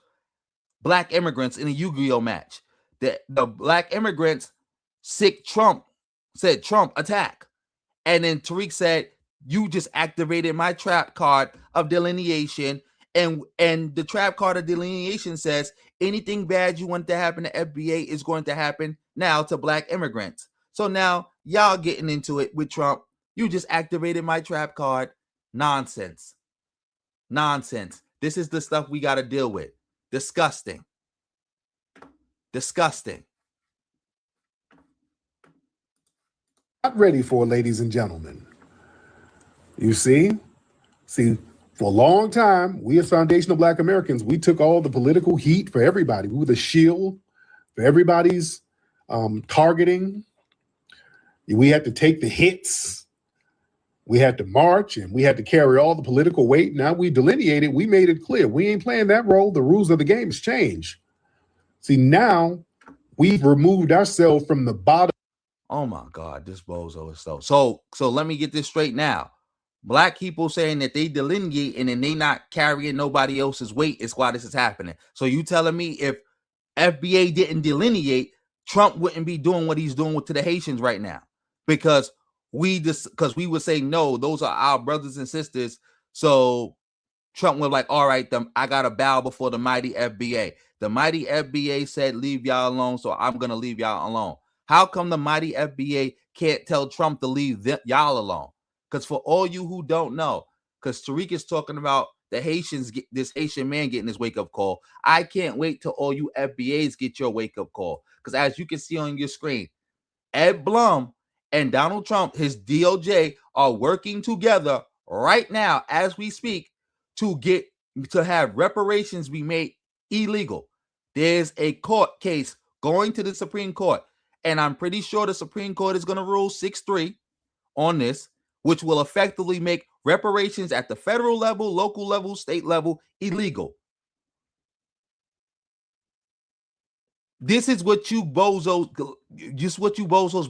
Black immigrants in a Yu-Gi-Oh match. The Black immigrants said Trump attack. And then Tariq said, you just activated my trap card of delineation. And the trap card of delineation says anything bad you want to happen to FBA is going to happen now to Black immigrants. So now y'all getting into it with Trump. You just activated my trap card. Nonsense. Nonsense. This is the stuff we got to deal with. Disgusting. Disgusting. Not ready for, ladies and gentlemen. You see, for a long time, we as foundational Black Americans, we took all the political heat for everybody. We were the shield for everybody's targeting. We had to take the hits. We had to march and we had to carry all the political weight. Now we delineated, we made it clear. We ain't playing that role. The rules of the game has changed. See, now We've removed ourselves from the bottom. Oh my God, this bozo is so let me get this straight now. Black people saying that they delineate and then they not carrying nobody else's weight is why this is happening. So you telling me if FBA didn't delineate, Trump wouldn't be doing what he's doing to the Haitians right now, because we would say no, those are our brothers and sisters. So Trump was like, all right, I gotta bow before the mighty FBA. The mighty FBA said leave y'all alone, so I'm gonna leave y'all alone. How come the mighty FBA can't tell Trump to leave y'all alone? Because for all you who don't know, because Tariq is talking about the Haitians, this Haitian man getting his wake-up call. I can't wait till all you FBAs get your wake-up call. Because as you can see on your screen, Ed Blum and Donald Trump, his DOJ, are working together right now as we speak to have reparations be made illegal. There's a court case going to the Supreme Court, and I'm pretty sure the Supreme Court is going to rule 6-3 on this, which will effectively make reparations at the federal level, local level, state level illegal. This is what you bozos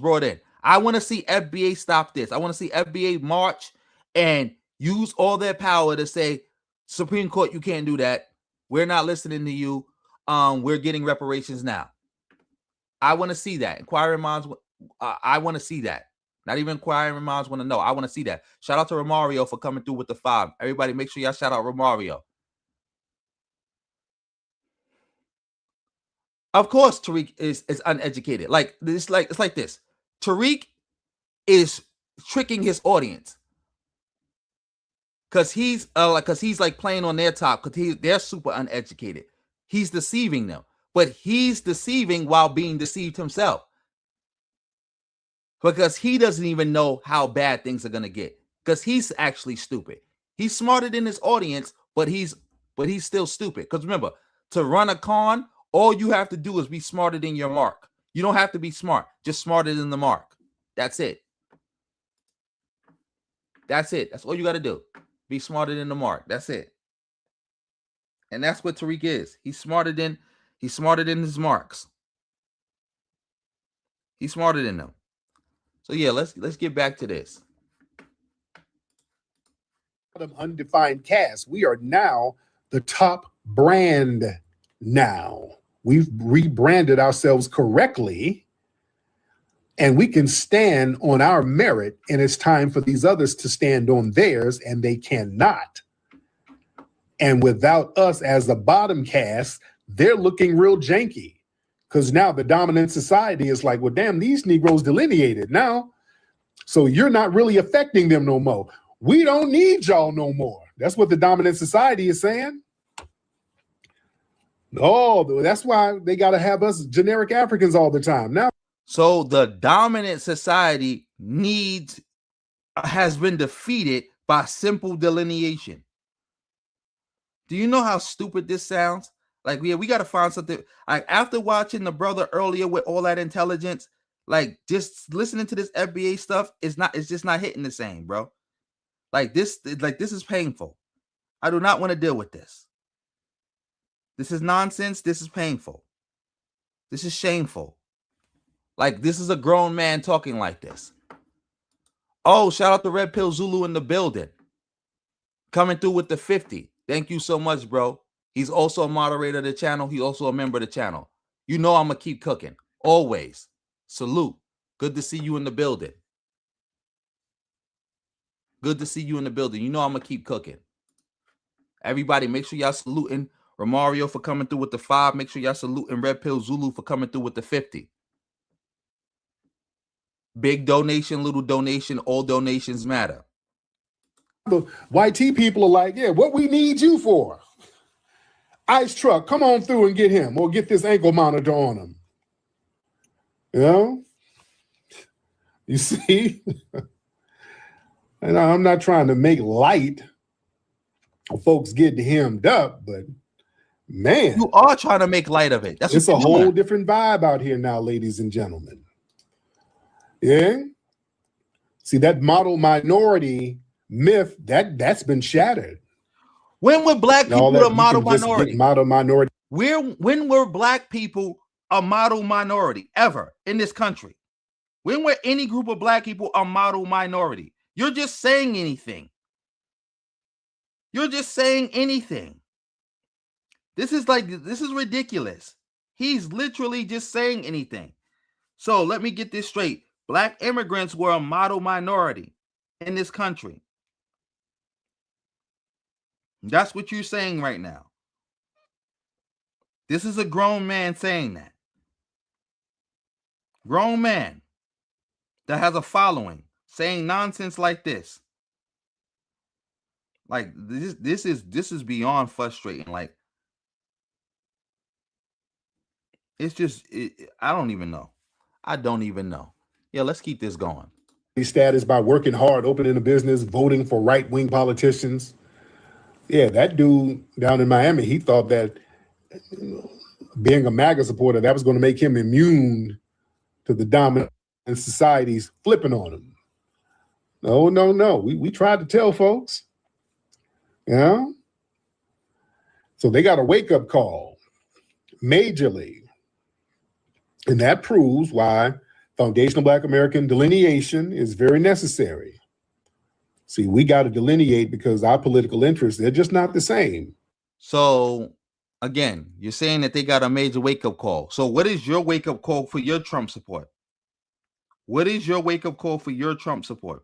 brought in. I want to see FBA stop this. I want to see FBA march and use all their power to say, Supreme Court, you can't do that. We're not listening to you. We're getting reparations now. I want to see that. Inquiring minds, I want to see that. Not even inquiring minds want to know. I want to see that. Shout out to Romario for coming through with the 5. Everybody, make sure y'all shout out Romario. Of course, Tariq is uneducated. It's like this. Tariq is tricking his audience because he's playing on their top because they're super uneducated. He's deceiving them, but he's deceiving while being deceived himself because he doesn't even know how bad things are gonna get because he's actually stupid. He's smarter than his audience, but he's still stupid. Because remember, to run a con, all you have to do is be smarter than your mark. You don't have to be smart, just smarter than the mark. That's it. That's it. That's all you got to do. Be smarter than the mark. That's it. And that's what Tariq is. He's smarter than his marks. He's smarter than them. So yeah, let's get back to this. Undefined cast. We are now the top brand now. We've rebranded ourselves correctly, and we can stand on our merit, and it's time for these others to stand on theirs, and they cannot. And without us as the bottom cast, they're looking real janky because now the dominant society is like, well, damn, these Negroes delineated now. So you're not really affecting them no more. We don't need y'all no more. That's what the dominant society is saying. Oh, that's why they got to have us generic Africans all the time now. So the dominant society has been defeated by simple delineation. Do you know how stupid this sounds? Like, we got to find something. Like, after watching the brother earlier with all that intelligence, like, just listening to this FBA stuff it's just not hitting the same, bro. This is painful. I do not want to deal with this. This is nonsense. This is painful. This is shameful. Like, this is a grown man talking like this. Oh, shout out to Red Pill Zulu in the building. Coming through with the 50. Thank you so much, bro. He's also a moderator of the channel. He's also a member of the channel. You know I'm going to keep cooking. Always. Salute. Good to see you in the building. Good to see you in the building. You know I'm going to keep cooking. Everybody, make sure y'all saluting Romario for coming through with the 5. Make sure y'all saluting Red Pill Zulu for coming through with the 50. Big donation, little donation, all donations matter. The YT people are like, yeah, what we need you for? Ice truck, come on through and get him, or get this ankle monitor on him. You know? You see? And I'm not trying to make light of folks getting hemmed up, but man. You are trying to make light of it. It's a whole different vibe out here now, ladies and gentlemen. Yeah? See, that model minority myth, that's been shattered. When were black people the model minority? Model minority. When were black people a model minority ever in this country? When were any group of black people a model minority? You're just saying anything. You're just saying anything. This is ridiculous. He's literally just saying anything. So let me get this straight. Black immigrants were a model minority in this country. That's what you're saying right now. This is a grown man saying that. Grown man that has a following saying nonsense like this. Like this is beyond frustrating. Like it's just I don't even know. I don't even know. Yeah, let's keep this going. Status by working hard, opening a business, voting for right-wing politicians. Yeah, that dude down in Miami, he thought that being a MAGA supporter, that was going to make him immune to the dominant societies flipping on him. No. We tried to tell folks. Yeah. So they got a wake-up call majorly. And that proves why foundational Black American delineation is very necessary. See, we got to delineate because our political interests, they're just not the same. So again, you're saying that they got a major wake-up call. So what is your wake-up call for your Trump support? What is your wake-up call for your Trump support?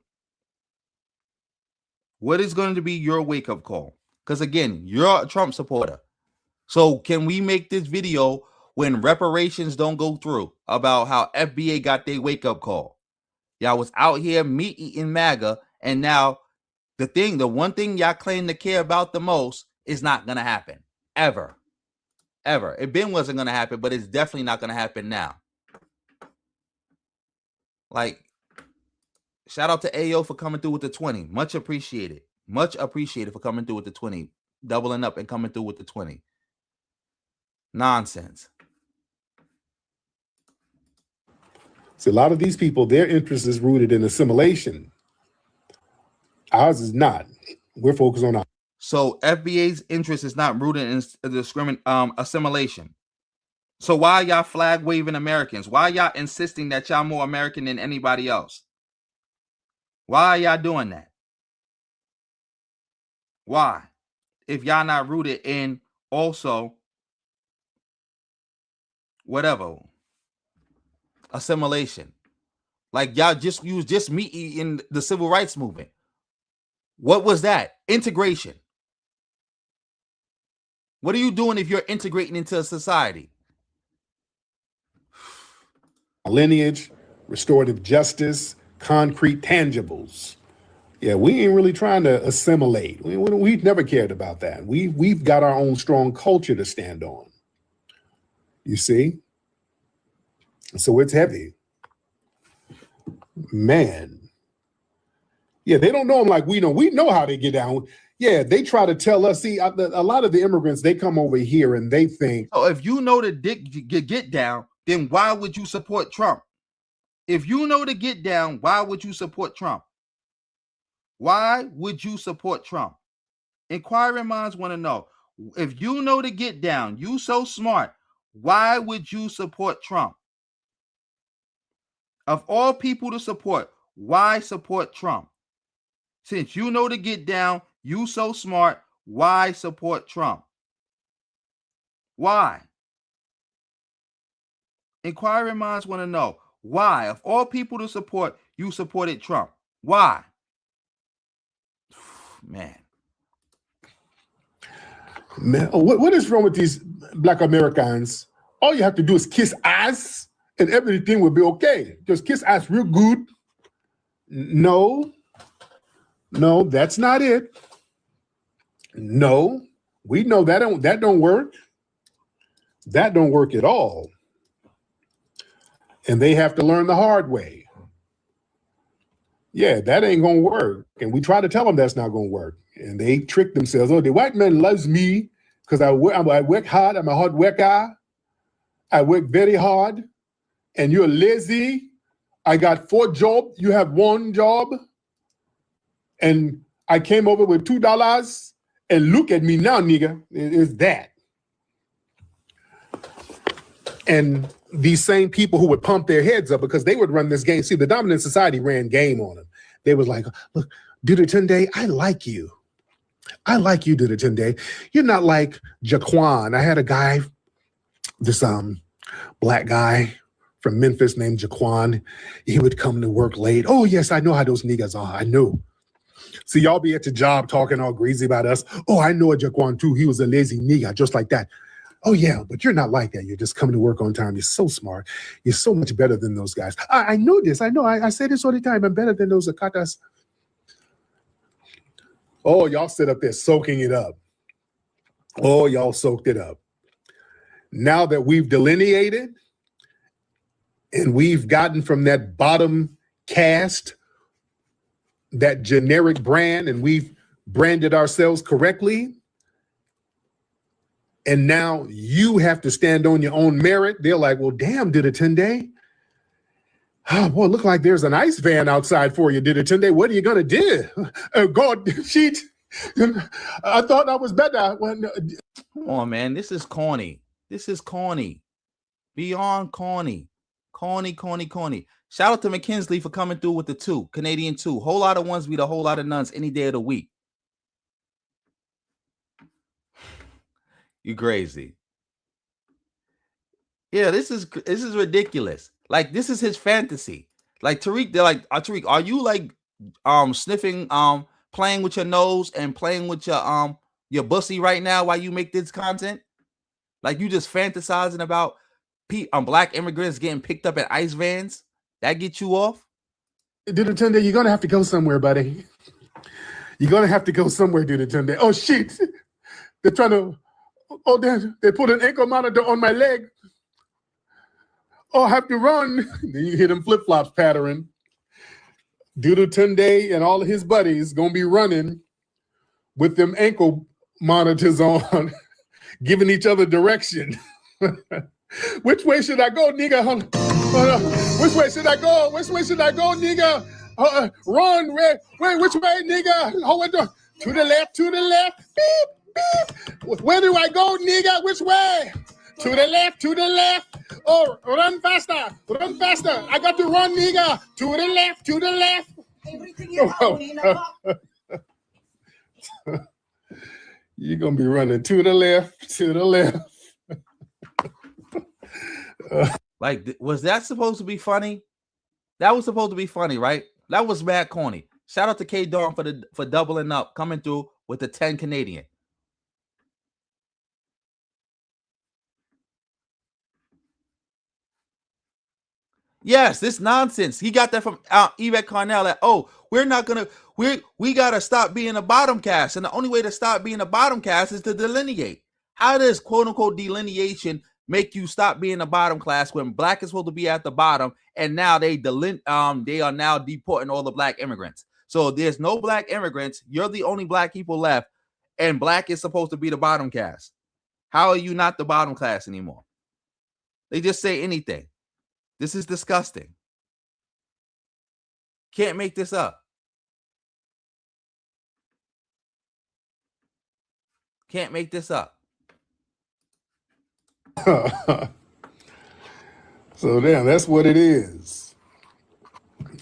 What is going to be your wake-up call? Because again, you're a Trump supporter. So can we make this video when reparations don't go through about how FBA got their wake-up call? Y'all was out here meat eating MAGA, and now the one thing y'all claim to care about the most is not going to happen. Ever. It been wasn't going to happen, but it's definitely not going to happen now. Like, shout out to Ayo for coming through with the 20. Much appreciated. Much appreciated for coming through with the 20. Doubling up and coming through with the 20. Nonsense. See, a lot of these people, their interest is rooted in assimilation. Ours is not. We're focused on our. So FBA's interest is not rooted in assimilation. So why y'all flag waving Americans? Why y'all insisting that y'all more American than anybody else? Why are y'all doing that? Why? If y'all not rooted in also whatever assimilation. Like y'all you was just me in the civil rights movement. What was that? Integration. What are you doing if you're integrating into a society? Lineage, restorative justice, concrete tangibles. Yeah, we ain't really trying to assimilate. We've never cared about that. We've got our own strong culture to stand on. You see? So it's heavy. Man. Yeah, they don't know them like we know. We know how they get down. Yeah, they try to tell us. See, a lot of the immigrants, they come over here and they think. Oh, if you know the get down, then why would you support Trump? If you know the get down, why would you support Trump? Why would you support Trump? Inquiring minds want to know. If you know the get down, you so smart, why would you support Trump? Of all people to support, why support Trump? Since you know the get down, you so smart, why support Trump? Why? Inquiring minds want to know why. Of all people to support, you supported Trump. Why? Man, what is wrong with these Black Americans? All you have to do is kiss ass and everything will be okay. Just kiss ass real good. No, that's not it. No, we know that don't work. That don't work at all. And they have to learn the hard way. Yeah, that ain't gonna work. And we try to tell them that's not gonna work. And they trick themselves. Oh, the white man loves me because I work hard. I'm a hard worker. I work very hard. And you're lazy. I got 4 jobs. You have 1 job. And I came over with $2. And look at me now, nigga. It's that. And these same people who would pump their heads up because they would run this game. See, the dominant society ran game on them. They was like, look, Dudatunde, I like you. I like you, Dudatunde. You're not like Jaquan. I had a guy, this black guy from Memphis named Jaquan. He would come to work late. Oh, yes, I know how those niggas are. I know. See, y'all be at your job talking all greasy about us. Oh, I know a Jaquan too. He was a lazy nigga, just like that. Oh, yeah, but you're not like that. You're just coming to work on time. You're so smart. You're so much better than those guys. I know this. I know. I say this all the time. I'm better than those Akatas. Oh, y'all sit up there soaking it up. Oh, y'all soaked it up. Now that we've delineated and we've gotten from that bottom caste, that generic brand, and we've branded ourselves correctly, and now you have to stand on your own merit, they're like, well, damn, Dudatunde. Oh, boy, look like there's an ice van outside for you, Dudatunde. What are you going to do? God, shit. I thought I was better. Come on, man. This is corny. This is corny. Beyond corny. Corny. Shout out to McKinsley for coming through with the 2, Canadian 2. Whole lot of ones beat a whole lot of nuns any day of the week. You crazy. Yeah, this is ridiculous. Like, this is his fantasy. Like, Tariq, they're like, Tariq, are you like sniffing, playing with your nose and playing with your bussy right now while you make this content? Like, you just fantasizing about black immigrants getting picked up at ICE vans? That get you off? Dudatunde, you're going to have to go somewhere, buddy. You're going to have to go somewhere, Dudatunde. Oh, shit. They're trying to... Oh, they put an ankle monitor on my leg. Oh, I have to run. Then you hear them flip-flops pattering. Dudatunde and all of his buddies going to be running with them ankle monitors on, giving each other direction. Which way should I go, nigga? Which way should I go? Which way should I go, nigga? Run. Wait, which way, nigga? To the left, beep. Beep. Where do I go, nigga? Which way? To the left. Oh, run faster. I got to run, nigga. To the left. Everything you're going to be running to the left. Like, was that supposed to be funny? That was supposed to be funny, right? That was mad corny. Shout out to K Dawn for doubling up, coming through with the 10 Canadian. Yes, this nonsense. He got that from Yvette Carnell. That, oh, we gotta stop being a bottom cast, and the only way to stop being a bottom cast is to delineate. How does quote unquote delineation make you stop being a bottom class when black is supposed to be at the bottom, and now they are now deporting all the black immigrants? So there's no black immigrants. You're the only black people left, and black is supposed to be the bottom cast. How are you not the bottom class anymore? They just say anything. This is disgusting. Can't make this up. Can't make this up. So damn, that's what it is.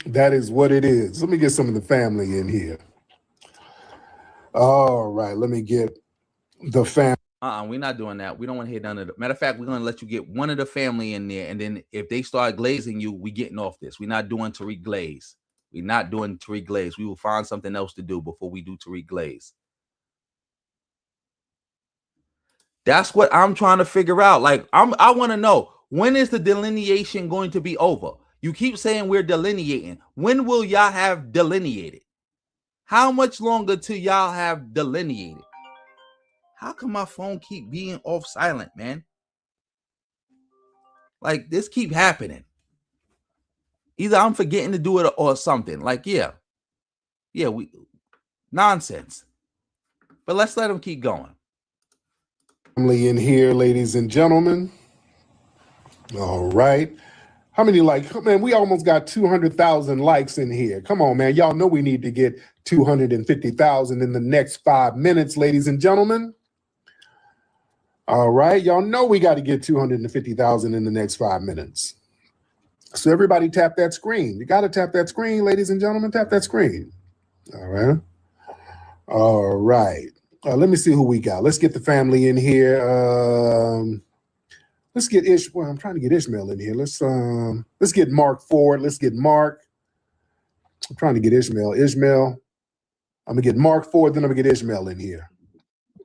That is what it is. Let me get some of the family in here. All right, let me get the family. We're not doing that. We don't want to hear none of it. Matter of fact, we're going to let you get one of the family in there, and then if they start glazing you, we getting off this. We're not doing Tariq Glaze. We're not doing Tariq Glaze. We will find something else to do before we do Tariq Glaze. That's what I'm trying to figure out. Like, I want to know, when is the delineation going to be over? You keep saying we're delineating. When will y'all have delineated? How much longer till y'all have delineated? How come my phone keep being off silent, man? Like, this keep happening. Either I'm forgetting to do it or something. Like, yeah, nonsense. But let's let them keep going. Family in here, ladies and gentlemen. All right. How many likes? Man, we almost got 200,000 likes in here. Come on, man. Y'all know we need to get 250,000 in the next 5 minutes, ladies and gentlemen. All right, y'all know we got to get 250,000 in the next 5 minutes. So everybody tap that screen. You got to tap that screen, ladies and gentlemen. Tap that screen. All right. All right. Let me see who we got. Let's get the family in here. Let's get Well, I'm trying to get Ishmael in here. Let's get Mark forward. Let's get Mark. I'm trying to get Ishmael. I'm gonna get Mark forward. Then I'm gonna get Ishmael in here.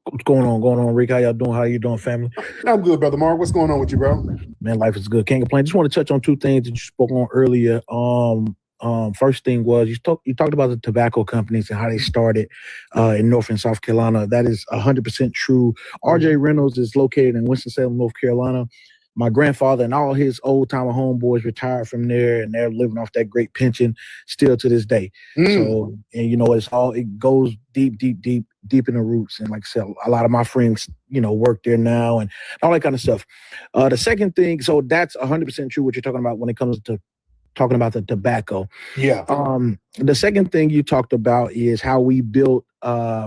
What's going on, Rick? How y'all doing? How you doing, family? I'm good, brother Mark. What's going on with you, bro? Man, life is good. Can't complain. Just want to touch on two things that you spoke on earlier. First thing was you talked about the tobacco companies and how they started in North and South Carolina. That is 100% true. RJ Reynolds is located in Winston-Salem, North Carolina. My grandfather and all his old-timer homeboys retired from there, and they're living off that great pension still to this day. So, and it goes deep in the roots. And like I said, a lot of my friends, work there now and all that kind of stuff. The second thing, so that's 100% true what you're talking about when it comes to talking about the tobacco. Yeah. The second thing you talked about is how we built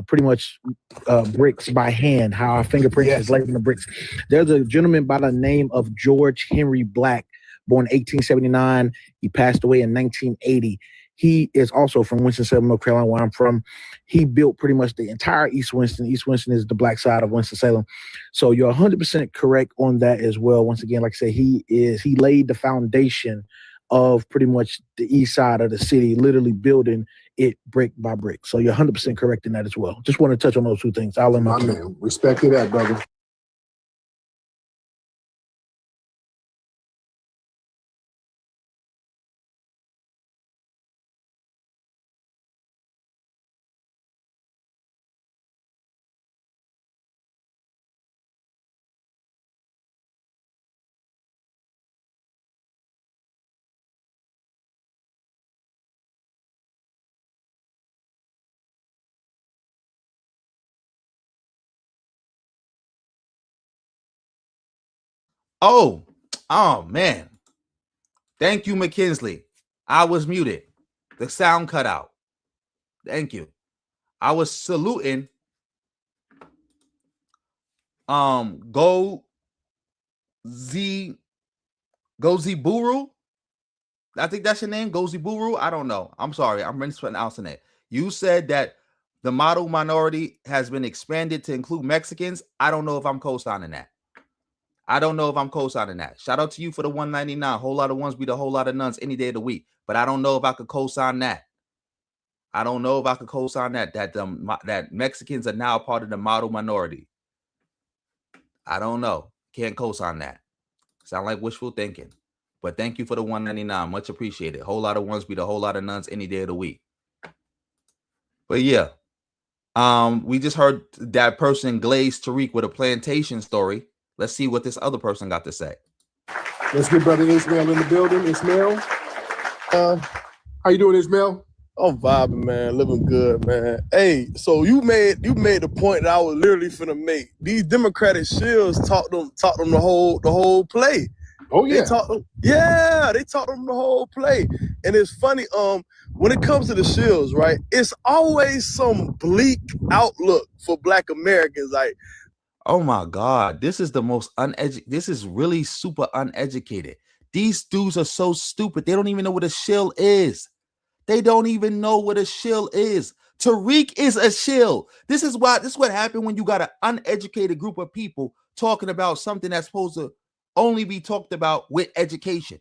pretty much bricks by hand, how our fingerprints is laid in the bricks. There's a gentleman by the name of George Henry Black, born 1879. He passed away in 1980. He is also from Winston-Salem, North Carolina, where I'm from. He built pretty much the entire East Winston. East Winston is the black side of Winston-Salem. So you're 100% correct on that as well. Once again, like I said, he laid the foundation of pretty much the east side of the city, literally building it brick by brick. So you're 100% correct in that as well. Just want to touch on those two things. I'll let my man. Respect to that, brother. Oh man. Thank you, McKinsley. I was muted. The sound cut out. Thank you. I was saluting Go Z Buru. I think that's your name, Gozi Buru. I don't know. I'm sorry. I'm mispronouncing it. You said that the model minority has been expanded to include Mexicans. I don't know if I'm co-signing that. Shout out to you for the 199. Whole lot of ones beat a whole lot of nuns any day of the week. But I don't know if I could co-sign that. That Mexicans are now part of the model minority. I don't know. Can't co-sign that. Sound like wishful thinking. But thank you for the 199. Much appreciated. Whole lot of ones beat a whole lot of nuns any day of the week. But yeah. We just heard that person Glaze Tariq with a plantation story. Let's see what this other person got to say. Let's get brother Ishmael in the building. Ishmael. How you doing, Ishmael? I'm vibing, man. Living good, man. Hey, so you made the point that I was literally finna make. These Democratic shills taught them the whole play. Oh yeah. They taught them the whole play. And it's funny, when it comes to the shills, right? It's always some bleak outlook for Black Americans. Like, oh my God, this is the most this is really super uneducated. These dudes are so stupid. They don't even know what a shill is. Tariq is a shill. This is what happened when you got an uneducated group of people talking about something that's supposed to only be talked about with education.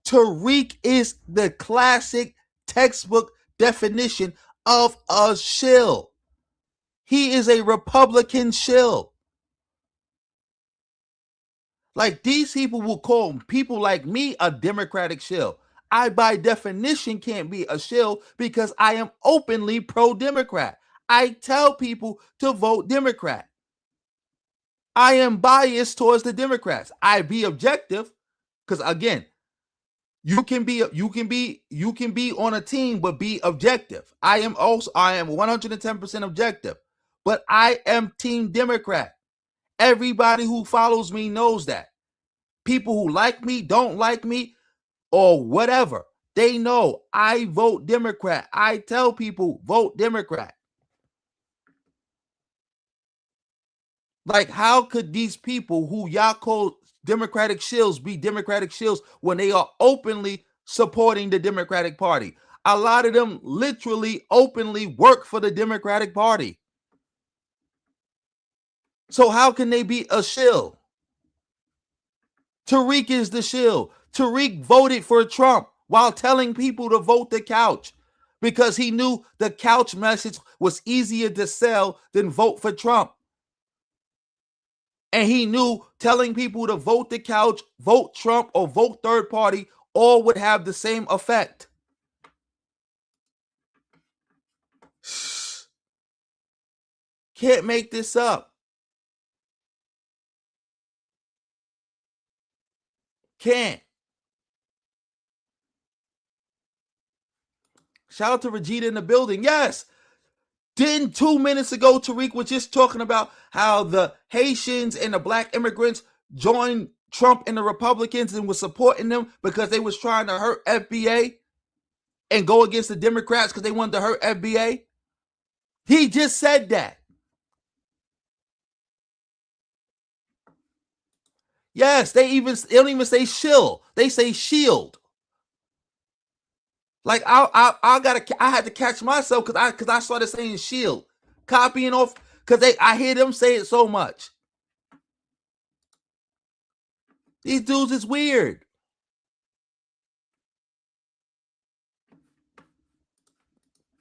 Tariq is the classic textbook definition of a shill. He is a Republican shill. Like, these people will call people like me a Democratic shill. I, by definition, can't be a shill because I am openly pro-Democrat. I tell people to vote Democrat. I am biased towards the Democrats. I be objective because, again, you can be on a team but be objective. I am 110% objective, but I am Team Democrat. Everybody who follows me knows that. People who like me, don't like me, or whatever, they know I vote Democrat. I tell people vote Democrat. Like, how could these people who y'all call Democratic shills be Democratic shills when they are openly supporting the Democratic Party? A lot of them literally openly work for the Democratic Party. So how can they be a shill? Tariq is the shill. Tariq voted for Trump while telling people to vote the couch because he knew the couch message was easier to sell than vote for Trump. And he knew telling people to vote the couch, vote Trump, or vote third party all would have the same effect. Can't make this up. Can't. Shout out to Regina in the building. Yes. Didn't 2 minutes ago, Tariq was just talking about how the Haitians and the black immigrants joined Trump and the Republicans and was supporting them because they was trying to hurt FBA and go against the Democrats because they wanted to hurt FBA? He just said that. Yes, they don't even say shill. They say shield. Like I had to catch myself because I started saying shield, copying off because I hear them say it so much. These dudes is weird.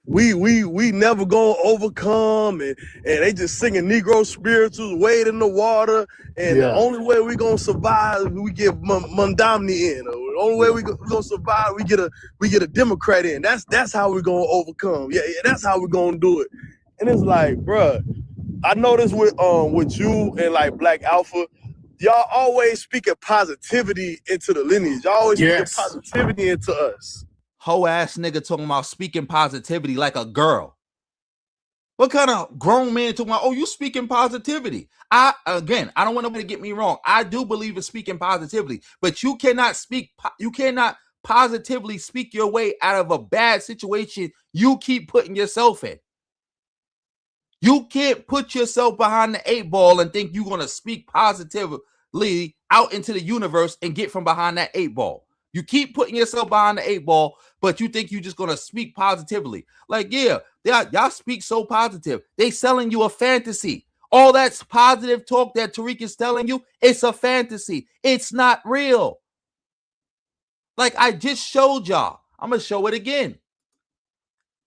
We never gonna overcome, and they just singing Negro spirituals, wade in the water, and the only way we gonna survive is we get Mondamni in. The only way we gonna survive, we get a Democrat in. That's how we gonna overcome. Yeah, that's how we gonna do it. And it's like, bruh, I noticed with you and like Black Alpha, y'all always speaking positivity into the lineage. Y'all always speaking positivity into us. Hoe ass nigga talking about speaking positivity like a girl. What kind of grown man talking about, oh, you speaking positivity? I don't want nobody to get me wrong. I do believe in speaking positivity, but you cannot positively speak your way out of a bad situation you keep putting yourself in. You can't put yourself behind the 8 ball and think you're going to speak positively out into the universe and get from behind that 8 ball. You keep putting yourself behind the 8 ball, but you think you're just going to speak positively. Like, yeah, y'all speak so positive. They selling you a fantasy. All that positive talk that Tariq is telling you, it's a fantasy. It's not real. Like I just showed y'all. I'm going to show it again.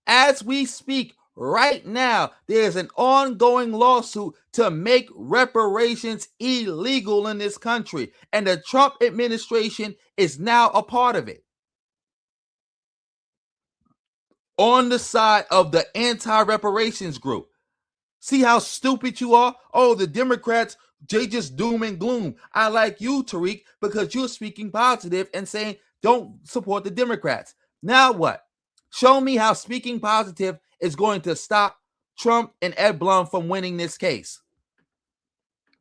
As we speak right now, there's an ongoing lawsuit to make reparations illegal in this country. And the Trump administration is now a part of it. On the side of the anti-reparations group. See how stupid you are? Oh, the Democrats, they just doom and gloom. I like you, Tariq, because you're speaking positive and saying don't support the Democrats. Now what? Show me how speaking positive is going to stop Trump and Ed Blum from winning this case.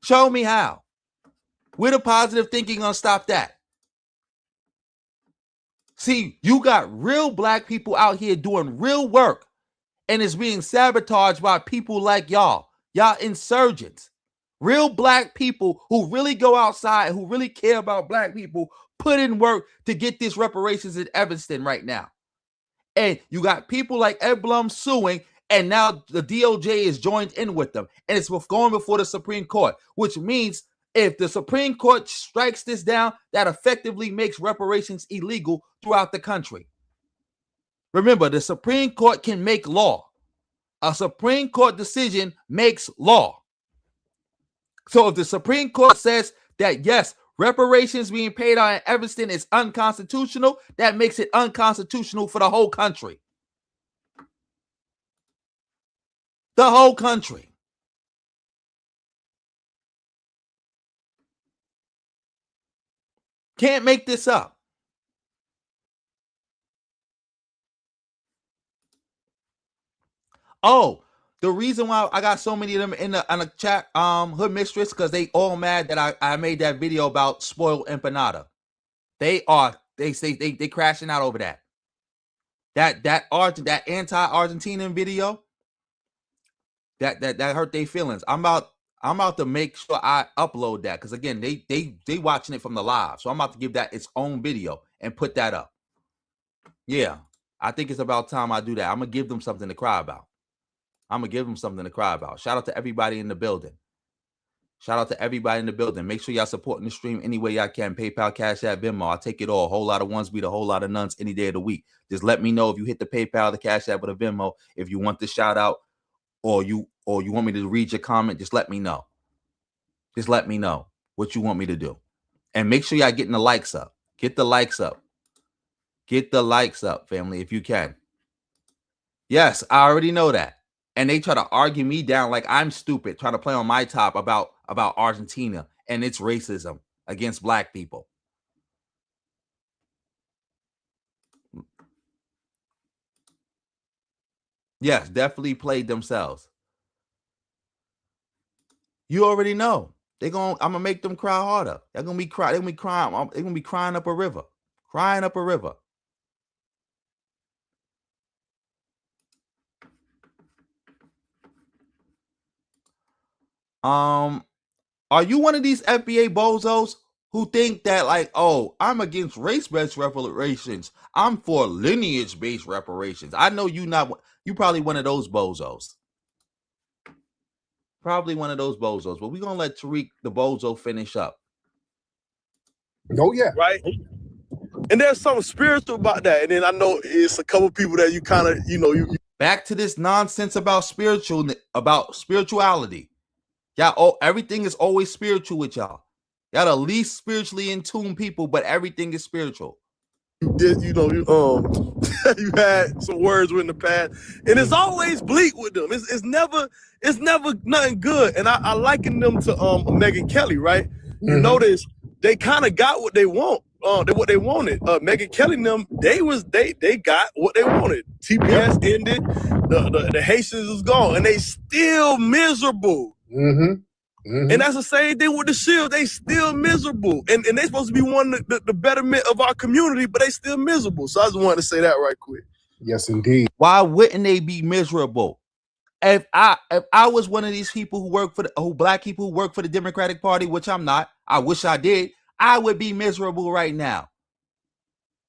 Show me how. With a positive thinking going to stop that. See, you got real black people out here doing real work, and it's being sabotaged by people like y'all. Y'all insurgents. Real black people who really go outside, who really care about black people, put in work to get this reparations in Evanston right now. And you got people like Ed Blum suing, and now the DOJ is joined in with them. And it's going before the Supreme Court, which means if the Supreme Court strikes this down, that effectively makes reparations illegal throughout the country. Remember, the Supreme Court can make law. A Supreme Court decision makes law. So if the Supreme Court says that, yes, reparations being paid out in Evanston is unconstitutional, that makes it unconstitutional for the whole country. The whole country. Can't make this up. Oh, the reason why I got so many of them in the chat, Hood Mistress, because they all mad that I made that video about spoiled empanada. They crashing out over that. That anti-Argentinian video, that hurt their feelings. I'm about I'm about to make sure I upload that because again, they watching it from the live, so I'm about to give that its own video and put that up. Yeah, I think it's about time I do that. I'm gonna give them something to cry about. Shout out to everybody in the building. Make sure y'all supporting the stream any way y'all can. PayPal, Cash App, Venmo. I'll take it all. Whole lot of ones beat a whole lot of nuns any day of the week. Just let me know if you hit the PayPal, the Cash App, or the Venmo. If you want the shout out or you want me to read your comment, just let me know. Just let me know what you want me to do. And make sure y'all getting the likes up. Get the likes up. Get the likes up, family, if you can. Yes, I already know that. And they try to argue me down like I'm stupid, trying to play on my top about Argentina and its racism against black people. Yes, definitely played themselves. You already know. I'm gonna make them cry harder. They're gonna be crying. They're gonna be crying up a river. Crying up a river. Are you one of these FBA bozos who think that like, oh, I'm against race-based reparations? I'm for lineage-based reparations. I know you probably one of those bozos. Probably one of those bozos. But we're gonna let Tariq the bozo finish up. Oh yeah. Right. And there's something spiritual about that. And then I know it's a couple people that you kind of, you back to this nonsense about spirituality. Y'all, everything is always spiritual with y'all. Y'all the least spiritually in tune people, but everything is spiritual. you had some words with in the past, and it's always bleak with them. It's never nothing good. And I liken them to Megyn Kelly, right? Mm-hmm. You notice they kind of got what they want. What they wanted. Megyn Kelly and them, they got what they wanted. TPS ended, the Haitians was gone, and they still miserable. Mm-hmm. Mm-hmm. And that's the same thing with the Shield. They still miserable. And they supposed to be one of the betterment of our community, but they still miserable. So I just wanted to say that right quick. Yes, indeed. Why wouldn't they be miserable? If I was one of these people black people who work for the Democratic Party, which I'm not, I wish I did, I would be miserable right now.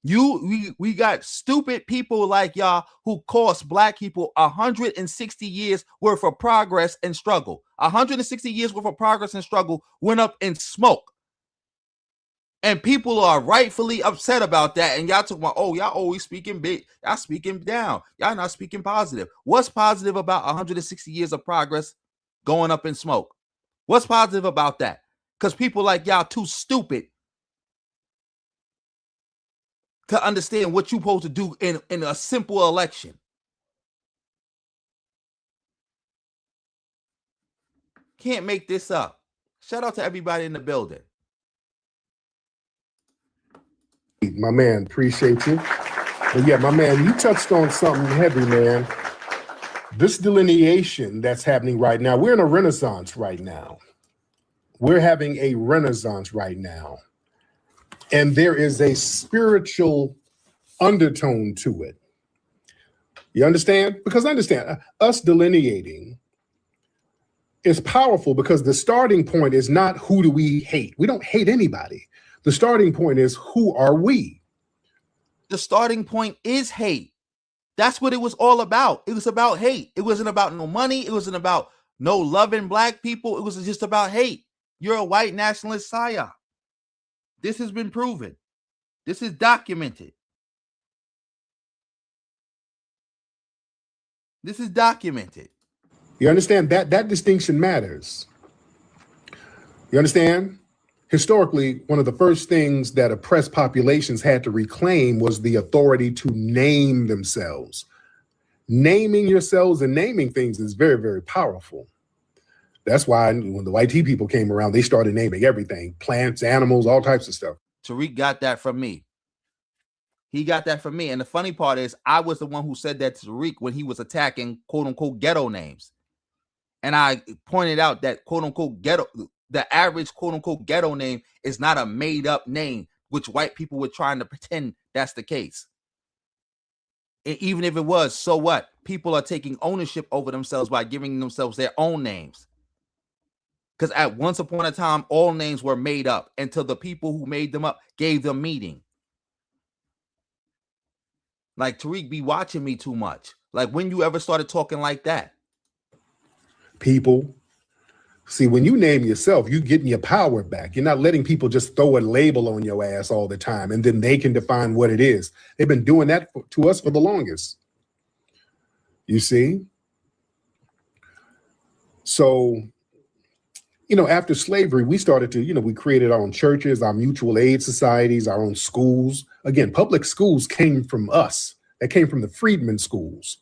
We got stupid people like y'all who cost black people 160 years worth of progress and struggle. 160 years worth of progress and struggle went up in smoke. And people are rightfully upset about that. And y'all talking about, oh, y'all always speaking big. Y'all speaking down. Y'all not speaking positive. What's positive about 160 years of progress going up in smoke? What's positive about that? Because people like y'all too stupid to understand what you're supposed to do in a simple election. Can't make this up. Shout out to everybody in the building. My man, appreciate you. But yeah, my man, you touched on something heavy, man. This delineation that's happening right now, we're in a renaissance right now. We're having a renaissance right now. And there is a spiritual undertone to it. You understand? Because understand, us delineating is powerful because the starting point is not who do we hate. We don't hate anybody. The starting point is who are we? The starting point is hate. That's what it was all about. It was about hate. It wasn't about no money. It wasn't about no loving black people. It was just about hate. You're a white nationalist psyop. This has been proven. This is documented. This is documented. You understand that distinction matters. You understand? Historically, one of the first things that oppressed populations had to reclaim was the authority to name themselves. Naming yourselves and naming things is very, very powerful. That's why when the white tea people came around, they started naming everything, plants, animals, all types of stuff. Tariq got that from me. He got that from me. And the funny part is I was the one who said that to Tariq when he was attacking quote unquote ghetto names. And I pointed out that quote unquote ghetto, the average quote unquote ghetto name is not a made up name, which white people were trying to pretend that's the case. And even if it was, so what? People are taking ownership over themselves by giving themselves their own names. Because at once upon a time, all names were made up until the people who made them up gave them meaning. Like, Tariq be watching me too much. Like, when you ever started talking like that? People. See, when you name yourself, you're getting your power back. You're not letting people just throw a label on your ass all the time, and then they can define what it is. They've been doing that to us for the longest. You see? So, you know, after slavery, we started to, we created our own churches, our mutual aid societies, our own schools. Again, public schools came from us. They came from the freedmen schools.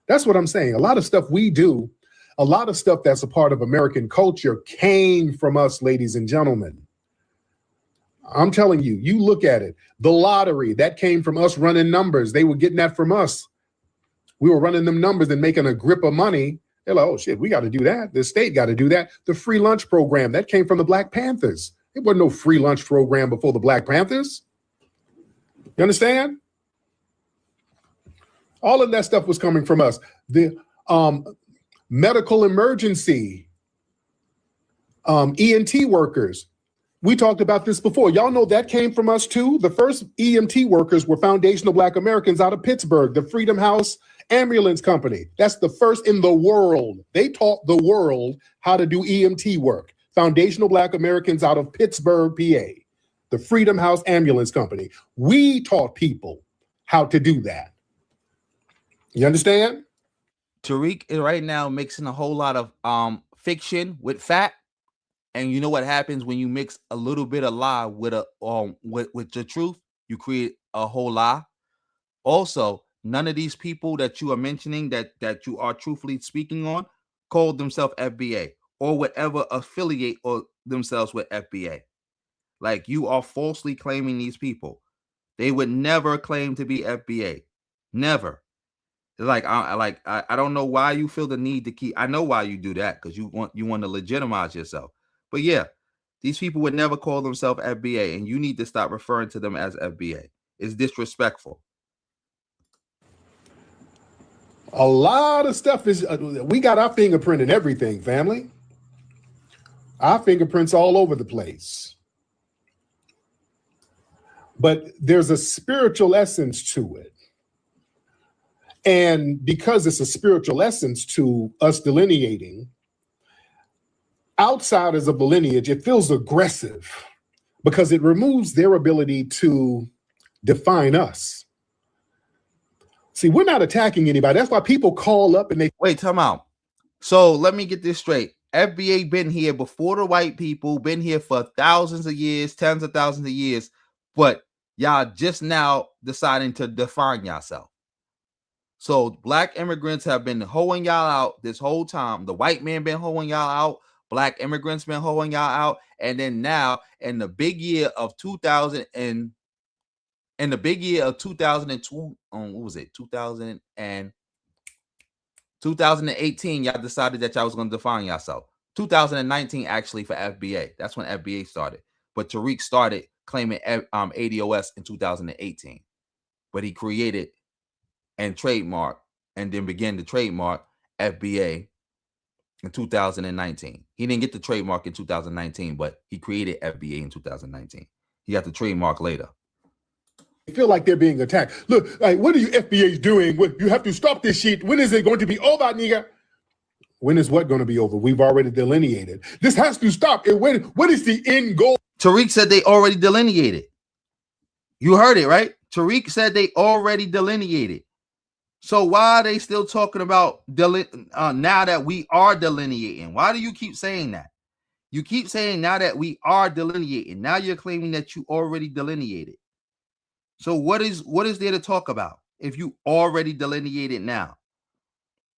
That's what I'm saying. A lot of stuff we do, a lot of stuff that's a part of American culture came from us, ladies and gentlemen. I'm telling you, you look at it. The lottery, that came from us running numbers. They were getting that from us. We were running them numbers and making a grip of money. They're like, oh shit, we got to do that. The state got to do that. The free lunch program, that came from the Black Panthers. There wasn't no free lunch program before the Black Panthers. You understand? All of that stuff was coming from us. The medical emergency, ENT workers. We talked about this before. Y'all know that came from us too. The first EMT workers were foundational Black Americans out of Pittsburgh, the Freedom House Ambulance Company. That's the first in the world. They taught the world how to do EMT work. Foundational Black Americans out of Pittsburgh, PA, the Freedom House Ambulance Company. We taught people how to do that. You understand? Tariq is right now mixing a whole lot of fiction with fact. And you know what happens when you mix a little bit of lie with with the truth? You create a whole lie. Also, none of these people that you are mentioning that you are truthfully speaking on called themselves FBA or whatever affiliate or themselves with FBA. Like, you are falsely claiming these people. They would never claim to be FBA. Never. I don't know why you feel the need to keep. I know why you do that, because you want to legitimize yourself. But yeah, these people would never call themselves FBA, and you need to stop referring to them as FBA. It's disrespectful. A lot of stuff is, we got our fingerprint in everything, family. Our fingerprints all over the place. But there's a spiritual essence to it. And because it's a spiritual essence to us delineating, outsiders of the lineage, it feels aggressive because it removes their ability to define us. See, we're not attacking anybody. That's why people call up and they wait, time out. So let me get this straight. FBA been here before the white people, been here for thousands of years, tens of thousands of years, but y'all just now deciding to define yourself. So Black immigrants have been hoeing y'all out this whole time. The white man been hoeing y'all out. Black immigrants been hoeing y'all out. And then now in the big year of 2000 and in the big year of 2002, what was it? 2018, y'all decided that y'all was going to define yourself. 2019 actually for FBA. That's when FBA started. But Tariq started claiming ADOS in 2018. But he created and trademark and then began to trademark FBA in 2019. He didn't get the trademark in 2019, but he created FBA in 2019. He got the trademark later. feel like they're being attacked. Look, like, what are you FBA's doing? You have to stop this shit. When is it going to be over, nigga? When is what going to be over? We've already delineated. This has to stop. And what is the end goal? Tariq said they already delineated. You heard it, right? Tariq said they already delineated. So why are they still talking about now that we are delineating? Why do you keep saying that? You keep saying now that we are delineating. Now you're claiming that you already delineated. So what is there to talk about if you already delineated now?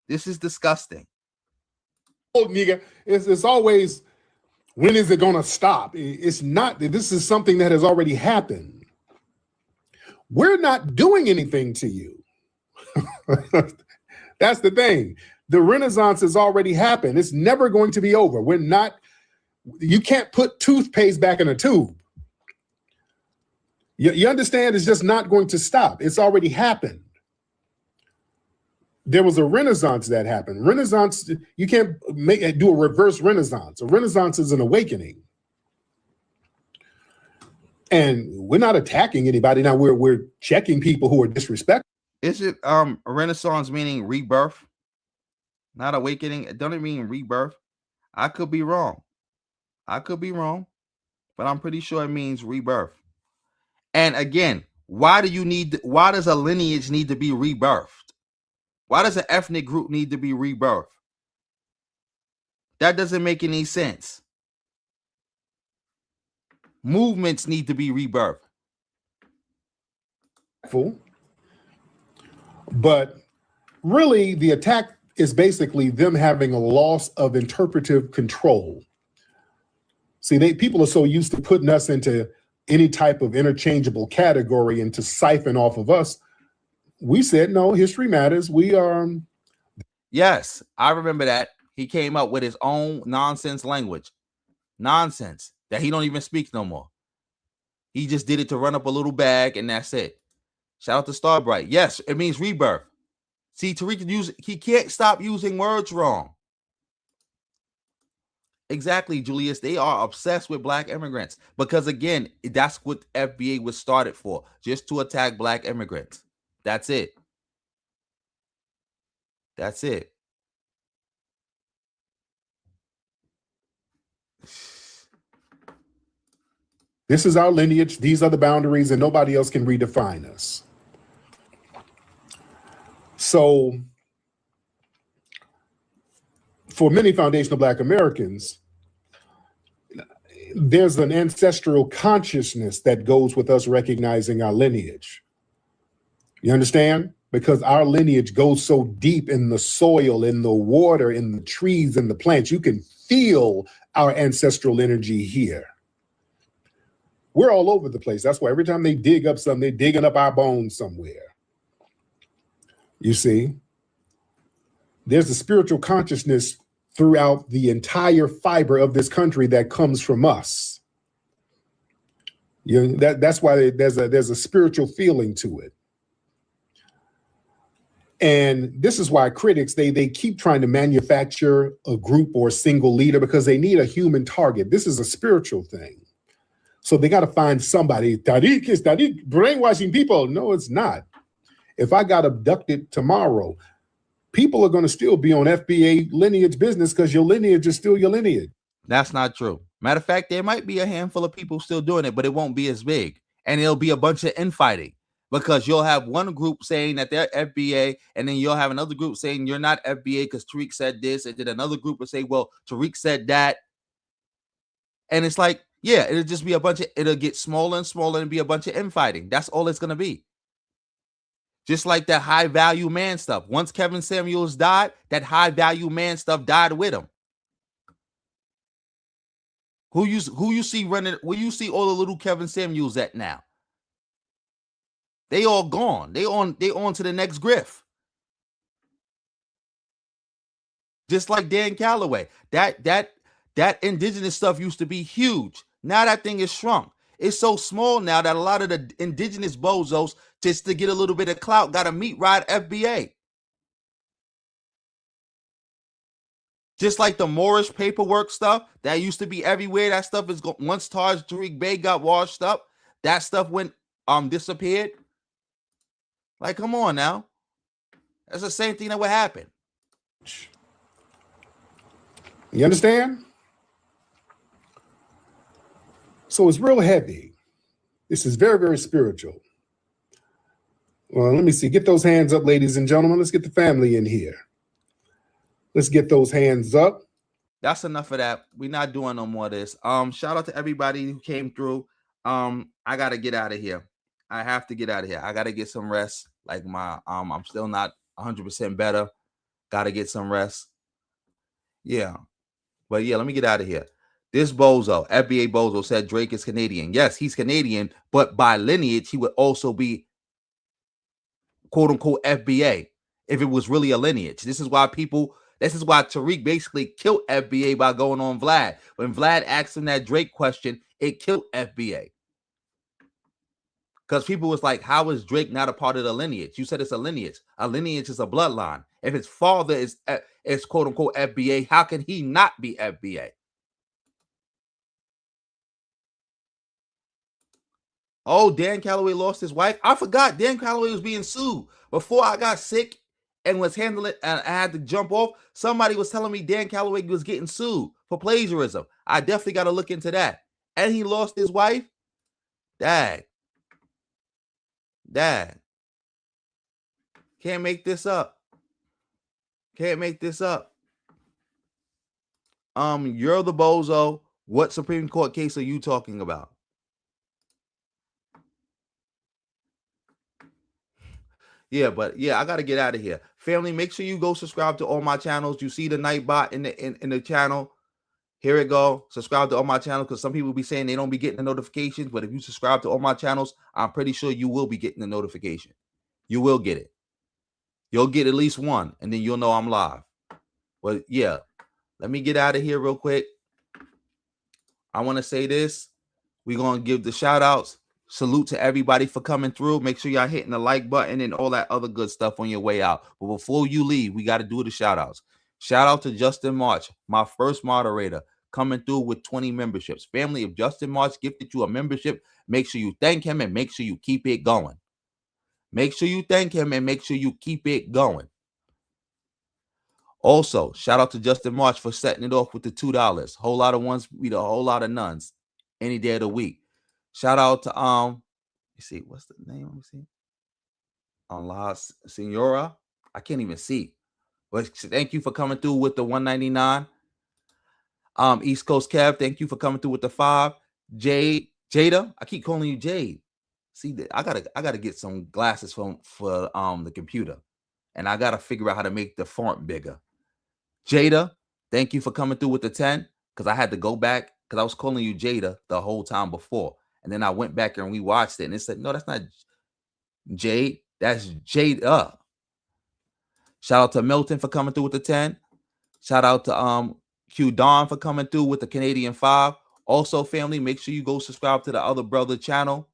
This is disgusting. Oh, nigga, it's always, when is it going to stop? It's not. This is something that has already happened. We're not doing anything to you. That's the thing. The Renaissance has already happened. It's never going to be over. We're not. You can't put toothpaste back in a tube. You understand? It's just not going to stop. It's already happened. there was a renaissance that happened. Renaissance, you can't do a reverse renaissance. A renaissance is an awakening. And we're not attacking anybody. Now we're checking people who are disrespectful. Is it a renaissance meaning rebirth? Not awakening? Don't it mean rebirth? I could be wrong. But I'm pretty sure it means rebirth. And again, why does a lineage need to be rebirthed? Why does an ethnic group need to be rebirthed? That doesn't make any sense. Movements need to be rebirthed. But really, the attack is basically them having a loss of interpretive control. See, people are so used to putting us into any type of interchangeable category and to siphon off of us. We said, no, history matters. We are. Yes, I remember that. He came up with his own nonsense language. Nonsense that he don't even speak no more. He just did it to run up a little bag and that's it. Shout out to Starbright. Yes, it means rebirth. See, Tariq, he can't stop using words wrong. Exactly, Julius. They are obsessed with black immigrants because, again, that's what FBA was started for, just to attack black immigrants. That's it. That's it. This is our lineage. These are the boundaries, and nobody else can redefine us. So, for many foundational Black Americans, there's an ancestral consciousness that goes with us recognizing our lineage. You understand? Because our lineage goes so deep in the soil, in the water, in the trees, in the plants. You can feel our ancestral energy here. We're all over the place. That's why every time they dig up something, they're digging up our bones somewhere. You see? There's a spiritual consciousness throughout the entire fiber of this country that comes from us. That's why there's a spiritual feeling to it. And this is why critics, they keep trying to manufacture a group or a single leader because they need a human target. This is a spiritual thing. So they got to find somebody. Tariq brainwashing people. No, it's not. If I got abducted tomorrow, people are going to still be on FBA lineage business because your lineage is still your lineage. That's not true. Matter of fact, there might be a handful of people still doing it, but it won't be as big. And it'll be a bunch of infighting because you'll have one group saying that they're FBA, and then you'll have another group saying you're not FBA because Tariq said this, and then another group will say, well, Tariq said that. And it's like, yeah, it'll just be it'll get smaller and smaller and be a bunch of infighting. That's all it's going to be. Just like that high value man stuff. Once Kevin Samuels died, that high value man stuff died with him. Who you see running? Where you see all the little Kevin Samuels at now? They all gone. They on to the next griff. Just like Dan Calloway. That indigenous stuff used to be huge. Now that thing is shrunk. It's so small now that a lot of the indigenous bozos, just to get a little bit of clout, got to meet ride FBA. Just like the Moorish paperwork stuff that used to be everywhere. That stuff is once Tariq Bey got washed up, that stuff went disappeared. Like, come on now. That's the same thing that would happen. You understand? So it's real heavy. This is very, very spiritual. Well, let me see. Get those hands up, ladies and gentlemen. Let's get the family in here. Let's get those hands up. That's enough of that. We're not doing no more of this. Shout out to everybody who came through. I gotta get out of here. I have to get out of here. I gotta get some rest. Like I'm still not 100% better. Gotta get some rest. Yeah. But yeah, let me get out of here. This bozo, FBA bozo, said Drake is Canadian. Yes, he's Canadian, but by lineage, he would also be quote unquote FBA if it was really a lineage. This is why Tariq basically killed FBA by going on Vlad. When Vlad asked him that Drake question, it killed FBA. Because people was like, how is Drake not a part of the lineage? You said it's a lineage. A lineage is a bloodline. If his father is quote unquote FBA, how can he not be FBA? Oh, Dan Calloway lost his wife. I forgot Dan Calloway was being sued. Before I got sick and was handling and I had to jump off, somebody was telling me Dan Calloway was getting sued for plagiarism. I definitely got to look into that. And he lost his wife. Dad. Can't make this up. You're the bozo. What Supreme Court case are you talking about? Yeah, but yeah, I gotta get out of here. Family, make sure you go subscribe to all my channels. You see the Nightbot in the channel. Here it go. Subscribe to all my channels because some people be saying they don't be getting the notifications. But if you subscribe to all my channels, I'm pretty sure you will be getting the notification. You will get it. You'll get at least one, and then you'll know I'm live. But yeah, let me get out of here real quick. I want to say this. We're going to give the shout outs. Salute to everybody for coming through. Make sure y'all hitting the like button and all that other good stuff on your way out. But before you leave, we got to do the shout outs. Shout out to Justin March, my first moderator, coming through with 20 memberships. Family, if Justin March gifted you a membership, make sure you thank him and make sure you keep it going. Make sure you thank him and make sure you keep it going. Also, shout out to Justin March for setting it off with the $2. Whole lot of ones, we a whole lot of nuns any day of the week. Shout out to let me see, what's the name? Let me see. La Senora. I can't even see. But thank you for coming through with the 199. East Coast Kev, thank you for coming through with the 5. Jada, I keep calling you Jade. See, I gotta get some glasses for the computer, and I gotta figure out how to make the font bigger. Jada, thank you for coming through with the 10, because I had to go back because I was calling you Jada the whole time before, and then I went back and rewatched it, and it said, no, that's not Jade, that's Jada. Shout out to Milton for coming through with the 10. Shout out to Q Don for coming through with the Canadian 5. Also, family, make sure you go subscribe to the other brother channel.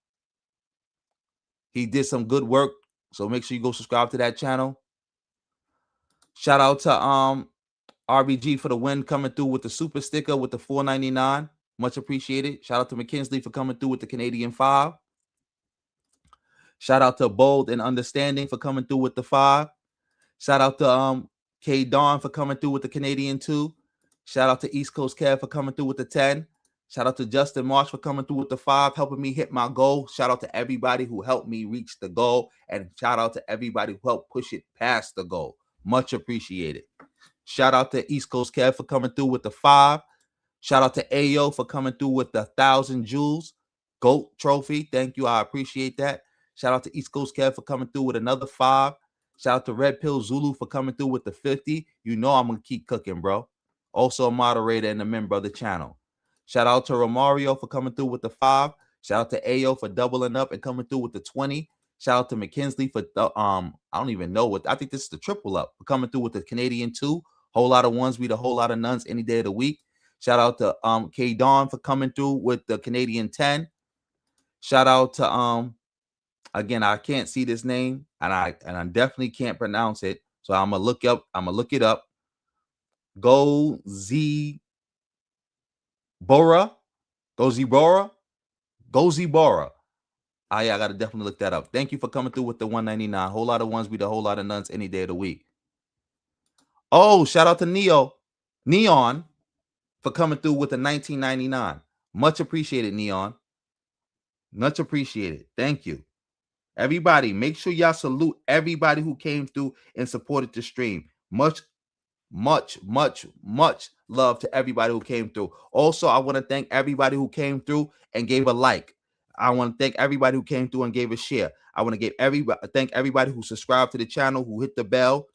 He did some good work, so make sure you go subscribe to that channel. Shout out to RBG for the win, coming through with the super sticker with the $4.99. Much appreciated. Shout out to McKinsley for coming through with the Canadian 5. Shout out to Bold and Understanding for coming through with the 5. Shout out to K Dawn for coming through with the Canadian 2. Shout out to East Coast Kev for coming through with the 10. Shout out to Justin Marsh for coming through with the 5, helping me hit my goal. Shout out to everybody who helped me reach the goal. And shout out to everybody who helped push it past the goal. Much appreciated. Shout out to East Coast Kev for coming through with the 5. Shout out to Ayo for coming through with the 1,000 jewels. GOAT trophy. Thank you. I appreciate that. Shout out to East Coast Kev for coming through with another 5. Shout out to Red Pill Zulu for coming through with the 50. You know I'm going to keep cooking, bro. Also a moderator and a member of the channel. Shout out to Romario for coming through with the 5. Shout out to Ayo for doubling up and coming through with the 20. Shout out to McKinsley for the I don't even know what, I think this is the triple up for coming through with the Canadian 2. Whole lot of ones, we the whole lot of nuns any day of the week. Shout out to K Dawn for coming through with the Canadian 10. Shout out to again, I can't see this name and I definitely can't pronounce it. So I'm gonna look it up. Gozibora. Yeah, I gotta definitely look that up. Thank you for coming through with the 199. Whole lot of ones, we the whole lot of nuns any day of the week. Oh, shout out to Neon for coming through with the 1999. Much appreciated, Neon. Much appreciated. Thank you. Everybody, make sure y'all salute everybody who came through and supported the stream. Much love to everybody who came through. Also, I want to thank everybody who came through and gave a like. I want to thank everybody who came through and gave a share. I want to thank everybody who subscribed to the channel, who hit the bell.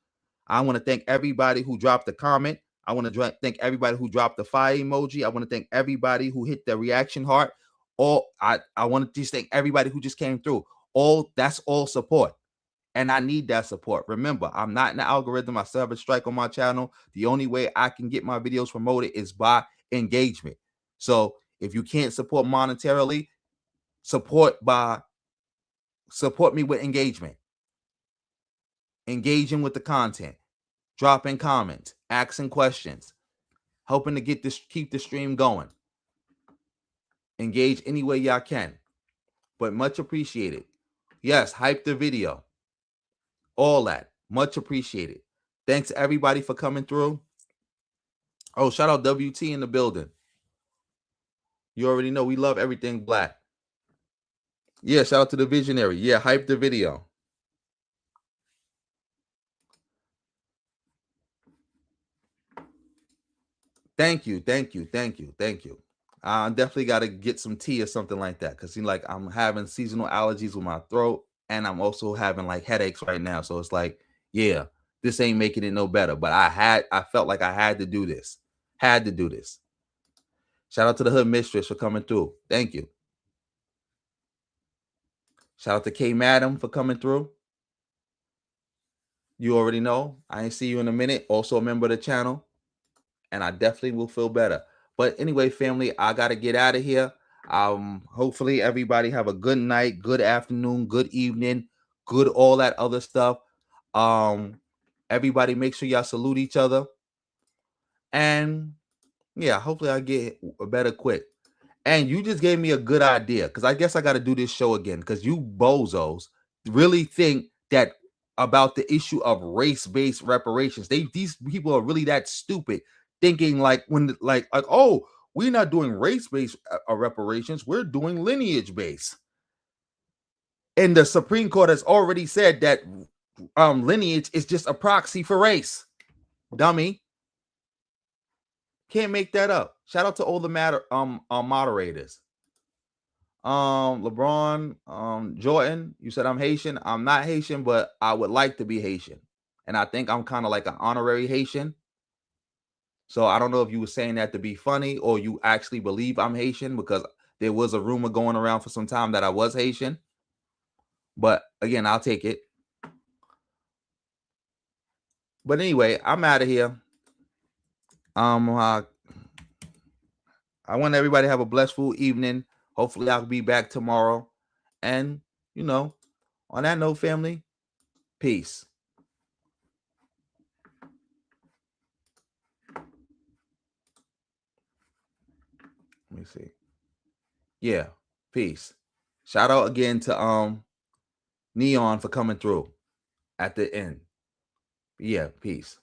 I want to thank everybody who dropped a comment. I want to thank everybody who dropped the fire emoji. I want to thank everybody who hit the reaction heart. I want to just thank everybody who just came through. That's all support. And I need that support. Remember, I'm not in the algorithm. I still have a strike on my channel. The only way I can get my videos promoted is by engagement. So if you can't support monetarily, support me with engagement. Engaging with the content. dropping comments, asking questions, helping to keep the stream going. Engage any way y'all can, but much appreciated. Yes, hype the video. All that, much appreciated. Thanks to everybody for coming through. Oh, shout out WT in the building. You already know we love everything black. Yeah, shout out to the visionary. Yeah, hype the video. Thank you. I definitely got to get some tea or something like that because like I'm having seasonal allergies with my throat, and I'm also having like headaches right now. So it's like, yeah, this ain't making it no better. But I felt like I had to do this. Shout out to the Hood Mistress for coming through. Thank you. Shout out to K Madam for coming through. You already know. I ain't see you in a minute. Also a member of the channel. And I definitely will feel better. But anyway, family, I got to get out of here. Hopefully everybody have a good night, good afternoon, good evening, good all that other stuff. Everybody make sure y'all salute each other. And yeah, hopefully I get better quick. And you just gave me a good idea because I guess I got to do this show again because you bozos really think that about the issue of race-based reparations. These people are really that stupid, thinking like oh, we're not doing race-based reparations, we're doing lineage-based. And the Supreme Court has already said that lineage is just a proxy for race. Dummy. Can't make that up. Shout out to all the moderators. LeBron, Jordan, you said I'm Haitian. I'm not Haitian, but I would like to be Haitian. And I think I'm kind of like an honorary Haitian. So I don't know if you were saying that to be funny or you actually believe I'm Haitian, because there was a rumor going around for some time that I was Haitian. But again, I'll take it. But anyway, I'm out of here. I want everybody to have a blissful evening. Hopefully I'll be back tomorrow. And, on that note, family, peace. Let me see. Yeah, peace. Shout out again to Neon for coming through at the end. Yeah, peace.